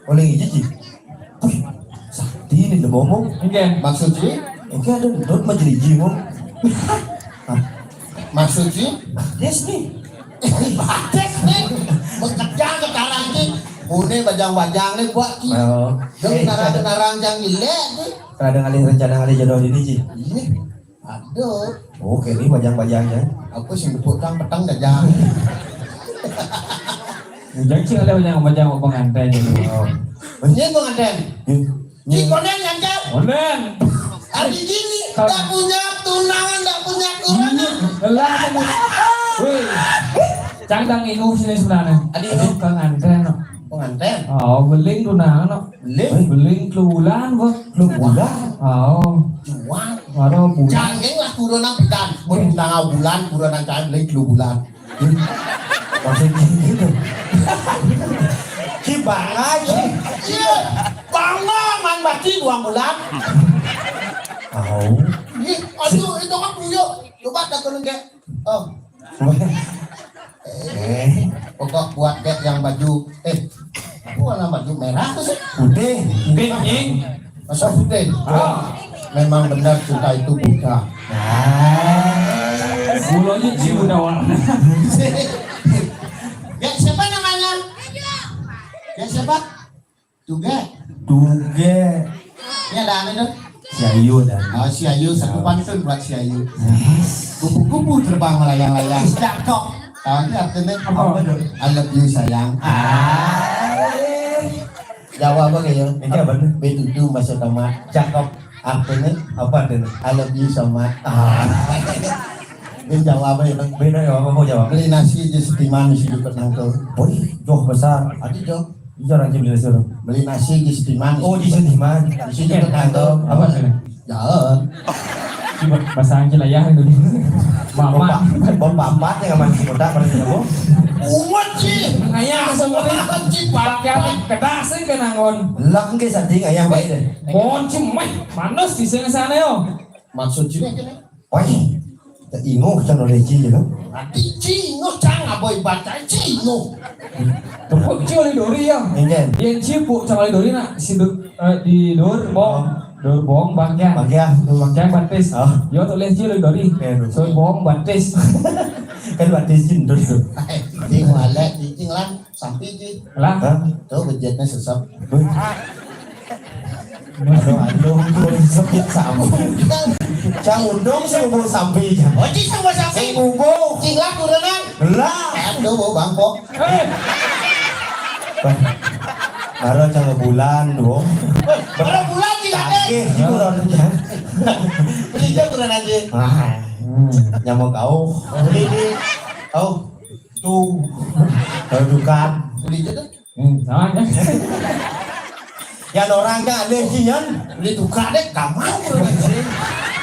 oleh hijau ji wih sakti ini udah ngomong Enggak. Maksudnya? oke ada dot majeri ji mau Maksudnya? yes nih Batek nih, bekerja ke karantin. Une bajang-bajang nih buat ki. oh Dong narang-narang yang gilek nih. kadang kali rencana kali jodoh ini ji Ini, aduh, oke ini bajang-bajangnya aku sih dipotong petang gajang. Jangan sih ada bajang-bajang pengantin gitu. oh Ini pengantin. Ini ini konen yang jauh. Onen. Hari gini, tak punya tunangan, tak punya kurana. Lelah kamu. Wih. Cangdang ingu sini sebenarnya. Aduh. Pengantin. No. Pengantin. Oh, beling tunangan no. Beling kelulan kok. lu bulan Oh. Juang. Waduh bulan. Canggih lah kurana pidan. Berundangan bulan, kurana canggih lagi lu bulan. maksudnya gitu kibang aja Iya, bangga man bati dua bulan. oh Ih, aduh, itu kan punya. Coba tak kena kayak. Oh, pokok buat kayak yang baju. Aku warna baju merah tuh sih. putih Kencing. Masa putih? Ah. Memang benar cinta itu buta. Bulannya cium warna. Ya siapa namanya? Ya siapa? Juga. duge Ini ada aneh dong. si Ayu dan Oh, si Ayu, satu pantun buat si Ayu. Kupu-kupu terbang melayang-layang. Cakep. Tahu ini artinya apa? I love you sayang. Jawa apa kayak? ini apa tuh Betutu masa tamat. cakep Artinya apa tuh I love you so much. Ini Jawa apa ya? Bang? beda ya apa mau jawab Beli nasi di Setiman di situ nangkul. Woi, joh besar. Adi Jo, Jarang beli nasi. beli nasi di Setiman. Oh, di sini man. Di situ nangkul. Apa sih? Jalan. Coba bahasa Inggris lah ya itu. Mama. Bom papat yang aman si kota pada kamu. Umat sih. Ayah semuanya pakai kedas sih kenangon. Lang ke santing ayam baik deh. Mon cimai panas di sana yo. Maksud sini aja nih. Woi, ingo kan oleh ji ya. Nanti cingo jangan boy baca cingo. Tuh cium dori ya. Ingin. Yang cium sama dori nak si di dor mau Rồi bóng băng nha. Bang kia. Rồi băng trang batis. Oh. Yo tôi lên chia rồi đi. Rồi bóng batis. Kan batis jin dulu. Di wala, di tinglan, sampai di. Lah. Hah? Tuh budgetnya sesep. Aduh, sakit sampai. Cang undong saya mau sampai. Oh, di sama sampai. Ubo. Tinglan kurenan. Lah. Aduh, bau bangkok. Baru cang bulan dong. Kalau bulan juga deh. Sakit bulan ya. Beli aja kurenan aja. Ah. Nyamuk kau. Beli di. Kau tuh. Kalau bukan. Beli aja deh. Sama aja. Yang orang kan ada kian. Beli tukar deh, gak mau kurenan aja.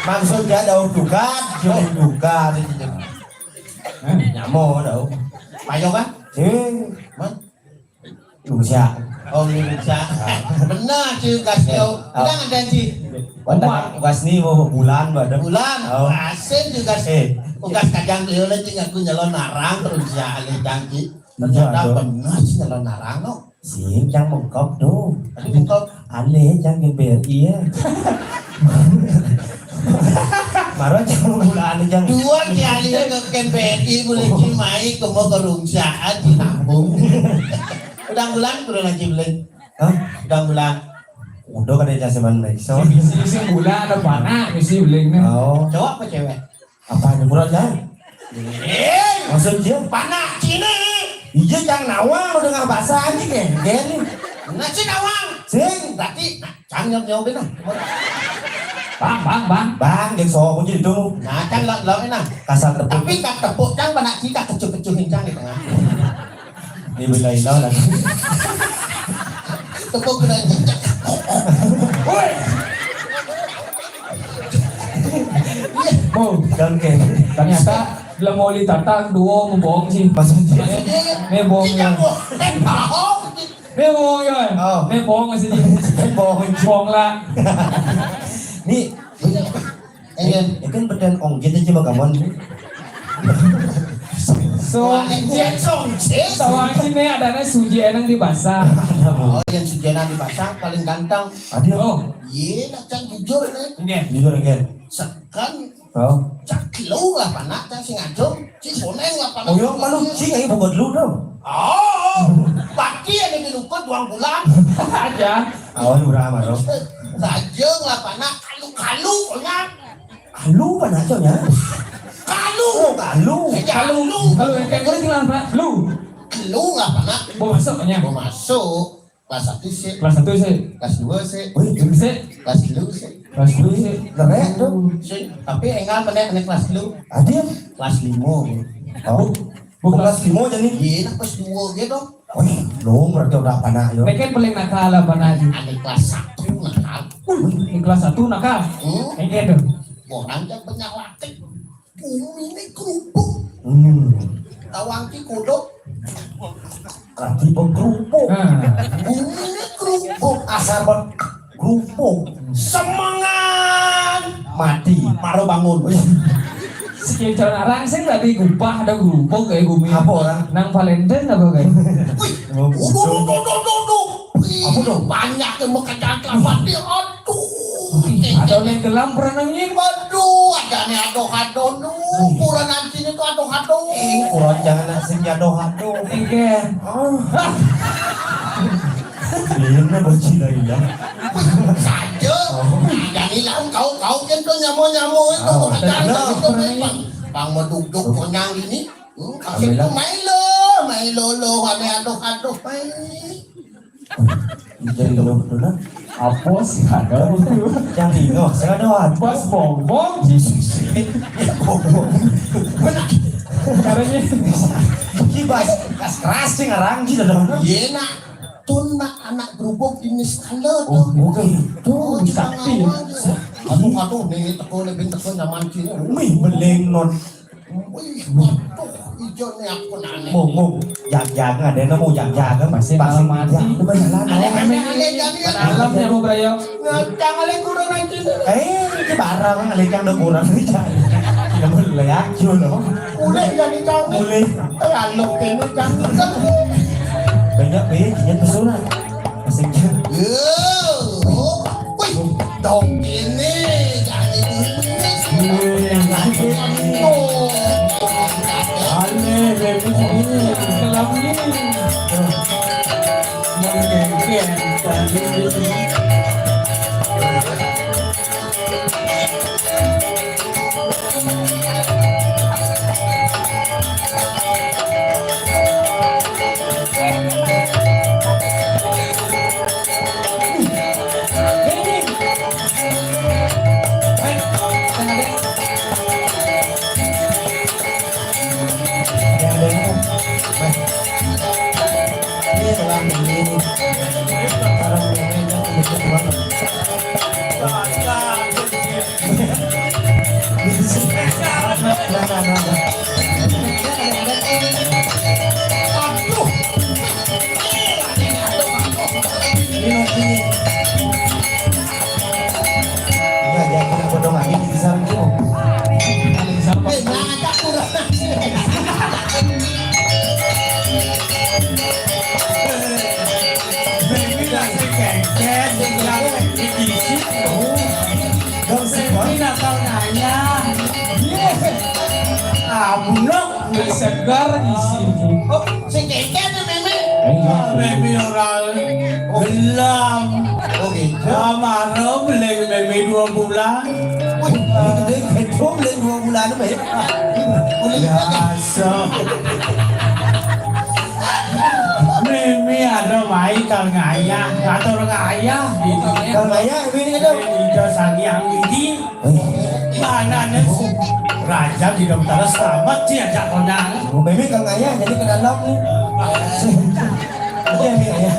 Maksudnya daun dukat, jual dukat. Nyamuk daun. Payo kan? Man. Lusa. Oh, beli bisa. Benar cuy, kasih udah ada sih. Ugas ni mau bulan pada Bulan, Oh. asin juga sih. Ugas kadang beliau lagi aku nyalon narang terus ya alih janji. Iya, Ternyata dong. benar sih nyalon narang no. sih yang mengkop tuh. Tadi bukan Aneh jangan BRI ya. Marah jangan bulan jangan. dua kali ke KPI boleh cimai ke mau kerungsaan di Lampung. Udah bulan kurang lagi beli. Hah? Udah bulan. Udah kan dia cuman naik so. Misi bulan ada mana misi belingnya. Oh, Cowok apa cewek? apa yang murah aja? Maksudnya Panak Cina. iya yang nawang udah nggak bahasa aja kan? Nasi nawang. Sing, Berarti canggap nyobin lah. Bang. bang, yang so aku jadi tuh Nah, kan lo enak. kasar tepuk. Tapi kak tepuk cang panak kita kecil-kecil hincang di tengah. Ini belain tau lah. Tepuk kena hincang. Oh, Dan kayak ternyata lemoli tata duo membohong sih. maksudnya Ini bohongnya. Ini bohong ya. Oh. Ini bohong masih di. bohong. Bohong lah. Nih, Ingin. ya kan berdaan ongkit aja coba kamu. So, sawang ini adanya suji enang di basah. Oh, yang sujana dipasang paling ganteng. Adil. Oh, Iya, nak cang jujur nih. ini. Jujur kan. Sekan Oh. cak kilo lah panak cang sing ajong. Si boneng lah panak. Oh yang malu sih kayak bukan dulu dong. Oh, pasti ada di lupa 2 bulan. Aja. Awal berapa dong? Rajeng lah panak kalu pokoknya. Kalu pan aja nya. Kalu. Oh kalu. Kalau yang kayak gue tinggal apa? Lu. Kalu lah panak. Mau masuk kayaknya. Mau masuk kelas 1 sih, Kelas 1 sih. kelas 2 sih, Wih, Sih. kelas 3 sih. Kelas 2 sih. keren dong. Sih, tapi enggak menek kelas 3, Adil. kelas 5. Oh. Bukan kelas 5 jadi. Iya, kelas 2 gitu. Wih, lu berarti udah panah yo. Mereka paling nakal apa nanti? Ada kelas 1 nakal. Di kelas 1 nakal. Kayak gitu. Orang yang banyak latih. Bumi ini kerupuk. Tawang ki kodok. Kaki pengkerupuk. Nah, Bumi ini kerupuk. Asal kerupuk. Semangat. Mati. Baru bangun. sekian calon orang sih tadi gupah ada grupok kayak gumi. Apa orang? Nang Valentine apa kayak? Wih. Oh, Duduk. Apa dong? Banyak yang mau kejar kelapa dia. Aduh. Ada yang gelam pernah nangis. Aduh, ada nih aduh-aduh. Ukuran nanti itu aduh-aduh. Kurang jangan nasi jatuh-aduh. Engken. Ini bocil lagi ya. Saja. Jadi lah kau kan tuh nyamuk itu. Bang mau duduk konyang ini. Kasih itu Milo lo aduh-aduh. Jadi kalau betul lah. Apa sih ada? Yang ini saya ada Bos bongbong. Caranya kibas keras sih ngarang gitu dong. Iya nak. Tuh nak anak berhubung ini skala Oh, tuh. oke. Tuh, sakti. Aduh, nih teko lebih teko nyaman sini. Wih, beling non. Wih, waduh, hijau nih aku nane. Mung, jak ada nama jak kan Masih malam mati. Itu banyak lah. Alamnya mau beraya. Jangan lagi kurang nanti. Ini barang alih yang udah kurang nih cah. Tidak boleh ya, loh. Udah jadi kamu. Boleh. Lalu kini jangan. Banyak be, jangan pesona. Asiknya. Wih, dong ini jadi Aneh, baby ini kelam ini. Mungkin tadi. Bulog segar di sini. oh si keke na meme Baby orang gelam. oh gitu Amarah beli baby 2 bulan. Itu beli 2 bulan itu baik. Biasa. Mimi ada baik kal ngaya atau ngaya gitu ya. Kalau ya ini itu. Itu sangyang ini. Mana nih? Raja di dalam selamat sih ajak konang. Baby kalau nggak ya jadi ke dalam nih. Oke nih ya.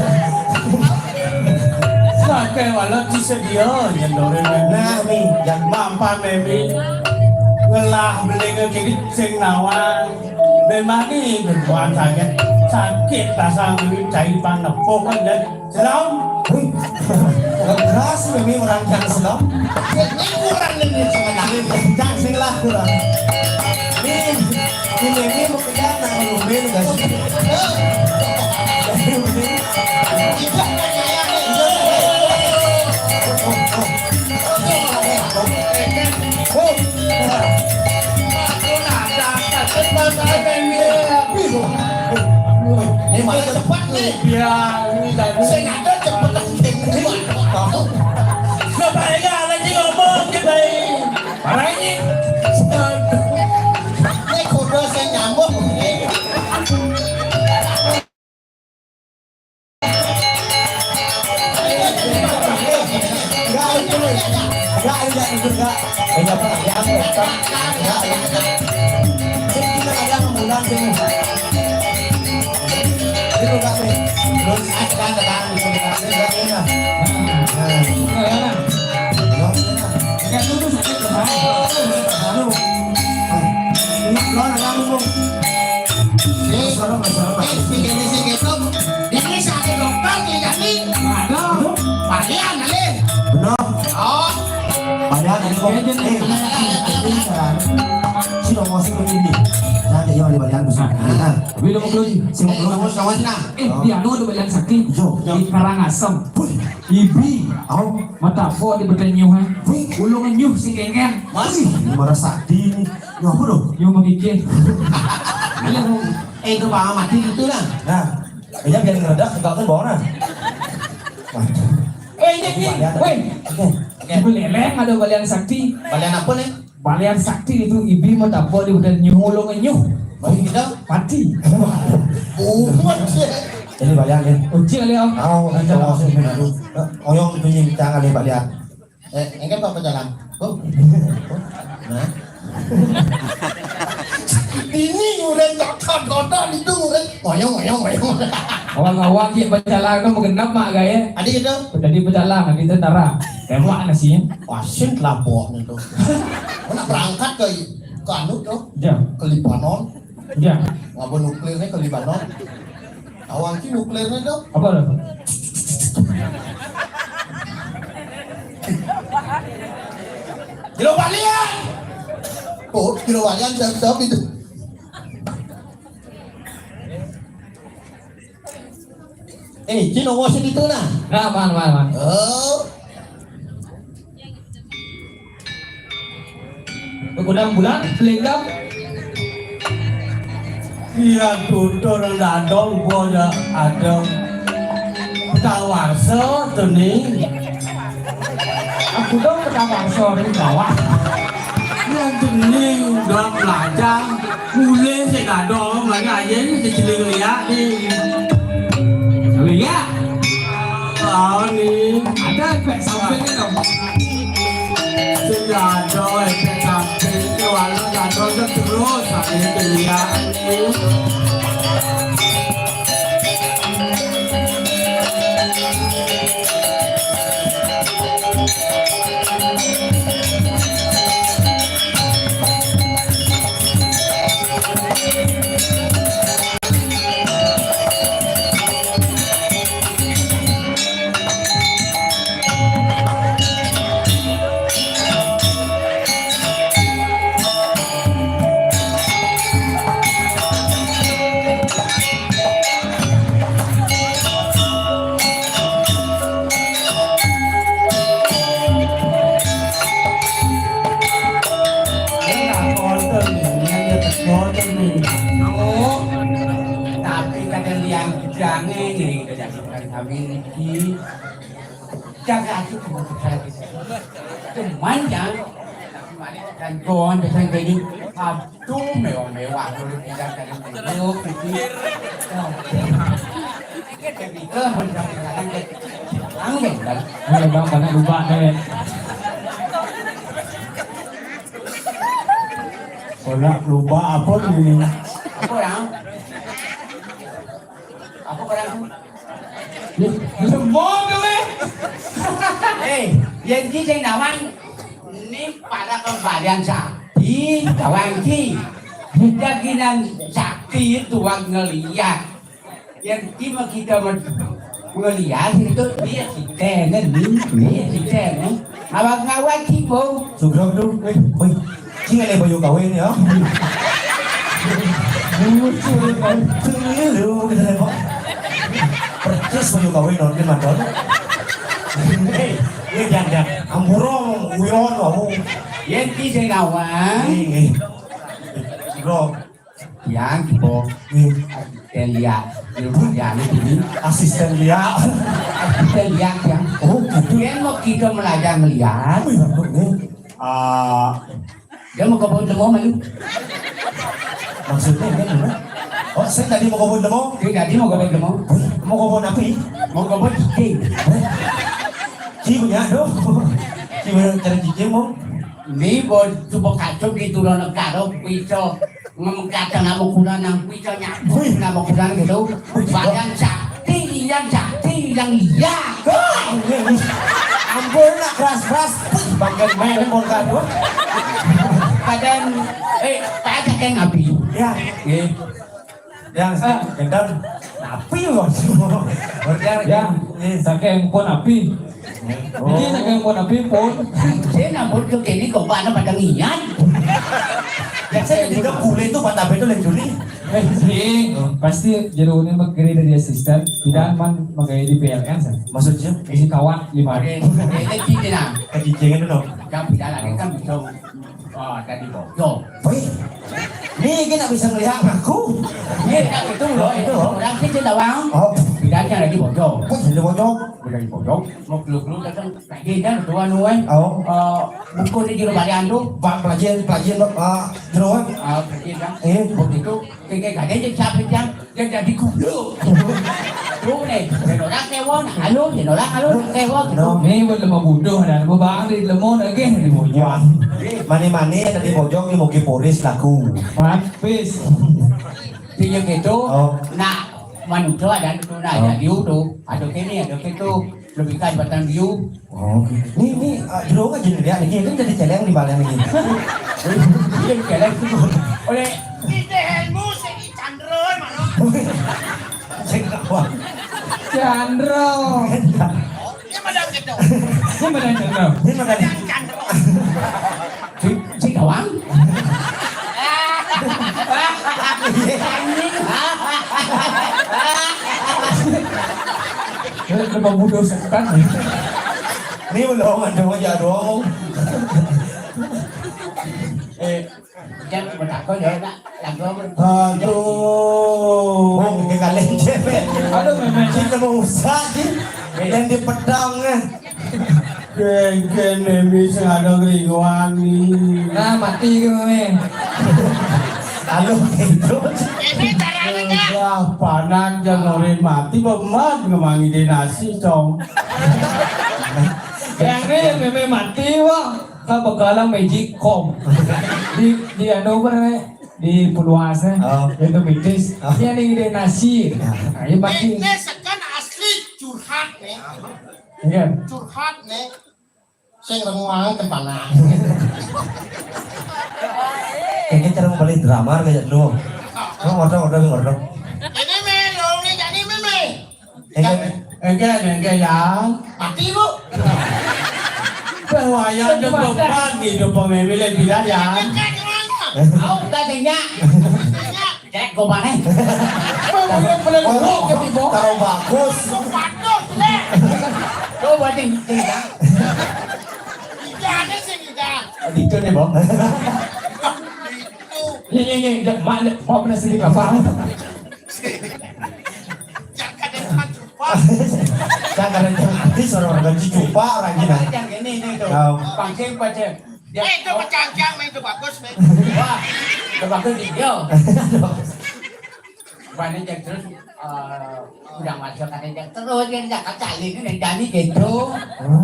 Sampai walau disedia nyendorin baby. Nah nih yang Mampan baby. Gelah beli ke sing nawang. Memang ini berbuat sakit pasang ini cai panepok kan selam. keras baby orang yang selam. ini kurang ini sebenarnya Jangan sing lah kurang. Ini baby mau ke sana kalau baby nggak sih. tidak nanya Ini ini mana cepat nih Ya ini tadi. saya nggak ada cepet Kebanyakan lagi ngomong kita ini. Parah ini. ini kuda saya nyambung enggak juga. Enggak pernah ya enggak. Kita ada bulan sini. Itu enggak nih. Terus sekarang di sini enggak enak. Enggak dulu sakit kemarin. Lalu. Lo nak ngomong. ini sakit dokter jadi Ada. palian kali Benar. oh Padahal dari kok si nomor sing ini. Nah, dia yang balian besar. Nah, Bila mau keluar, sing nomor sama nah. dia anu ada balang sakit di Karangasem. Ibi, Au, mata po di badan nyuhan. Ulungan nyuh si kengen. masih marah sakti ini. Ya apa dong? Nyuh magigil. itu bang mati gitu lah Nah, kayaknya biar ngeredak enggak kan bawa nah. Ini, weh. Ibu leleng ada balian sakti. balian apa nih Balian sakti itu ibi mata po di badan nyuh ulungan nyuh. bagi kita Mati. umut Jadi balian ya. Uci kali om. Au, coba sih dulu. Oyong tunjuk tangan nih balian. enggak apa jalan oh nah ini udah kotor itu udah ngoyong Awang-awang kita berjalan kan mengenap mak gaya. adik itu Jadi berjalan nanti tentara. Kayak mak nasi. pasien lapor itu nak berangkat ke anu tuh Jam, ke Libanon jam. ngapa nuklirnya ke Libanon awang ki nuklirnya tuh Apa dah? kilo balian oh kilo balian siap itu Cino wasit itu nah Nah, man. oh Bergudang bulan, selingkuh. Iya tutur dadong gua ada tawasa tuh nih. Aku dong pertama sore bawah. Yang jening udah belajar mulai saya dadong lagi aja ini ciling lihat nih. Lihat, Tahu nih. ada efek sampingnya dong. Sudah ada efek samping walau dadong terus saya lihat nih. Tapi kadang yang jangan ini kejadian kami ini jaga aku cuma cuman yang dan kawan pesan gini satu mewah-mewah dulu kita kadang mewah pikir ketika kadang angin dan Mulai bang banyak lupa deh. kalau lupa apa nih apa orang semua gue yang di sini nawan ini pada kembalian sakti kawan ki kita kinang sakti itu wang ngeliat yang kita ngeliat itu dia kita nih awak ngawak kibo Sugeng tuh, wih, sini ada baju kawin ya. Lu kita lihat percis baju kawin nonton mantan. Ini jangan amburong uyon kamu. yang di sini nawan Ini, bro, yang kibo ini lihat yang ini asisten dia. kita lihat yang Oh, gitu. dia mau kita belajar melihat Wih, bagus nih. dia mau kebun semua malu Maksudnya gimana? Oh, saya tadi mau kebun demo. dia jadi mau kebun semua Wih, mau kebun api? mau kebun cicing Ci punya dong. Ci punya cara cicing mau. ini buat coba kacau gitu loh karo pisau ngomong kata nama kuda nang pisau nyambung nama kuda gitu badan sakti yang lihat Ampun nak keras-keras. Bangga main mau kado. badan pada kayak ngapi Ya, yang gendam api loh. Ya, saking pun api. Ini saking pun api pun. saya namun ke kini kok pada ngiyan Biasanya juga kulit itu mata itu lain juli. Sing, pasti jerunya magkiri dari asisten, tidak man magkiri di PLN sah. Maksudnya Isi kawan 5 hari. ini cicing nah kecicingin dulu. kan bisa lagi kan bisa tadi bocor Wih, nih kita bisa melihat aku. itu loh orang sih tidak bang Oh, bedanya lagi bocor kok jadi bocor? udah dipotong mau keluk-keluk datang kayak dan tua nuan Oh, buku di juru balian tuh pelajaran jeroan. pergi kan Eh, begitu kayak gak ada capek yang jadi kudu tuh nih orang kewon halo orang halo kewon gitu Ini buat lemah bodoh dan bang di lemon lagi di wah, bojong. mani-mani tadi bojong ini mau kiporis laku. Habis. thì như cái chỗ Oh. nạ mình cho ada itu nah ada view tuh ada kini ada itu lebih kan batang view Oh, nih jeroan aja nih ya. Ini kan jadi celeng di balik lagi. dia jalan itu oleh Wah, Chandra. Ini mana Chandra? ini makanya. si kawan Lemah bodoh sekan. Ini belum ada aja dong. Cek bertakon ya nak lagu apa? Aduh. Oh, ke kalian cewek. Aduh memang Kita mau usah sih. Yang di pedang Kene bisa ada geriwangi. Nah, mati ke meme. Halo itu. Wah, panan jangan mati bemat ngemangi di nasi cong. Yang ini meme mati wah. Bekalang magic com. Di anu apa namanya? Di Purwaasa. Oh. Itu mitis. Dia nih ide nasi. Nah, ini mati. Ini sekan asli curhat nih, Iya. curhat nih. Saya renguang ke panah. Kayaknya cara membeli drama kayak lu. Oh, ngordong. Ini melong nih, jadi meme. Enggak ya. Mati lu. Pewaya ada beban hidup pemilih tidak ya. Dekat gimana? Au tadinya. Cek kau mana? Taruh bagus. Patut deh. Kau buat tinggal. Tidak ada sih tidak. Itu nih, Bang. Itu Ini, mau pernah sedih apa? jangan ada curhat. Jangan nanti suruh gaji cupa orang gini. Yang ini tuh. Oh. Pangcing pacem. Itu bercangcang, itu bagus, men. Wah, tebakan video. Banyak yang terus udah masuk ada yang terus kan jangan cari kan yang jadi gitu.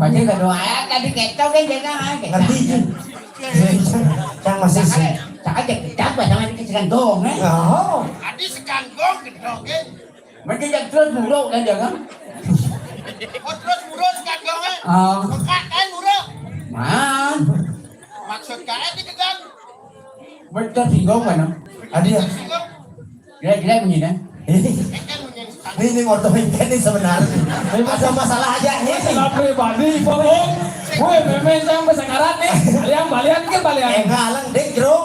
Pasti kedua ya tadi ketok kan jangan Ngerti kan? Yang masih sih. Cakap jadi capek sama di kecilan dong eh. Oh. Adi sekanggong gitu, kan? Mesti yang terus mulu kan jangan. Oh, terus murah sekanggong, eh? Ah, Bukan, kan murah. man. Maksud kalian itu kan? Betul singgung mana? Adi ya. Singgung. Gila-gila begini kan? Kan punya sekanggong. Ini orto ini sebenarnya. Ada masalah aja ini. Masalah pribadi, Bang. Gue meme yang bahasa karat nih. Balian kan balian. Ngalang dek bro.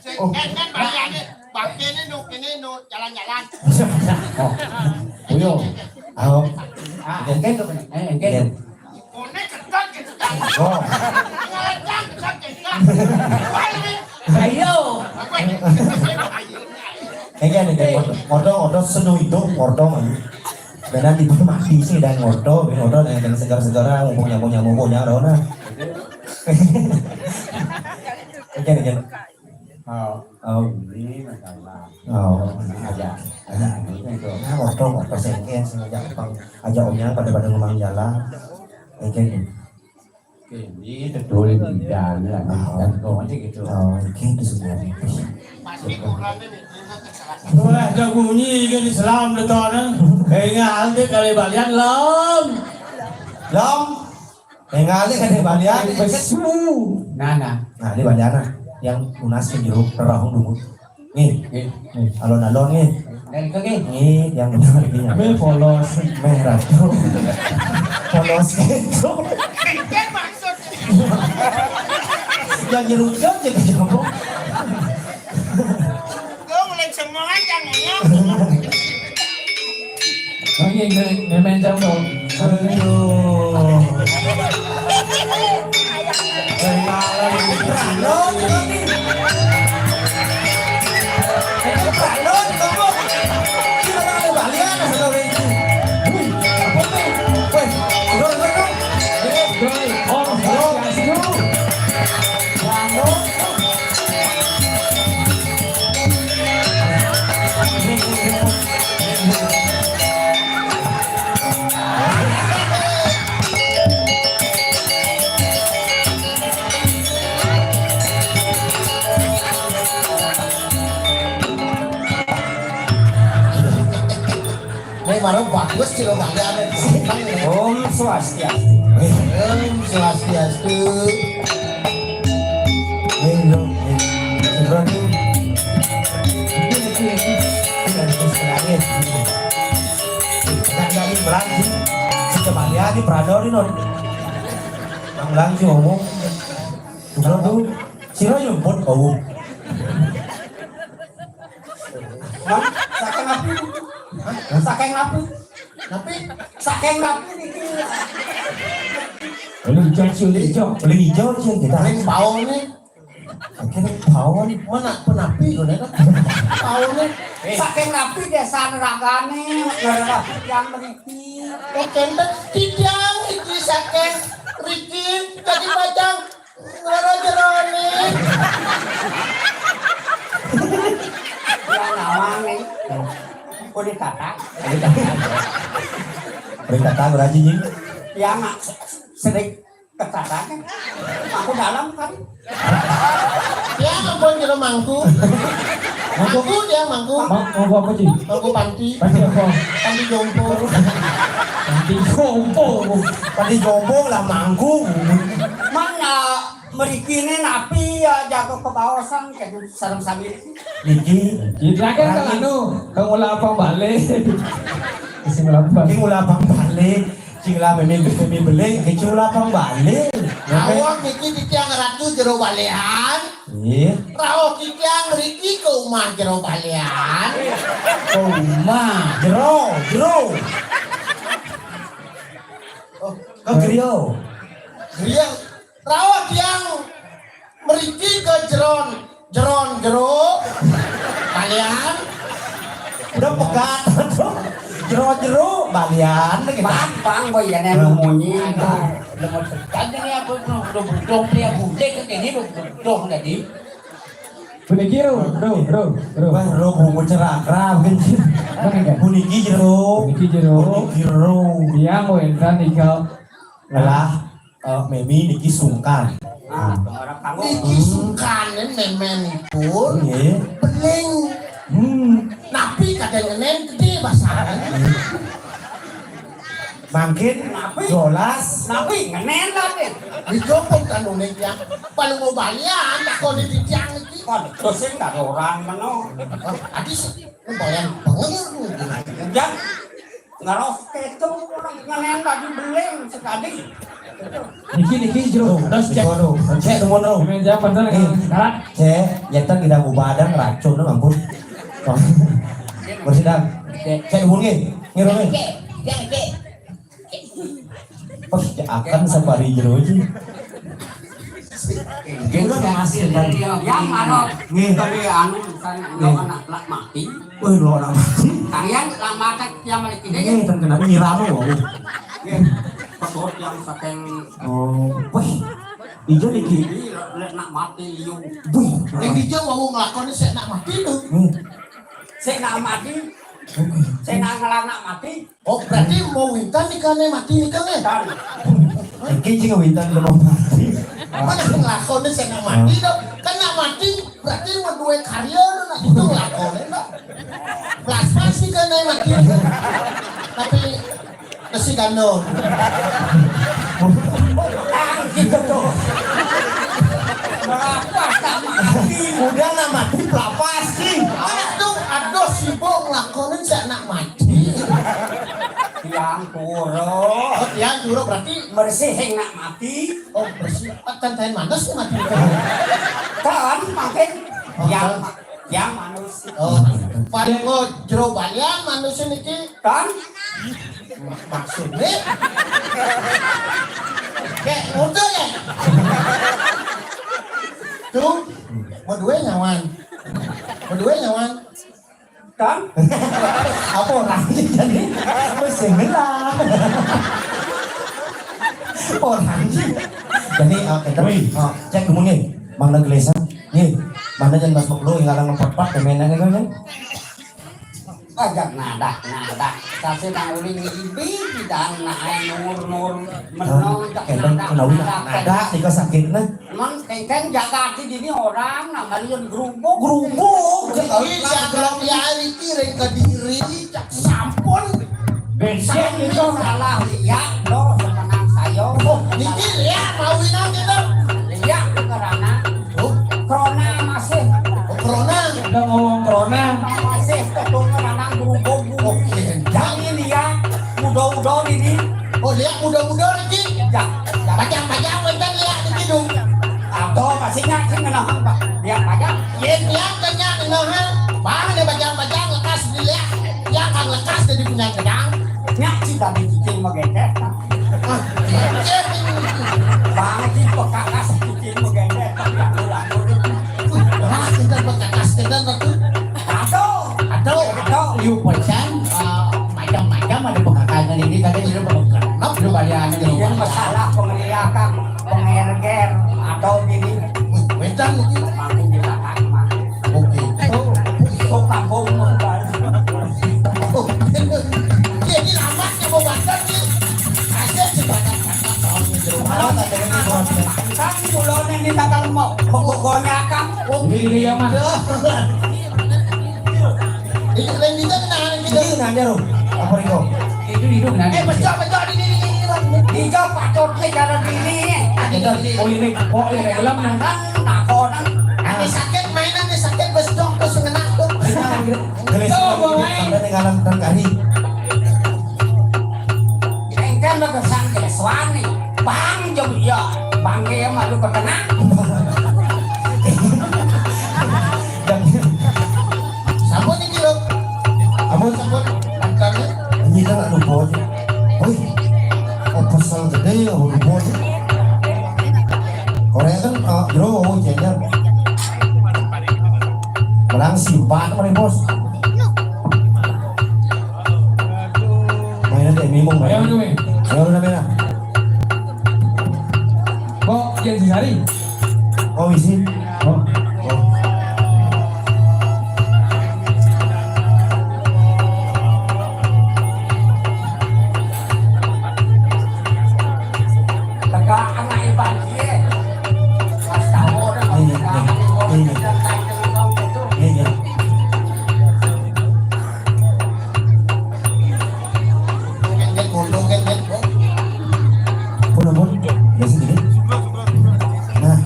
Kan baliannya. Bangke ini nu jalan-jalan. Uyo. Oh. Engke tuh kan? Engke tuh. Konek ketat gitu kan. Oh. Ngelecang ketat gitu kan. Ayo. Kayaknya nih ordo senu itu ordo mah. Dan di bawah mati sih dan ordo dengan segar-segar ngumpul-ngumpul rona. Kayaknya nih. Oh. Ini masalah. Oh. Ada ini tuh. Nah, ordo sengke sengaja ajak omnya pada ngomong jalan. Kayaknya. Ini tertulis di dalam kan kau macam gitu. Oh, gitu sebenarnya. Pasti kurangnya nih. Wah, ada bunyi kan Islam detonnya. Kayaknya nanti kali balian lom. Lom. Ngali kan di balian. Besu. Nah. Nah, di balian yang lunas ke jeruk terahung dulu. Nih, alon-alon nih. Dari kaki. Nih yang benar ini. Me polos. Merah tuh. Polos itu. Kan maksud. Yang jeruknya jadi jeruk. Gue mulai semua aja ngomong. Oke, meme yang dong. Aduh. Baru bagus sih lo baliannya. Om Swastiastu. Swastiastu. Hello. Di Prado non. Ang lang si Omo. Tulo do. Sino yung bot Omo? Mas, sakeng api. Sakeng api. Sakeng api nih. Lu hijau, Beli hijau sih kita. Paling bau nih. Akhirnya bawon mana penapi gone kan. Taune Saking napi desa neragane ngarapi yang mriki. kenten titiang iki saking Riki tadi pajang ngara jerone. Ya nawange. Kulit kata. Berkata berarti nying. Ya mak sering ketatan. Aku dalam kan. Ya ampun jero mangku. Mangku dia mangku. Mau apa sih? Mangku panti. Pasti apa? Panti jompo. Nanti jompo. Pati jombong lah mangku. Mana mriki ini napi ya jago kebawasan kayak sareng sambil. Niki. Kita kan kalau kamu lapang balik. Isi lapang. King ulapang balik. Cing lah memang beli. Cing ulapang balik. Awak niki titiang ratu jero balean. Iya. Rawo titiang Riki ke rumah jero balean. Oh ma. Jero. Oh, Kau gerio. dia rawo tiang Riki ke jero balean. Udah pekat. Jero balian kita. Bang boy ya nek munyi. Kadang aku dong dia bude ke ini dong tadi. Puniki bro. Wah, ro bungu cerakra mungkin. Puniki jero. Puniki jero. Dia mau entah nikah. Ngalah Memi niki sungkan. Niki sungkan memen pun Nggih. beling. Napi kadang ngenen gede basaran. Mangkin jolas. Napi ngenen lah deh. Dijopong kan unik ya. Paling mau balian tak kau di tiang iki. Kon terus enggak ada orang meno. Adis bayang banget. Ujang ngaros ketu orang ngenen tadi beling sekali. Niki jero. Terus cek. Cek tunggu ro. Meja bener kan? Cek, yetan kita mau badan racun no ampun. Bersidang. Cek tunggu nggih. Ngiro nggih. Oh, akan sabari jero iki. Yang mana? Nggih. Dari anu kan anak lak mati. Wih, lo orang mati. Kalian lama kan yang mati Nggih, ten kenapa nyiramo wae. Betul yang saking Oh, wih. Ijo iki. lek nak mati liu. Wih. Yang dia mau ngelakoni saya nak mati tuh. Saya nak mati. Saya nak ngelak mati. Oh berarti mau wintan nikahnya mati nikahnya. Iki sing wintan lemah mati. Mana ngelakoni saya nak mati dong. Kan nak mati berarti mau dua karya dong. Nak itu ngelakoni dong. Plasma sih kan mati. Tapi nasi gandong. Gitu tuh. Berapa tak mati? Udah nak mati pelapas sih. Aduh, aduh sibuk ngelakonin saya nak mati. Yang puro. Oh, yang juro berarti Bersih yang nak mati. oh bersih. Tantain mana sih mati? Kan makin yang manusia. Oh, paling kok jero balian manusia niki Kan maksudnya. Kayak muda ya. Tuh, mau dua nyawan. kan Apa orang jadi mesin gelap. Orang jadi kita cek dulu nih, mana gelasnya? Nih, mana jangan masuk dulu, nggak ada ngepot-pot kemenangan kan? ajak nada tapi nang uling ibi tidak naik nur menong tak Kadang kenal nada, tika sakit nah. man kengkeng jaga hati dini orang namanya gerubuk Gerubuk, Jadi jangan ya iki ring ke diri cak sampun. bensin itu salah lihat lo senang sayo Niki ya mawinan kita. lihat karena corona masih Corona. Udah ngomong corona. masih ketemu anak gerubuk Oke. jangan lihat udah ini Oh lihat muda-muda niki. ya Pajang-pajang wetan lihat niki dong. atau masih ngaji ngenahan pak lihat aja Yen lihat kanya ngeunahan. Bang ada pajang-pajang lekas dilihat. Ya kan lekas jadi punya kedang. ngaji tadi cicing megedek Ah, bang cicing pekakas cicing megedek tapi aku masalah pengeliakan, pengerger atau gini. Wedan iki. Makin dilakukan mah. Oke. Itu kampung mah. Oh, ini amatnya mau bandar nih. Aja sebanyak tahun itu. Malah tak ada yang buat. Kan mulone ini bakal mau pokoknya kan. Ini yang mana? Ini lain kita kenangan kita. Ini nanya ro. Apa Riko? Itu hidup nanti. Betul ini. Tiga patut ke jalan ini. Oh ini, dalam nang. Nah, konan. Ane sakit mainan ane sakit bes dong terus ngenak tuh. Gelis sampai dengan dan kari. Engkan lo kesan ke suami. Bang jom ya. Bang ke malu kena. Dan Sabun ini loh. amun Sabun lantarnya. ini kan lupa. Oi. Oh pasal gede ya lupa. Korea kan bro jajan. Menang simpan kemarin bos. Mainan deh mimung Ayo main. nih. Ayo udah mana? Kok yang sehari? Oh isi. Oh. Teka anak iban dia. Pas tahu dah. Iya. Genget mundur genget. Pun ampun. Biasa gini. Nah.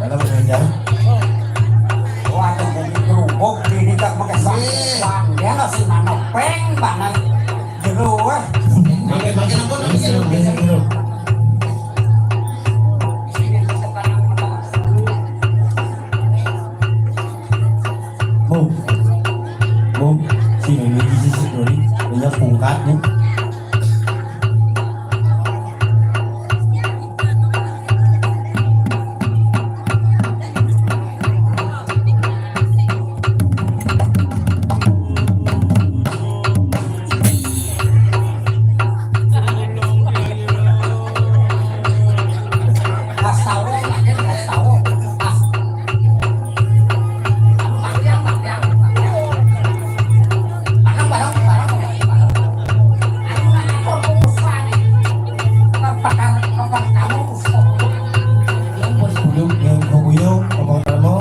Dalam mengajar. Waduh, bumi kerupuk ini tak pakai sangkuan. Dia nggak sih nano peng banget. Jeru eh. Bagian apa nih? Biasa gitu. Bung. Bung. Si Mimi di sisi dulu. Banyak pungkatnya. Pas tahu lagi pas tahu. Pas. Belum yang kebuyung, abang Tarmo.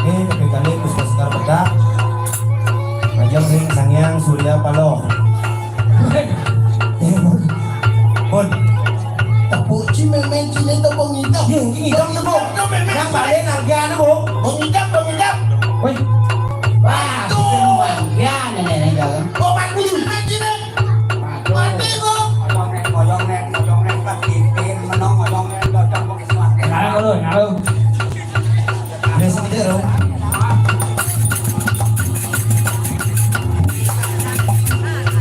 Ini pakai kali Puspa Sekar Pedak. Majang ring Sangyang Surya Paloh. Bun, Tapuci main cina itu pengidap. ini dong ya bung. Yang balik harga na bung. Pengidap. Woi, Wah, itu mangga nenek jalan. Oh mati main cina. Mati kok. Ngoyong nek pas dipin menong ngoyong nek dodong pakai suara. Ngalau lu, ngalau. biasa tidak dong.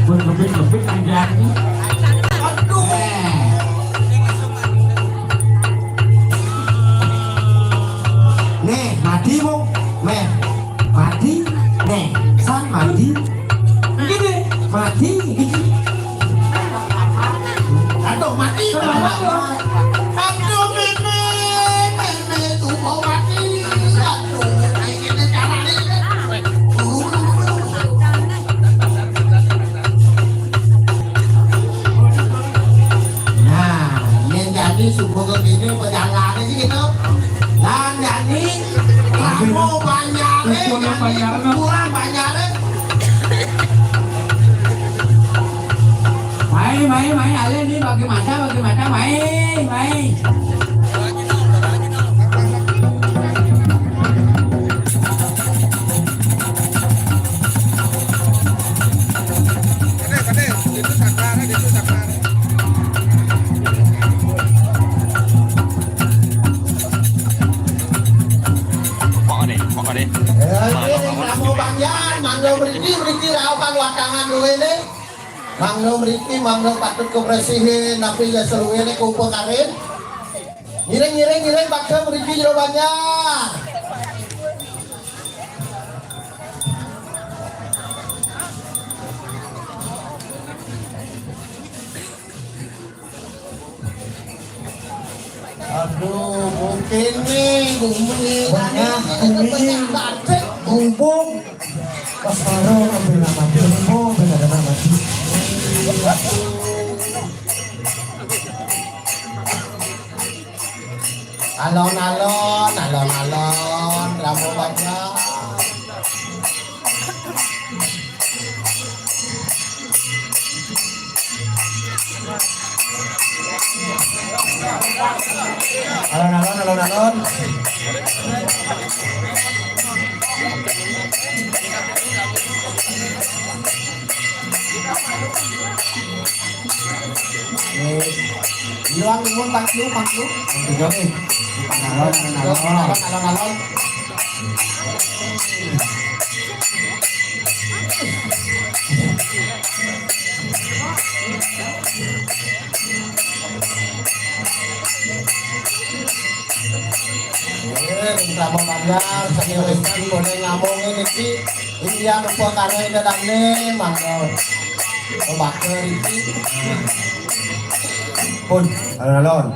Lebih aja. Nih, mati bung. Meh, mati. Nih, san mati. Gini, mati. Aduh mati. Aduh meme tuh mau mati. Aduh, ini caranya. Nah, ini jadi subuh begini pejangannya sih gitu. Dan jadi kamu banyaknya, kurang banyaknya. Mai alin ni bagi mata mai. Pokok deh. Ini kamu bangyan, mangga beriki raukan watangan lu ini. Mangga patut kebersihin, tapi ya seru ini kumpul karin. Ngiring bakal beriki jero banyak. Aduh, mungkin nih, bumi. Banyak, bumi. Mumpung. Pas Faro ambil nama Jumbo, benar nama Alon-alon, alon-alon, rambut banyak. Alon-alon. Ilang limun panglu. Joget. Alon-alon. Rambut panjang, sekiwisan boleh ngomongin iki. Ini yang lupa karena ini dadane, mangga. Bakar iki. Pun, alon-alon.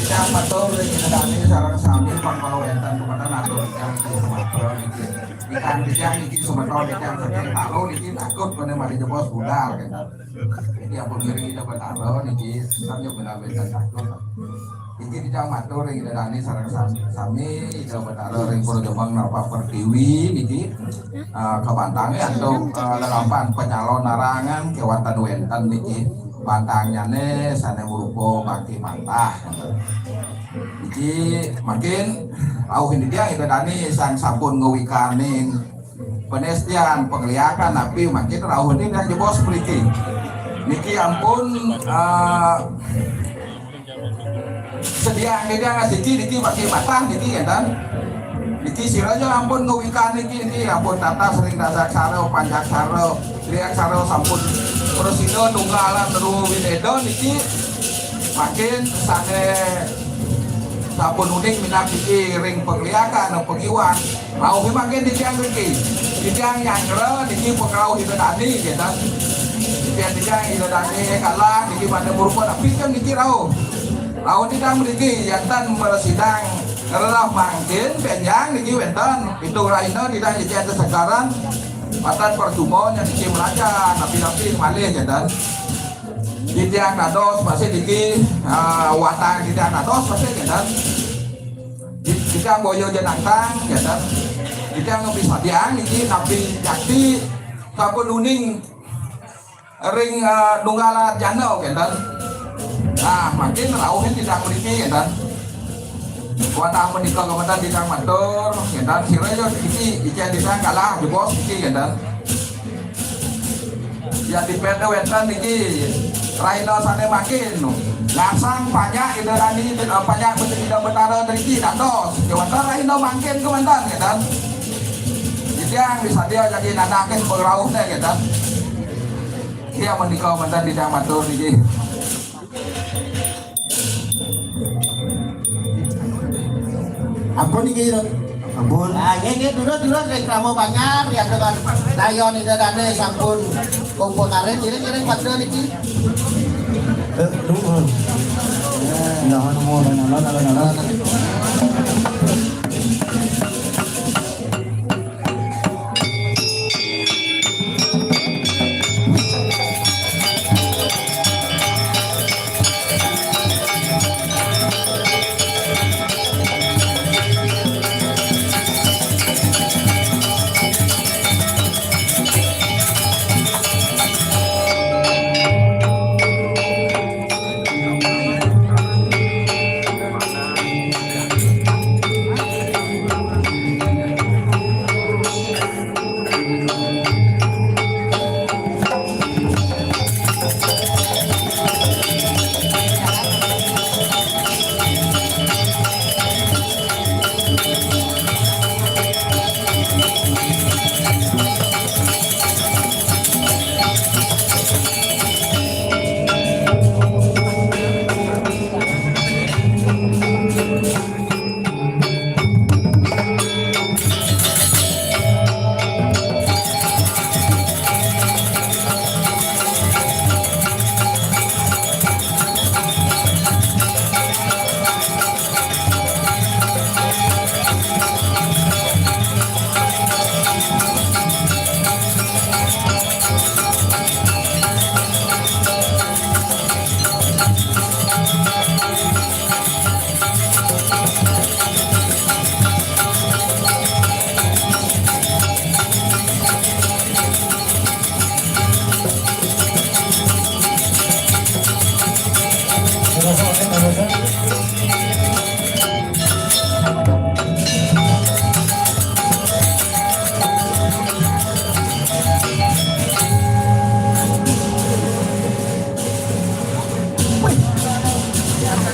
Yang betul dari sarang sambil pangkawetan kepada nato yang di Sumatera niki. Ikan yang niki Sumatera yang sedang tahu niki takut pada mari jebos budal kan. Ini yang begini dapat tahu niki sambil benar-benar takut. Iki di jam matur yang dari sarang sami dapat tahu yang perlu jembang napa pertiwi niki kebantangnya atau lelapan penyalon narangan kewantan wentan niki. bantangnya nih sana merupakan bagi mantah. Jadi makin tahu ini dia itu dani sang sampun ngewikanin penestian pengliakan tapi makin tahu ini dia jebos beriki. Niki ampun sedia dia ngasih niki bagi mantah niki ya dan niki siranya ampun ngewikan niki ampun tata sering dadak saro panjang saro lihat saro sampun prosido tunggalan terus winedo niki makin sane sampun unik minat niki ring pengliakan pengiwan mau makin ditiang niki ditiang yang keren niki pengrau itu tadi gitu ditiang itu tadi kalah niki pada merupakan tapi kan niki rau tidak memiliki jantan bersidang karena mungkin penjang niki wenten itu lainnya tidak jadi sekarang matan perjumpaan yang niki melajar tapi malih jantan di tiang nados masih niki watang di tiang nados masih jantan di tiang boyo jenantang jantan di tiang ngebis matiang niki nabi jakti sabun uning ring nunggala jano jantan. Nah, makin rauhin tidak memiliki dan watang menikah kemudian tidak matur dan siranya ini ikan tidak kalah di bos ini dan ya di PT Wentan ini Raino sana makin langsung banyak itu tadi banyak tidak betara dari tidak dos Wentan Raino makin kemudian dan yang bisa dia jadi nanakin pengrauhnya dan dia menikah kemudian tidak matur ini. Ampun iki ampun. Nah, ini dulu reklame banyak yang dengan layon itu dane sampun kumpul karen kira-kira padha niki. Đúng. Nó mua nó.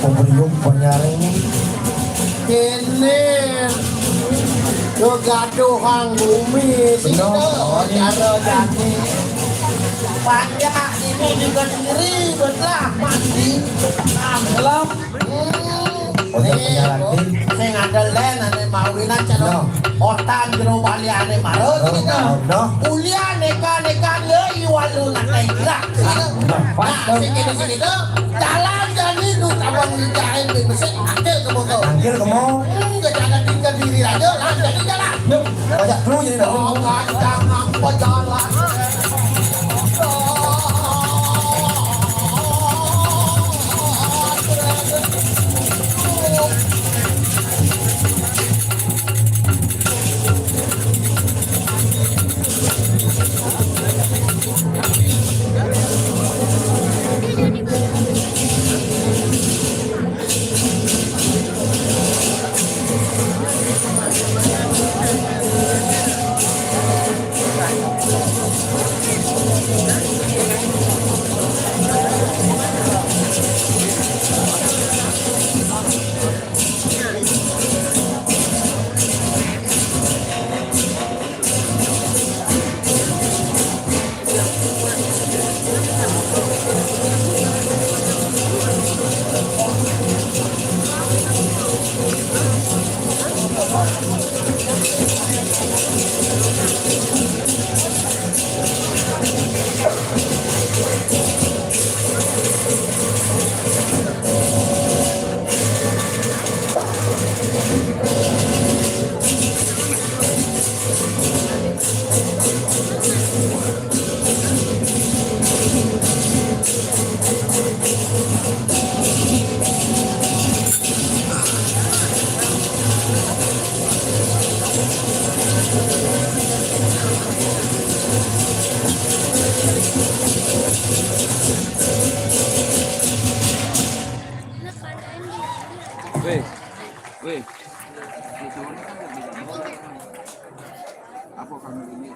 Pemberium penyaring Kene kegaduhan bumi sini cara jadi banyak ini juga diri belah mati gelap saya ngadal lain ane maulinan cara otan jero bali ane maro gitu kuliah neka lei walu nakai gerak sini tuh jalan jadi lu tabang dijahin di mesin angkel kamu tuh Anggil kamu enggak jangan tinggal diri aja lah jadi jalan banyak dulu jadi dah. oh jangan apa jalan Weh, weh. Apa kamu ini?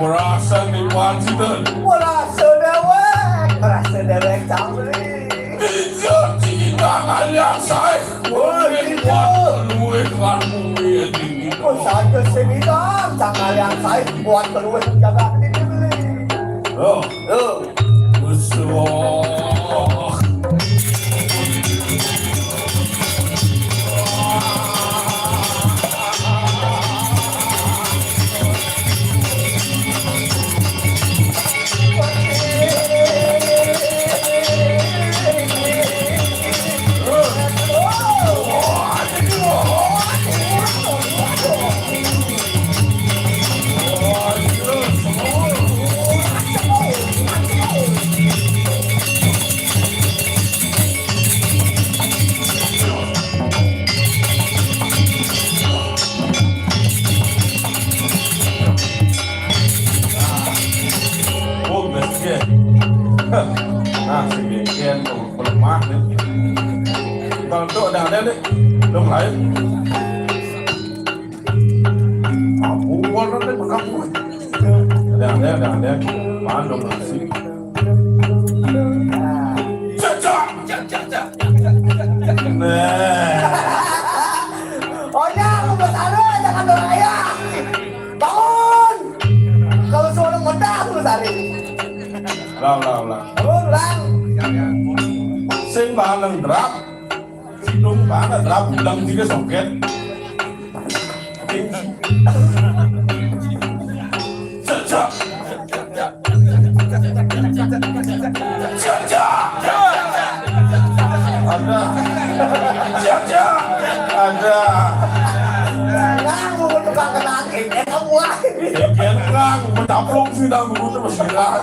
Merasa nikmat itu. Merasa dewek, merasa dewek cangri. Itu cinta yang saya buat luwe kamu ini. Kau saja sebidang, tanggal yang saya buat keluar menjaga diri beli. Besok. Nah, sebagian pelemah nih. Kalau itu ada deh, dong lain. Aku warna deh, aku. Ada. Mandong nasi. Cacak. Nah. Oh ya, aku bersara, jangan dorong ayah. Bangun. Kalau seorang muda, aku bersara. Lah. Ulang. Sing bareng drap. Sidung bareng drap bilang tiga soket. Caca. Ada. Ngang mau tukang kenangin, enak wah. Kekang mencaplok sudah begitu bersirat.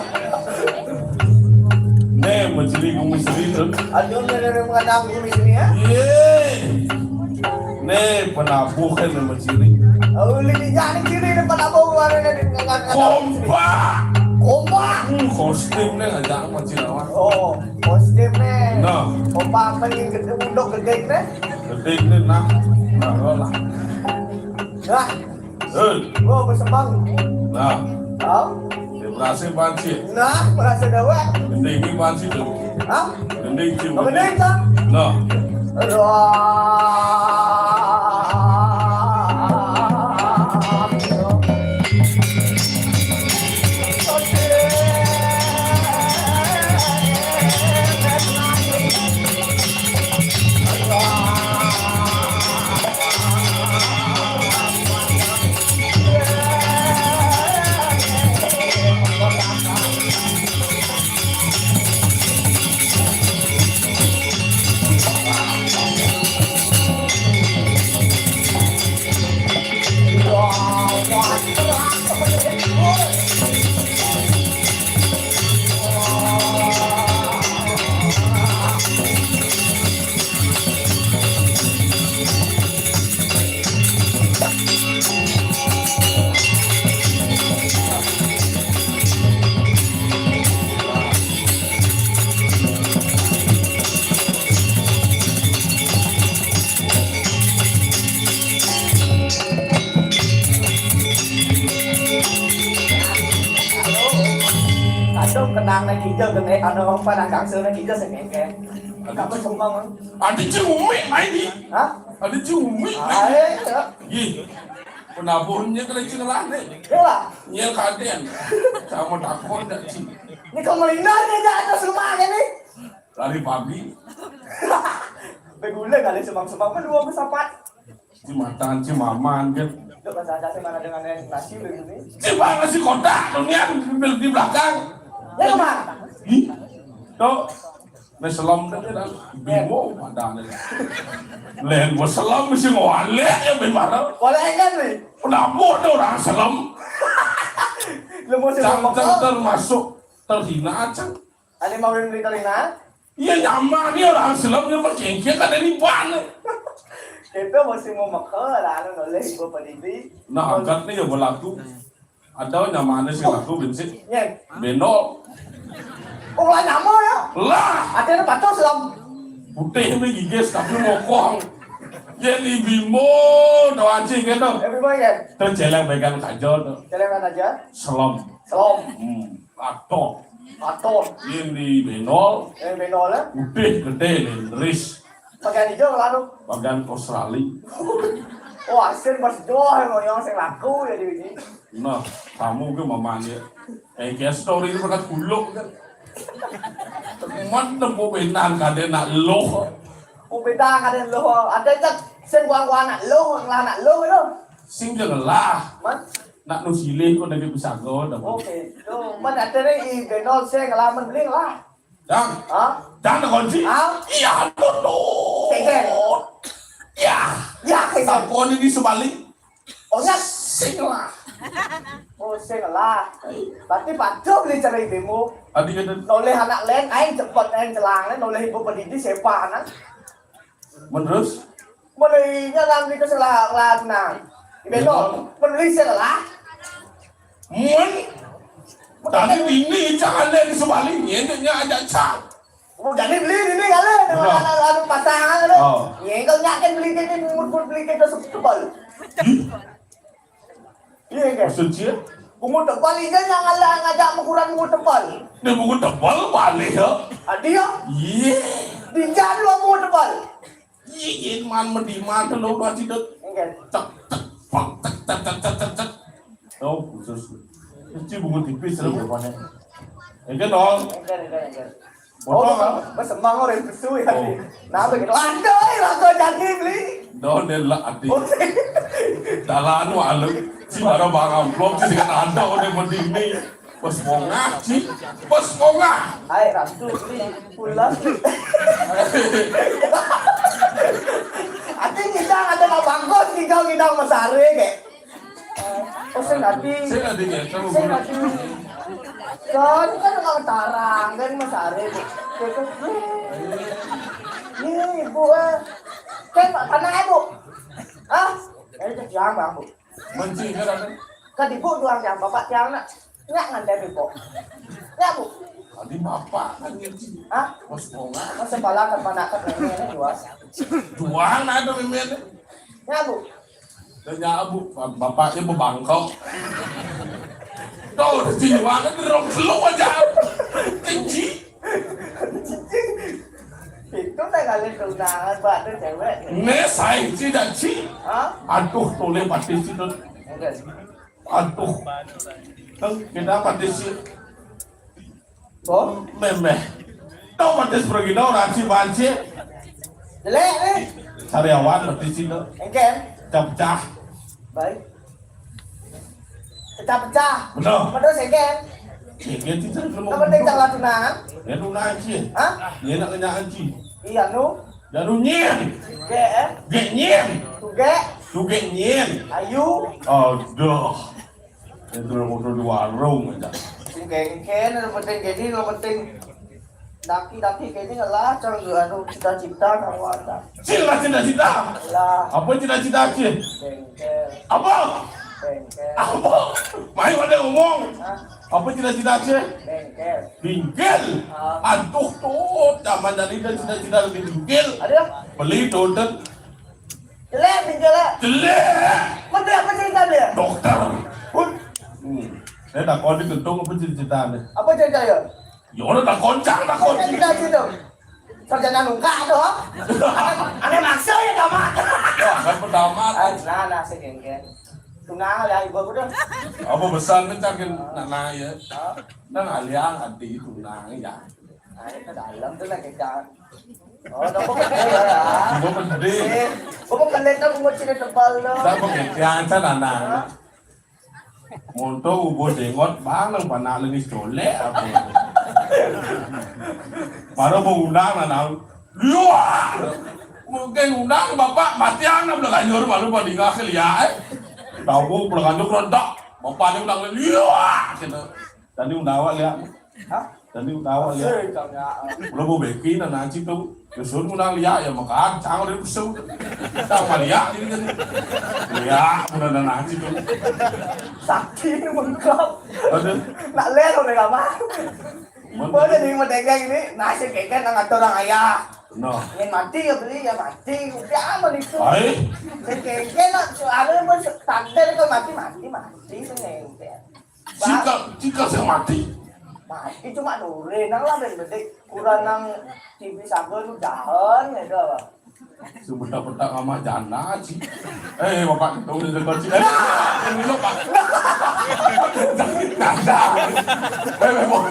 Nih mencuri kumisri tu. Aduh, dari mengenang di sini ya. Yeay. Nih penabuh kan mencuri. Oh, lini jadi kiri depan apa warna dari mengenang. Kompak. Kompak. Kostum nih ngajak mencuri awak. Oh, kostum nih. Nah. Kompak paling gede undok gede nih. Gede ni nak. Nah, lah. Nah, Oh, bersembang. nah. Oh, Dia berhasil panci. nah, merasa dawa. Gede ni panci tu. Hah? Gede cium. Apa nih tak? Nah. Kadang kenang lagi hijau gede, ada orang pada gangster lagi hijau sengengke. Kamu sembang? Ada cumi ni. Hah? Ada cumi. Ayo, Ih. Penabuhnya kena cengelah ni. ya. Nyel kaden. Sama takut dah cing. Ini kau melindar ni dah atas rumah ni. Lari babi. Begula kali sembang-sembang kan dua bersapat. Cimatan, cimaman kan. Duk bahasa Aceh mana dengan yang nasi begini? Cimang nasi kotak. Dunia di belakang. Ya kemana? Ih. Tuh. Meselam dah kan. Bimo ada ni. Len meselam mesti ngawalek ya bimara. Boleh kan ni? Penabuh tu orang selam. Lembu sembang Cang apa? termasuk terhina cang. Ada mau beli terina? Iya nyaman ni orang selam ni berkengkeng kan ni ban. Kita mesti mau makan lah, anu boleh ibu pendidi. Nah angkat ni ya berlaku. Ada nyaman ni sih laku bensin. Nyeng, Benol. oh lah nyamo ya. Lah. Ada patut selam. Putih ni gigis tapi mokong. Jadi bimo doa cing gitu. Everybody ya. Terjeleng pegang kajol tu. Jalan aja. Selam. Selam. Atok. Patut. Ini benol. Yang benol lah. Putih gede lendris. Pakai hijau lalu. Bagian Australia. Oh asin pas doh yang sing laku ya di sini. Nah, kamu ke mamanya. Kayak story ni berkat kuluk kan. Teman tempo benan kade nak loh. Oh beda kan lo. Ada tak sen wang nak lo, nak lo itu. Sing jangan lah. Man. Nak nusilih kau nak bisa kau dah. Oke. Tuh, man ada ni benol sing ngalaman beli lah. Jangan. Hah? Jangan kunci. Ah? Iya, dodo. Keken. Ya. Ya keken. Sampon ini sebalik. Oh nyat. Sing lah. Oh sing lah. Berarti patut beli cari demo. Adik kata, Noleh anak lain, aing cepat aing celang, noleh ibu pendidi siapa anak? menerus. Belinya dalam di kesalahan nang. Besok beli salah. Mun. Tadi ini jangan lihat di sebalik. Ini ada cak. Oh jadi beli ini kali, ada pasangan kali. Yang kau nyakin beli ini umur beli kita sebel. Iya kan? Maksudnya? Umur tebal ini yang ngajak mengurangi umur tebal. Dia buku tebal balik ya. Dia Iya. dijad lu umur tebal. Iya, man mendiman tu lo masih dah. Enggak. Cak cak pak cak cak cak cak cak cak. Oh khusus. Cuci buku tipis lah berapa Engke dong. Engker. Foto kan? Mas sembang orang besu ya. Oh. Nah, begitu lantai jadi beli. Donen lah ati. Dalan walu. Si bara bang amplop si dengan anda oleh mendini. Pas mau ngaji, pas mau ngah. Hai rantu beli pulang. Ati kita ada mau bangkot kita masare ke. Oh saya nanti. Saya ada yang tahu. Kan kalau tarang kan masare. Ini ibu kan tanah ibu. Ah, jangan bang bu. Mancing kan? Kan ibu doang yang bapak yang nak ngantai ibu. Ya bu. Tadi bapak kan ngaji. Ah, Pas mau ngah. masa balakan panakan ini jual. Juang ada memen. Ya bu. Tanya abu, bapaknya membangkok. Tahu di sini mana derong selu aja. Tinggi. Itu tak kali tunangan pak tu cewek. Nesai si dan si. Hah? Aduh, toleh pati si tu. Enggak. Aduh. Teng kita pati si. Oh, Meme. Tahu pati pergi dah orang si banci. jelek ni. Sariawan pati si tu. Engken. Capcah. Baik. Pecah-pecah. Betul. Padahal engken. Kaya si tu belum. Apa penting jangan tunangan? Ya lu nanti. Hah? Dia nak kena anci. Iya nu. Dan lu nyen. Ge Gek nyen. Tuge. Lu gek nyen. Ayu. Aduh. Itu motor di warung aja. Engken. Yang penting jadi yang penting. Daki kayaknya lah. Jangan anu cita-cita kamu ada. Cila cita-cita. Lah. Apa cita-cita Cil? Bengkel. Apa? Bengkel. Apa? Main ada ngomong. Hah? Apa cita-cita Cil? Bengkel. Bingkel. Aduh tuh, zaman dari dan cita-cita lagi bingkel. Ada? Beli donat. Jelek jelek. Jelek. Menteri apa cerita dia? Dokter. Saya tak kau dikentung apa cita-citanya? Apa cerita dia? Ya udah tak koncang, tak Apa koncang. cerita situ? Sarjana nungka tu. Aneh maksa ya kamu. Wah, kan pertama. Nah, segengken. Tunangan lah ibu aku dah. Apa besar mencakin nak ya? Nang aliang hati itu nang ya. Ini ke dalam tu lah kita. Oh, dah pun ya. Ibu penting. Bukan kelet tu bukan cerita tebal tu. Saya pakai tiang saya nana. Monto ubo dengot bang nang panak lagi soleh apa? Baru mau undang nana. Luar. Mungkin undang bapak mati anak belakang nyuruh malu pada nggak keliat. Tahu belakang nyuruh rontok. Bapak ni undang luar. Tadi undang awak lihat. Hah? Tadi undang awak lihat. Seri kau ya. Belum mau bikin nana citu. Kesuruh undang lihat ya makan. Jangan dari kesuruh. Jangan lihat ini kan. Lihat bukan nana citu. Sakti ni mengkap. Ada. Nak lihat tu mereka mah. Ibu jadi merdeka ini, nasi keken nak orang ayah. No. Yang mati ya beli ya mati. Udah aman itu. Ay. Keken nak ada pun takdir kalau mati seneng. Jika saya mati. Mati cuma nurin, nang lah bener kurang nang TV sabar tu jalan ya dah. Sebentar-bentar sama jana sih. Bapak ketemu di dekat sini. Ini lo pak. Nada. Bapak.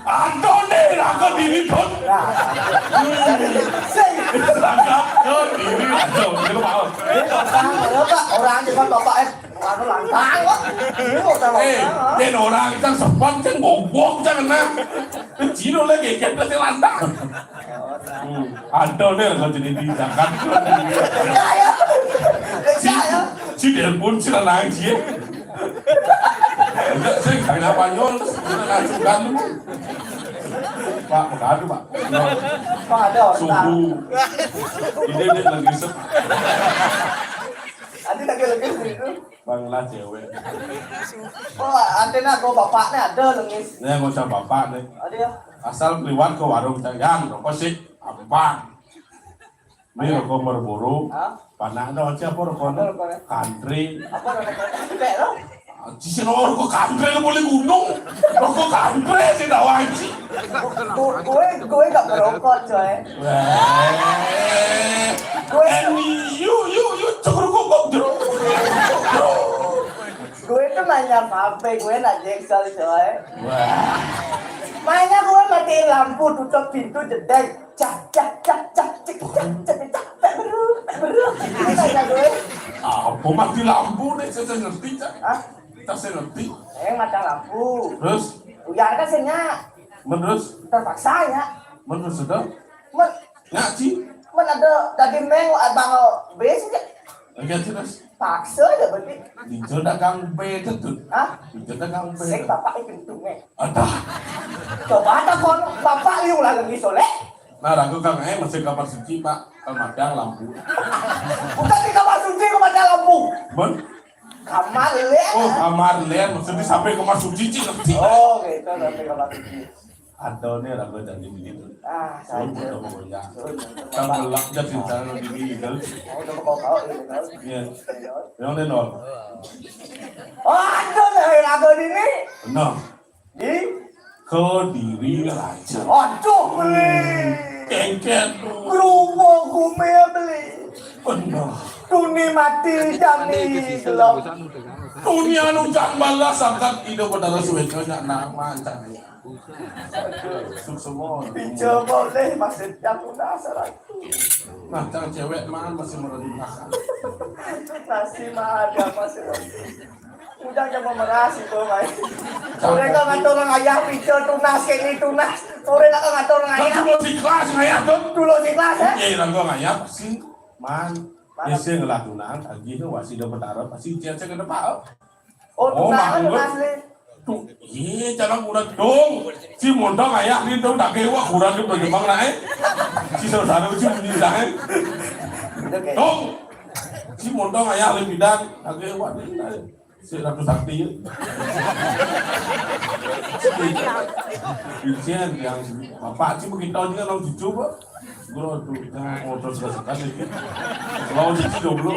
Antoni raga diri ton. Raga diri raga. Ini pak. Orang depan bapak anu lantang kok. Ini orang. Den orang yang sempat yang ngobok jangan. Cino lagi kita lantang. Antoni raga jadi di Jakarta. Si dia pun sila nangis. Saya kena Spanyol, kita langsung gantung. Pak, makasih Pak. Pak ada orang. Suhu. Ini lagi sep. Ada lagi situ. Bangla cewek. Oh, antena kau bapaknya ada lengis. Ini yang ngusah bapak nih. Ada ya? Asal keliwan ke warung jajan, rokok sih, abang. Ini rokok berburu. Panak ada siapa rokoknya? Country. Apa rokok lo? Sisi rokok country lu boleh gunung. Rokok country sih dah wajib. Gue gak merokok coy. You cukup rokok bro. Gue itu nanya HP, gue nak jeksel coy. lampu tutup pintu jedeng. Cak cak cak cak cak cak cak cak tak beruk. Apa mati lampu nih? Saya ngerti cak. Hah? Saya ngerti. Mata lampu. Terus, Ujar kan senya menurut, terpaksa ya. menurut sudah, Men ngaji. ada daging meng abang besi aja. Ngaji terus. Paksa aja berarti. Di dagang B itu. Hah? Di dagang B. Sing bapak kentungnya. Ada. Coba ada kon bapak liu lah lagi soleh. Nah, ragu kang masih kamar suci pak, madang lampu. Bukan di kamar suci kepada lampu. Ben, Kamar liat. oh kamar liat maksudnya sampai kamar suci cik ngerti. Oh gitu sampai kamar suci. Ada nih ragu jadi begitu. Ah saya. Udah pokoknya. Kamu belak jadi cara begini kan? Oh udah kau ini. Iya. Yang nenol. Oh ada nih lagu ini. Nah, Di. Kediri aja. Aduh beli. Kengket. Kerupuk kumia beli. Benar. Tuni mati jami gelap. Dunia nu jak balas angkat ide pada suweknya nama cari. Semua. Pinjam boleh maksudnya aku dasar. Nah, cara cewek mah masih merendahkan. Nasi mah ada masih. Udah coba merasi tuh main. Sore kan ngatur orang ayah pinjam tunas kayak tunas. Sore kan ngatur orang ayah. Dulu di kelas ngayat tuh. Dulu di kelas ya. Iya, lang ngayat pasti man. Ese ngelakunan lagi tuh masih dapat arah pasti cewek ke depan. Oh tunas asli. Tuh, iya jangan kurang dong. Si mondong ayah ni dong tak kewa kurang di Jepang naik. Si saudara si bunyi naik. Dong. Si mondong ayah lebih dan tak kewa ni naik. Si ratu sakti. Ijen yang bapak sih begitu juga kalau dicoba. Bro tuh jangan motor sekali. Kalau cici dulu.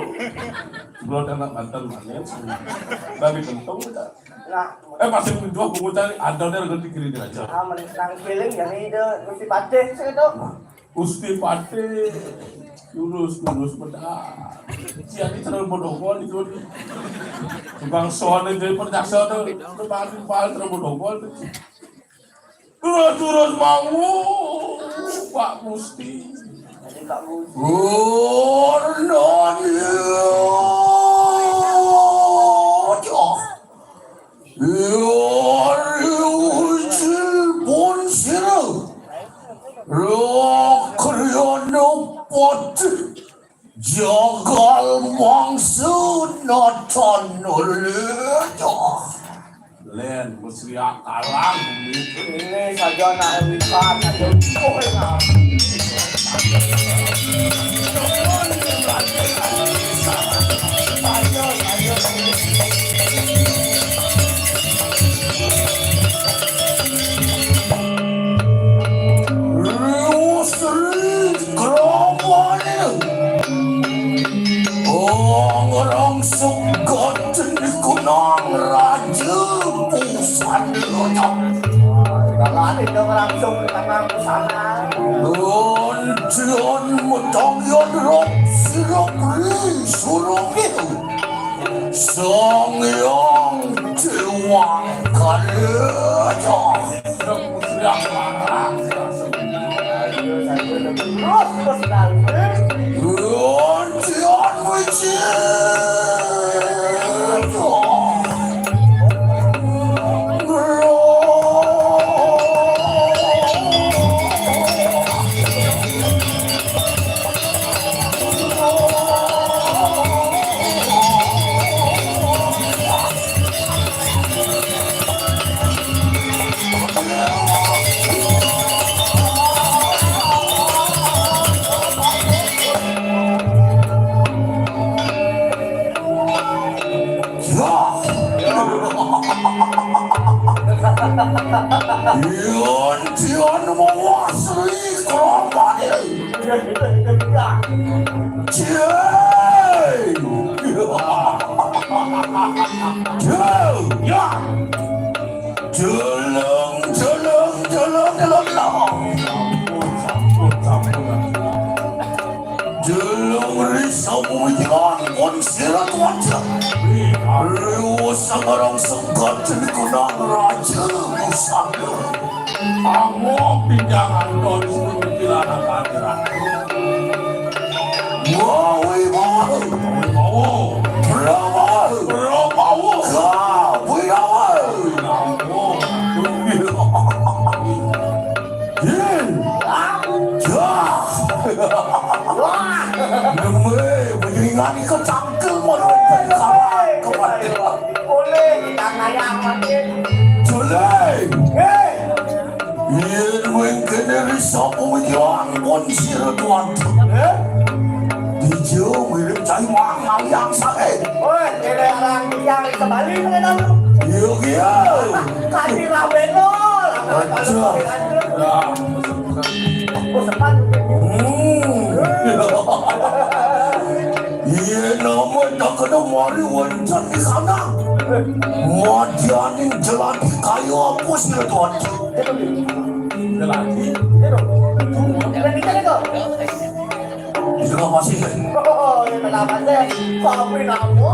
Bro anak mantan mana? Dari kentong kita. Nah, Masih menjual buku cari ada nih ganti kiri aja. menang feeling yang itu mesti pade itu. Usti pate, lurus benar. Siapa terlalu bodoh itu nih. Tukang soal itu perjaksa tuh, pal terlalu bodoh itu. Terus mau, Pak Musti. Jadi tak mesti. Jagal mangsud nonton olehnya. Len, mesti akalang begitu. Ini saja nak wikan ada kowe. Orang sungkotin kunang raja pusan lonyok. Kalau ada yang langsung tangan sana. Tuan mutong yon rok sirok ri surong itu. Song yang tuang kalanya. Mesti akalang. Terus lagi. Tuan wujud. Yon mewasli korbannya. Jelung risau mengikan konsirat wajah. Riwa sangarang sengkat di kunang raja musangnya. Amo pinjangan don seluruh bilangan hadiran. Wow, mau. Ingani ke cangkel mau boleh kita ngayang makin. Jelek. Iyan mungkin dari sapu yang konsir tuan. Dia mirip cai mangal yang sakit. Oi, ini orang yang kembali mengenal. Iya. Kasih rawenol. Bosan. Iya nama tak kena mari wancan di sana. Majanin jelati kayu apa sih tuan? Jelati. Juga masih. Oh, ini kenapa sih? Kopi kamu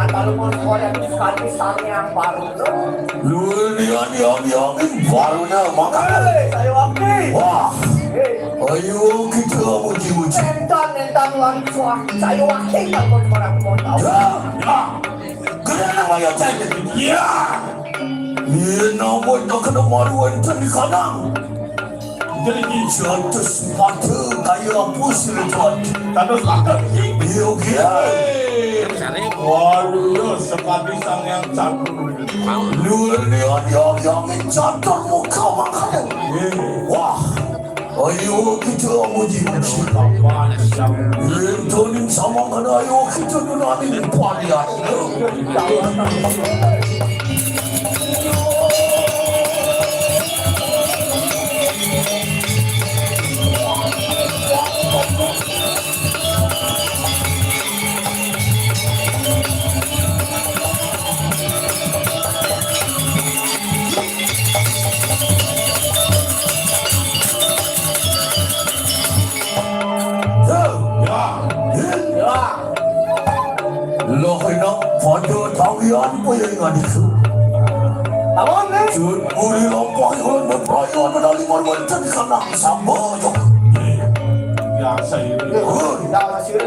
kalau mau sekolah sekali yang baru tuh. Lu yang barunya makanya. Saya waktu. Wah. Ayo kita muji-muji. Nentang langsung. Saya waktu kalau mau tahu. Ya. Kenapa ayah saya? Ya. Ini nama tak kena maruan di kanang. Jadi jatuh mata kayu apa sih tuan? Tanda selatan. Iya. Waduh, sekali sang yang catur. Luar yang catur muka makanya. Wah. Ayo kita muji-muji. Toning sama kena ayo kita nunanin palian. Tawian po yung nga dito. Tawon eh. Jun, uli lang po kayo ng prayon na nalimon dyan ka ng sambayo. Ya, sa'yo. Kita masih.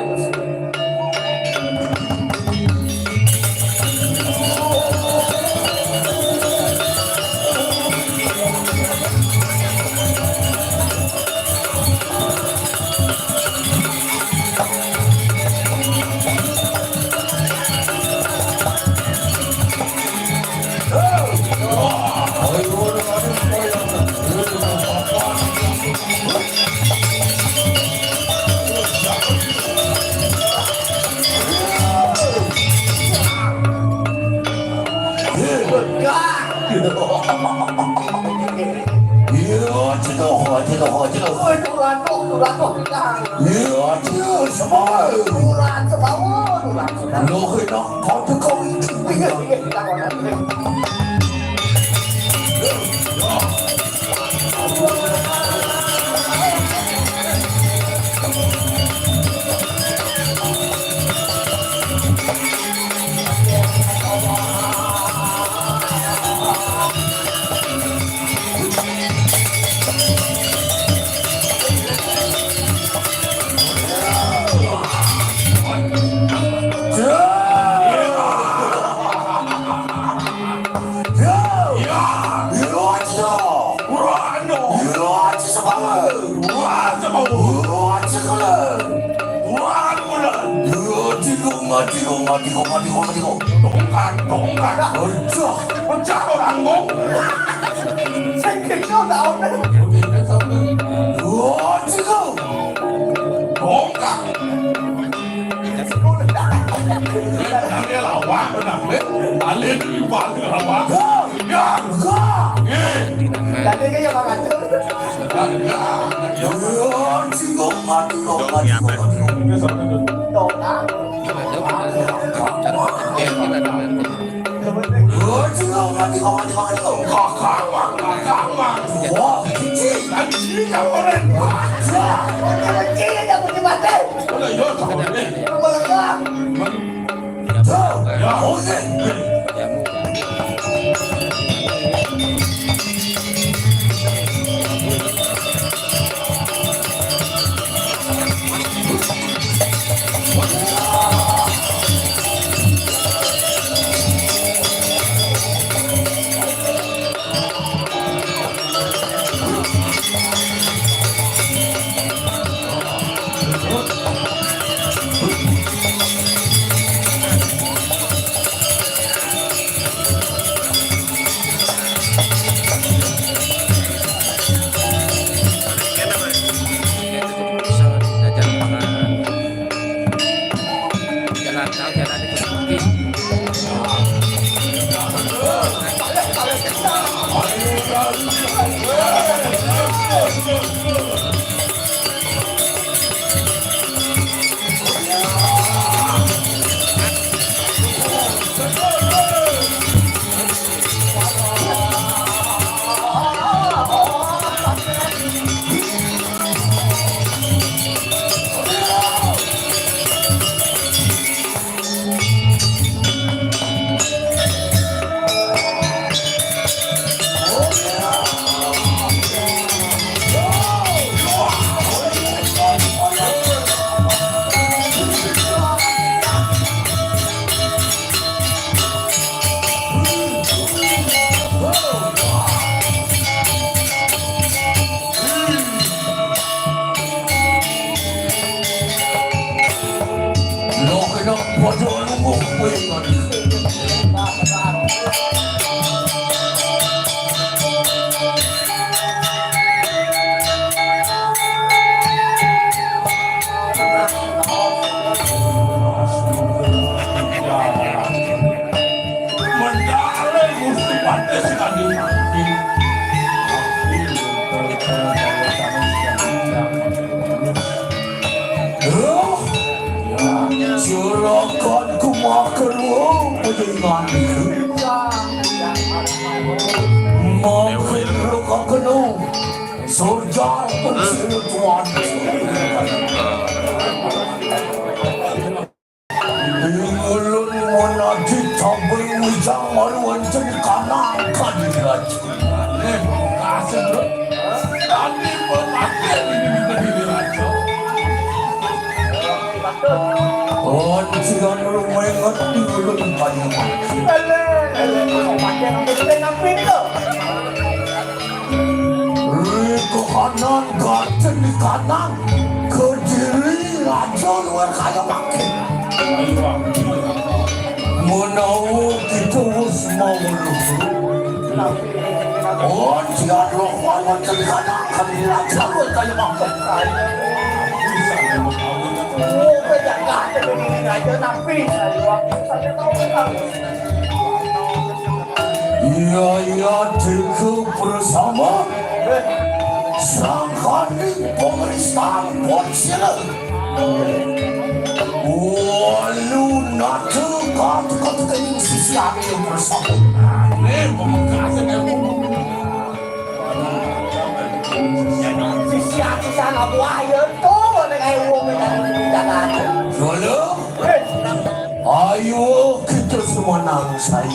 Ayo kita semua nangsai.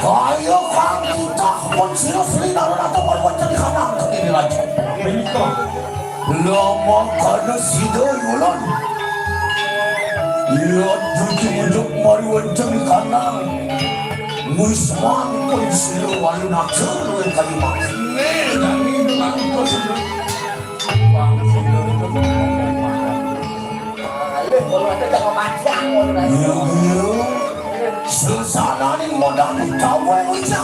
Ayo kang kita konsil selina atau berwajah di kanan kiri lagi. Lama kada sida yulan. Lihat cuci mujuk mari wajah di kanan. Wisman konsil walu nakser luar kali makin. Sesadani modal tawe uja,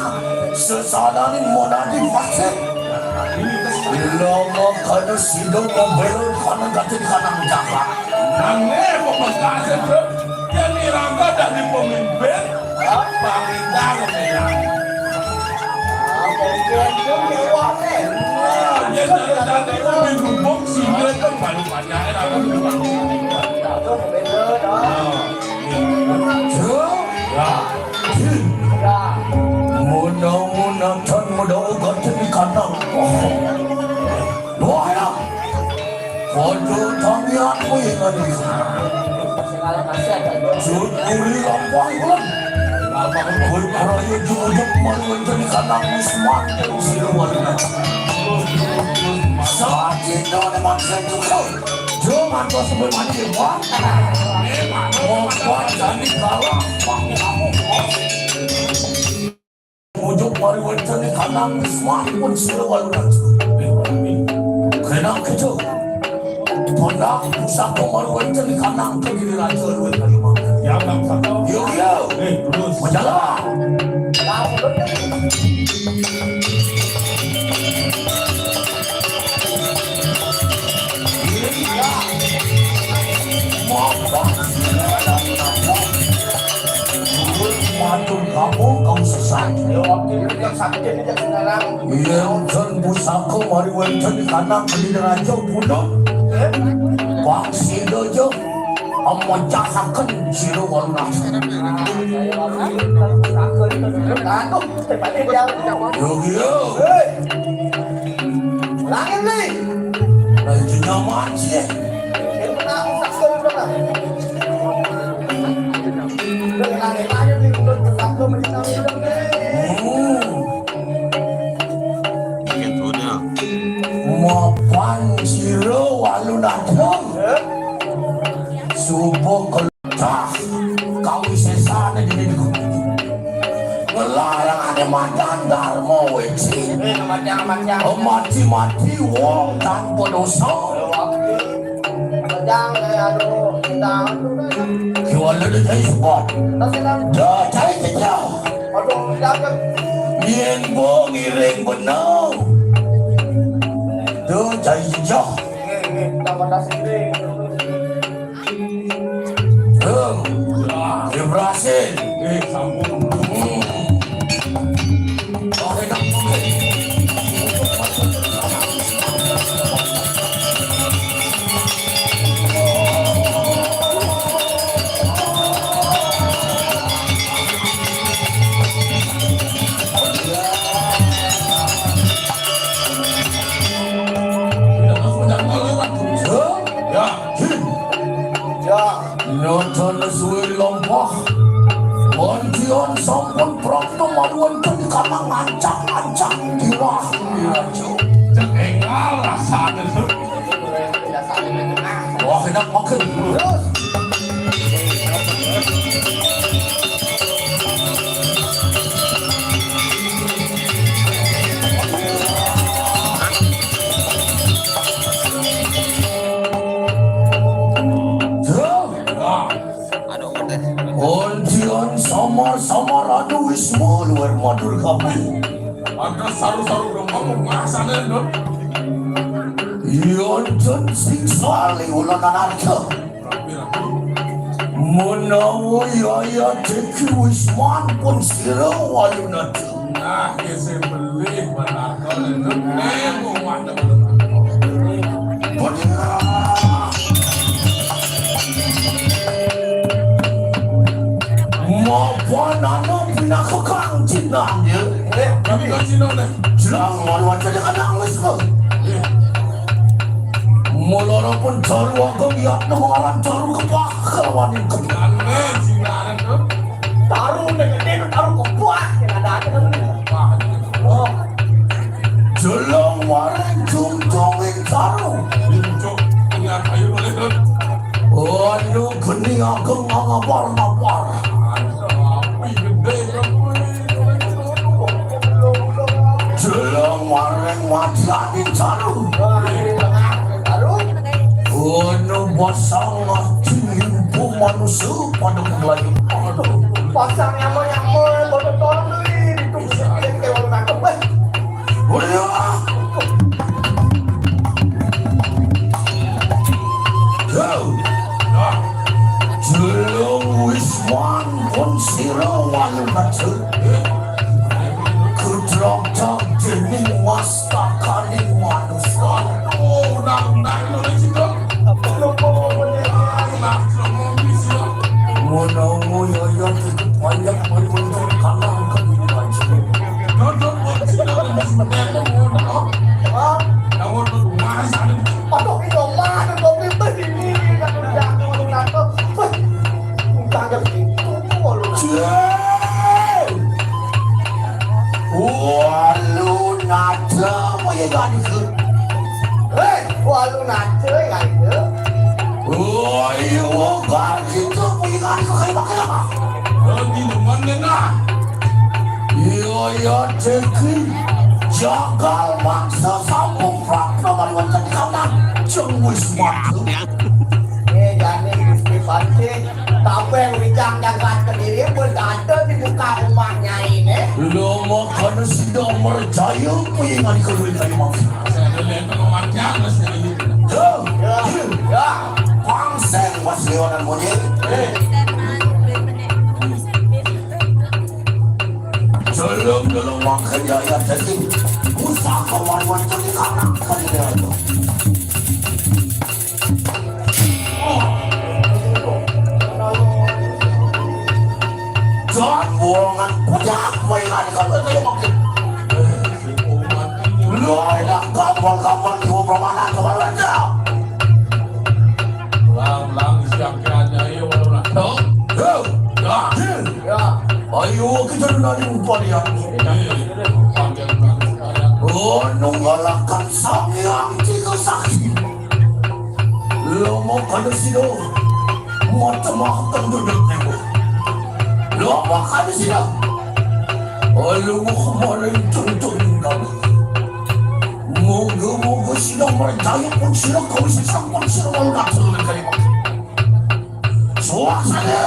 sesadani modal di pasir. Lama kada sidang membelur kanan kaki kanan jaga. Nange pemengkasih bro, yang dirangka dari pemimpin, pemerintah kemenang. Jadi tadi kami dukung sehingga kembali pada era Mudah-mudahan tan mudah-mudahan di kanan. Wahai, kodoh tangianmu yang ada. Juri lampang bulan. Berkarya jujur malu di kanan Wisman siluan. Saat itu memang sejujur. Jangan kau sebelum mandi wah. Mau buat jadi kalah. Ujung mari wonten kanang wisman pun sira walunat. Kena kejo. Pondok pusaka mari wonten kanang kegiri raja luwih kalima. Ya Bang Sako. Yo. Terus. Majalah. Matur kamu kau sesat. Yang sakit ini jangan sekarang. Yang jen pusaka mari wonten kanang kegiri raja pundok. Waksi dojo memecahaken sira walunat. Yo. Langit nih. Lagi nyaman sih. Gitu dah. Mapan sira walunat. Subuh kelecah kau sesane di diriku. Ngelarang ane mandan dharma weci. Mati-mati wong tanpa dosa. Kiwala na tayo support. Dah tayo kita. Yen bo ngiring benar. Dah tayo kita. Dia berhasil. Sambung. Oke, nak pakai. Nonton suwi lompah. Montion sampun prapta maduan kan kanang ancang-ancang diwah. Cengengal rasane tuh. Wah, enak makan. Ontian samar-samar adu wisma luar madur kami. Ada saru-saru ngomong rasane tuh. Yonton siksa liulan anarka. Menawa yaya teki wisman pun sira walunat. Nah, kese beli benar kalau itu nemu ada benar. Mapanana pinakakang cinang dia. Kami kan sino deh. Jelang maluan saja kanang wisma. Mulanya pun jaru agak lihat mengaran jaru kebakaran yang kebenaran. Aneh singaran tuh. Taruh dengan taruh kebuah. Ada Wah, Jelang wareng jumjong yang jaru. cok ingat kayu boleh tuh. Anu geni ageng ngapar-ngapar. Api gede Jelang wareng matianin jaru. Anu basang himpu manusia pada kelayu. Pasang nyamuk bodoh tolong nih ditunggu ke warung nangkep. Udah. Go. Jelang wisman pun sira walunat. Kudrok-dok dening mastakaning manusia. Oh, undang-undang lo di situ. Menawa yaya cukup banyak menuntut kanang kehidupan. Nonton sini di sini. Kamu tuh masa nih. Aduh, ini omah, ada kopi begini, kan udah warung nangkep. Tanggal itu warung Walunat moye gani ke? warung nangkep ya itu. Oh iya, gani ke moye gani ke kayak apa? Lagi demen deh nah. Iya, Saya ceki jagal maksa sambung prak nama wonten kamar jeung wis mati. Jane Gusti Panci, tapi wijang jagat Kediri berada di muka rumahnya ini. Lo makan sedang merjaya pengingat kedua kali maksa. Saya lihat rumahnya nasi. Ya. Pangseng was leonan monyet. Jelung makan jaya tadi. Usah kawan-kawan jadi kanak kali itu. Jangan buangan kujak mainan kalau itu yang makin. Lu ada kapan-kapan di mana kemarin dah. Lang siap kerja ya orang tahu. Ya. Ayo kita dari upaya. Oh, nunggalakan sang yang tiga saksi. Lo mau kada sino? Macam-macam duduk nebo. Lo mau kada sino? Oh, lo mau kemarin tuntun kamu. Moga-moga sino percaya pun sino kau sisang pun sino mau turun kali mak. Suasana.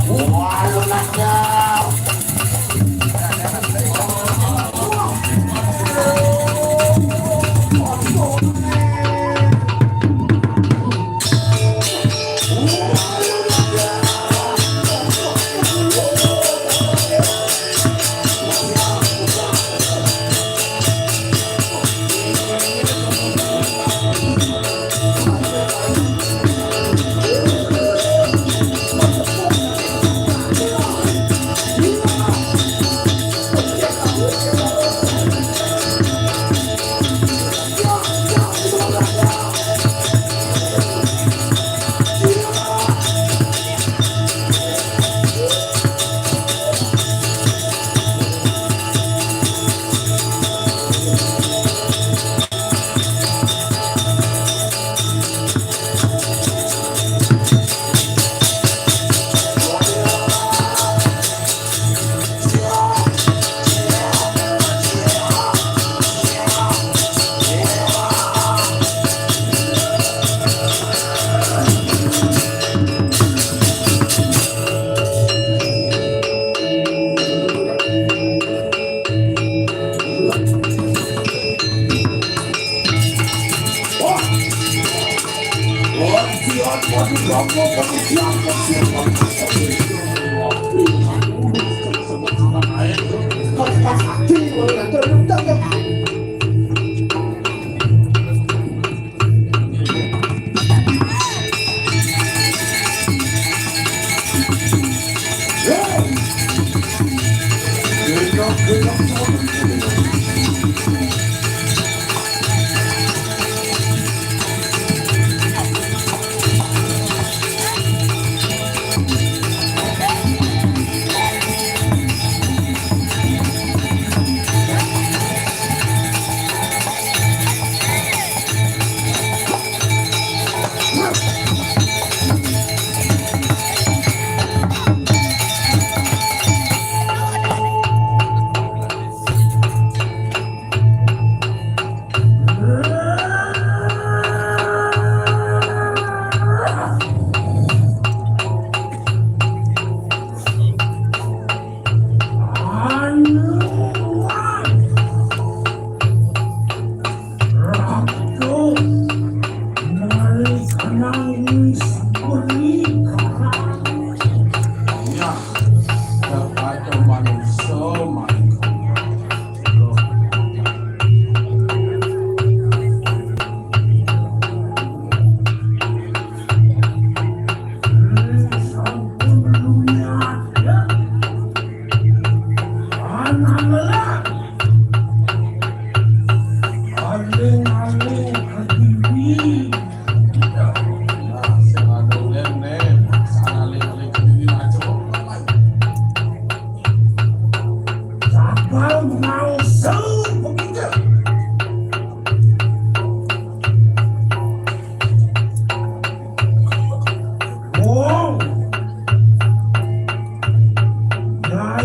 Wah, lo naknya.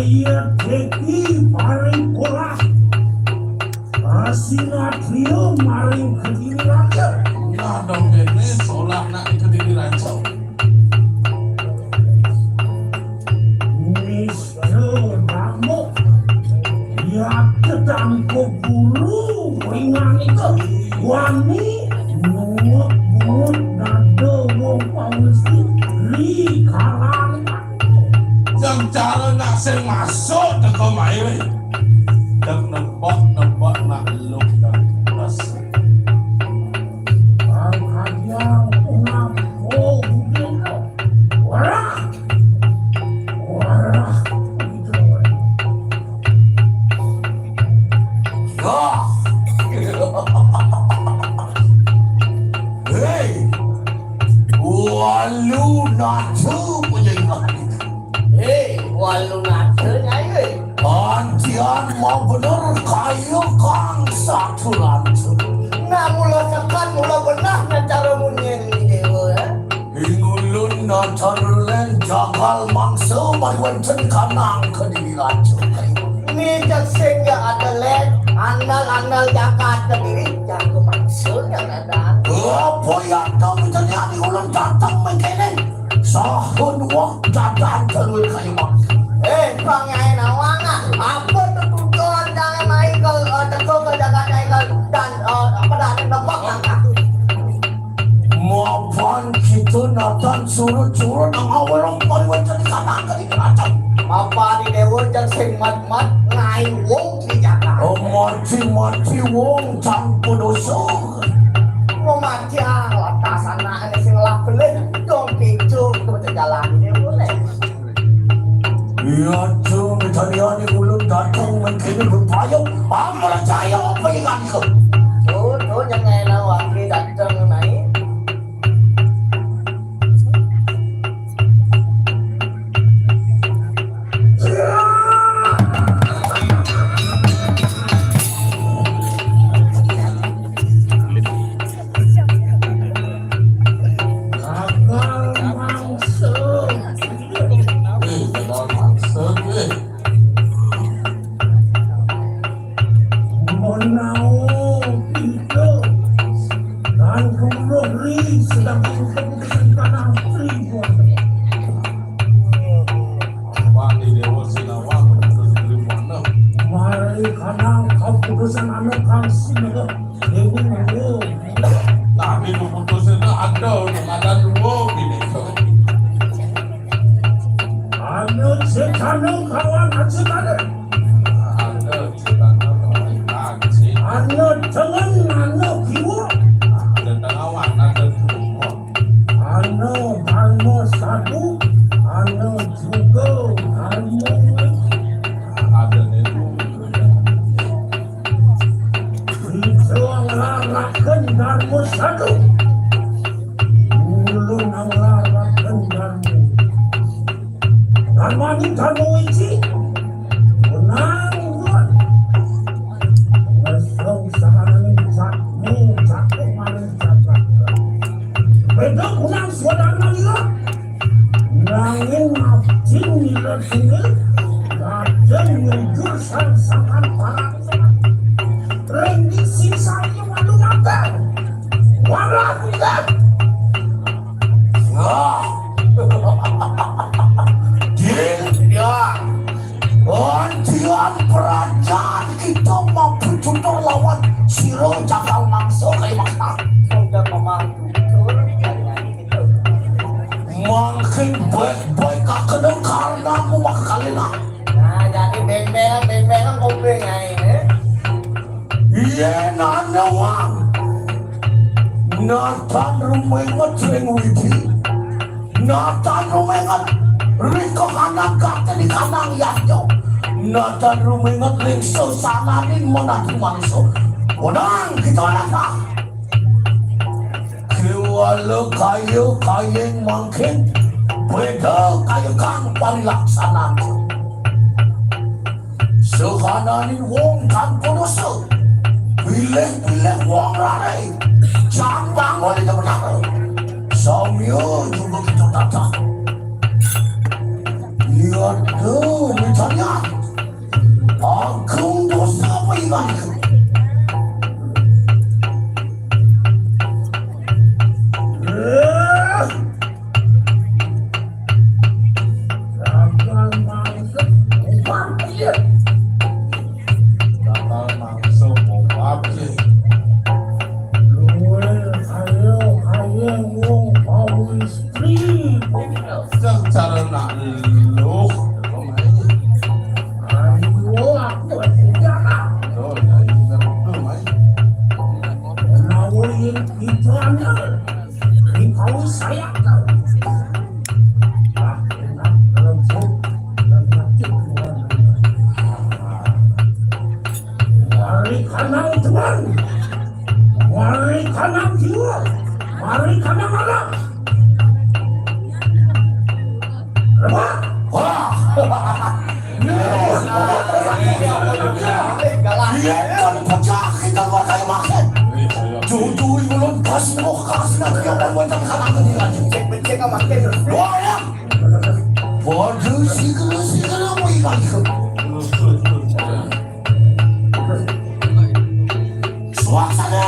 Ayat teki paling pola Asinatrium maring kediri raja. Nah dong ini solak nak itu diri rancau. Mister Namo ya tetangku bulu ringan itu wani ngut nado wong pawesti li kalang Yang cara nak sing masuk teko mai. Dan nebak nak luk dan rasa. Ang-anyang unapo dito. Wala! Wala! Hey! Walu natu punya iman. Eh, walu nate nyai. Antian mau bener kayu kang satu lantu. Nah, mula tekan mula benahnya cara munyen ni dewa ya. Ingulun natarlen jagal mangsa mariwanten kanang kediri lantu. Ni jak sehingga ada lek andal jakat kediri jago maksud yang ada. Apa yang tahu terjadi ulang datang begini? Sahun wak datang terus kayu mangsa. Pangai nawanga apa tujuan jangan Michael teko ke jaga Michael dan apa dah nebak langkah Maafan kita natan suruh-suruh nang awalong mariwanten kanang kediri lantu. apa di dewa jang sing mat ngai wong di jaga Mati wong tanpa dosa. mau mati atasan nak sing lah beli dong picu ke jalan dia boleh. Ya tu metaniani ulun datang mengkini berpayung. Amal jaya apa yang aku? Tuh jangan lawak ni datang naik. Nah, ini putusin ada ada dua gini. Anu cekanu kawan acekanu. Ada citana kaji. Anu tengen anu kiwa. Ada tangawan ada dua. Anu satu. Anu juga anu. Ada itu. Itu ngelarakan darmu satu. Dulu ngelarakan darmu. Darmani darmu isi. Menang buat. Mesong saharan jatmu jatuh maling jatuh. Beda kunang suadar malila. Nangin ngabjin nila tinggal. Gajah nyujur sang-sangan parang. Rendi sisanya waduh mata. Walah kita. Dia Antian perajaan kita mampu tutur lawan siro jakal mangsa kayak makna. Sudah memangku turun nyari gitu. Makin baik-baik kakena karena aku makalina. Nah jadi bembengan kopi nyai. Iya nana wang. Natan rumengat sering widi. Natan rumengat riko kanang kata di kanang yanyo. Natan rumengat ring sosananin menatu mangso. Unang kita nata. Kiwala kayu kayeng mangkin. Beda kayu kang parilaksanakan. Sehananin wong tanpa dosa. Pilih wong rare. Jangan bangun itu benar. Samyo juga kita datang. Lihat tuh, misalnya ikan. Jangan masuk parkir. Bakal masuk mau parkir. Ayo, wong mau istri. Cara nak lu. Ayo, aku tidak. Tuh, jadi terlalu mai. Nawarin itu anda. Kau saya tahu. Mari kanang teman. Mari kanang jiwa. Mari kanang anak. Wah. Dia kan pecah kita pakai makan. Jujur belum kasih mau kasih nak yang buatan kanang ini lagi. Cek ka makin. Wah ya. Waduh sigala mau ikan itu. Suasana.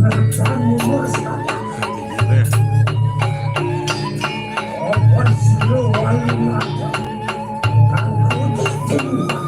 bertani mursa open silo walima aku ditimpa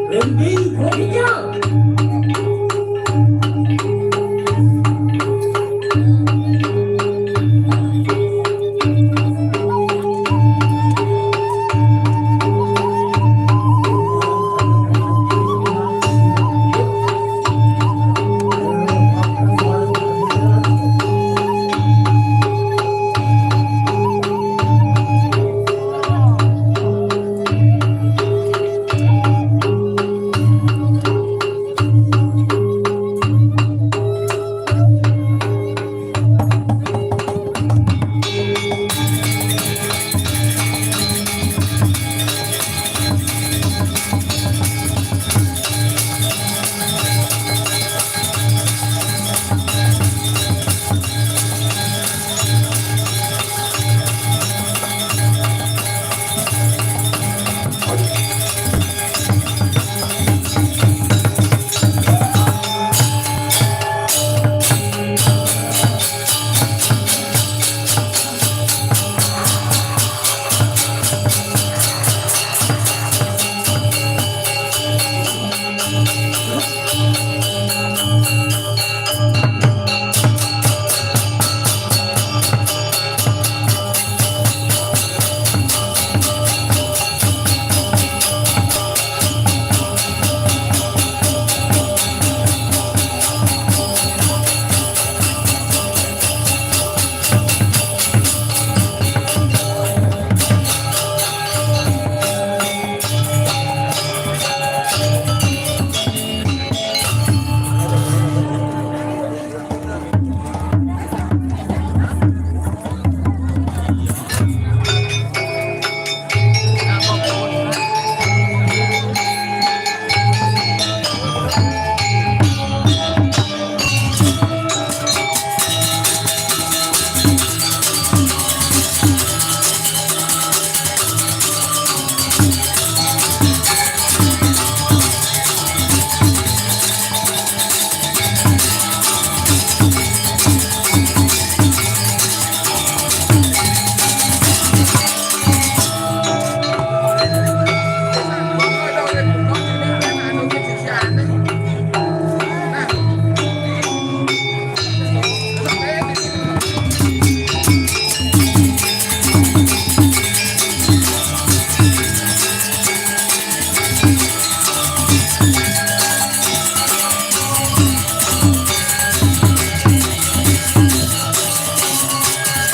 Lebih,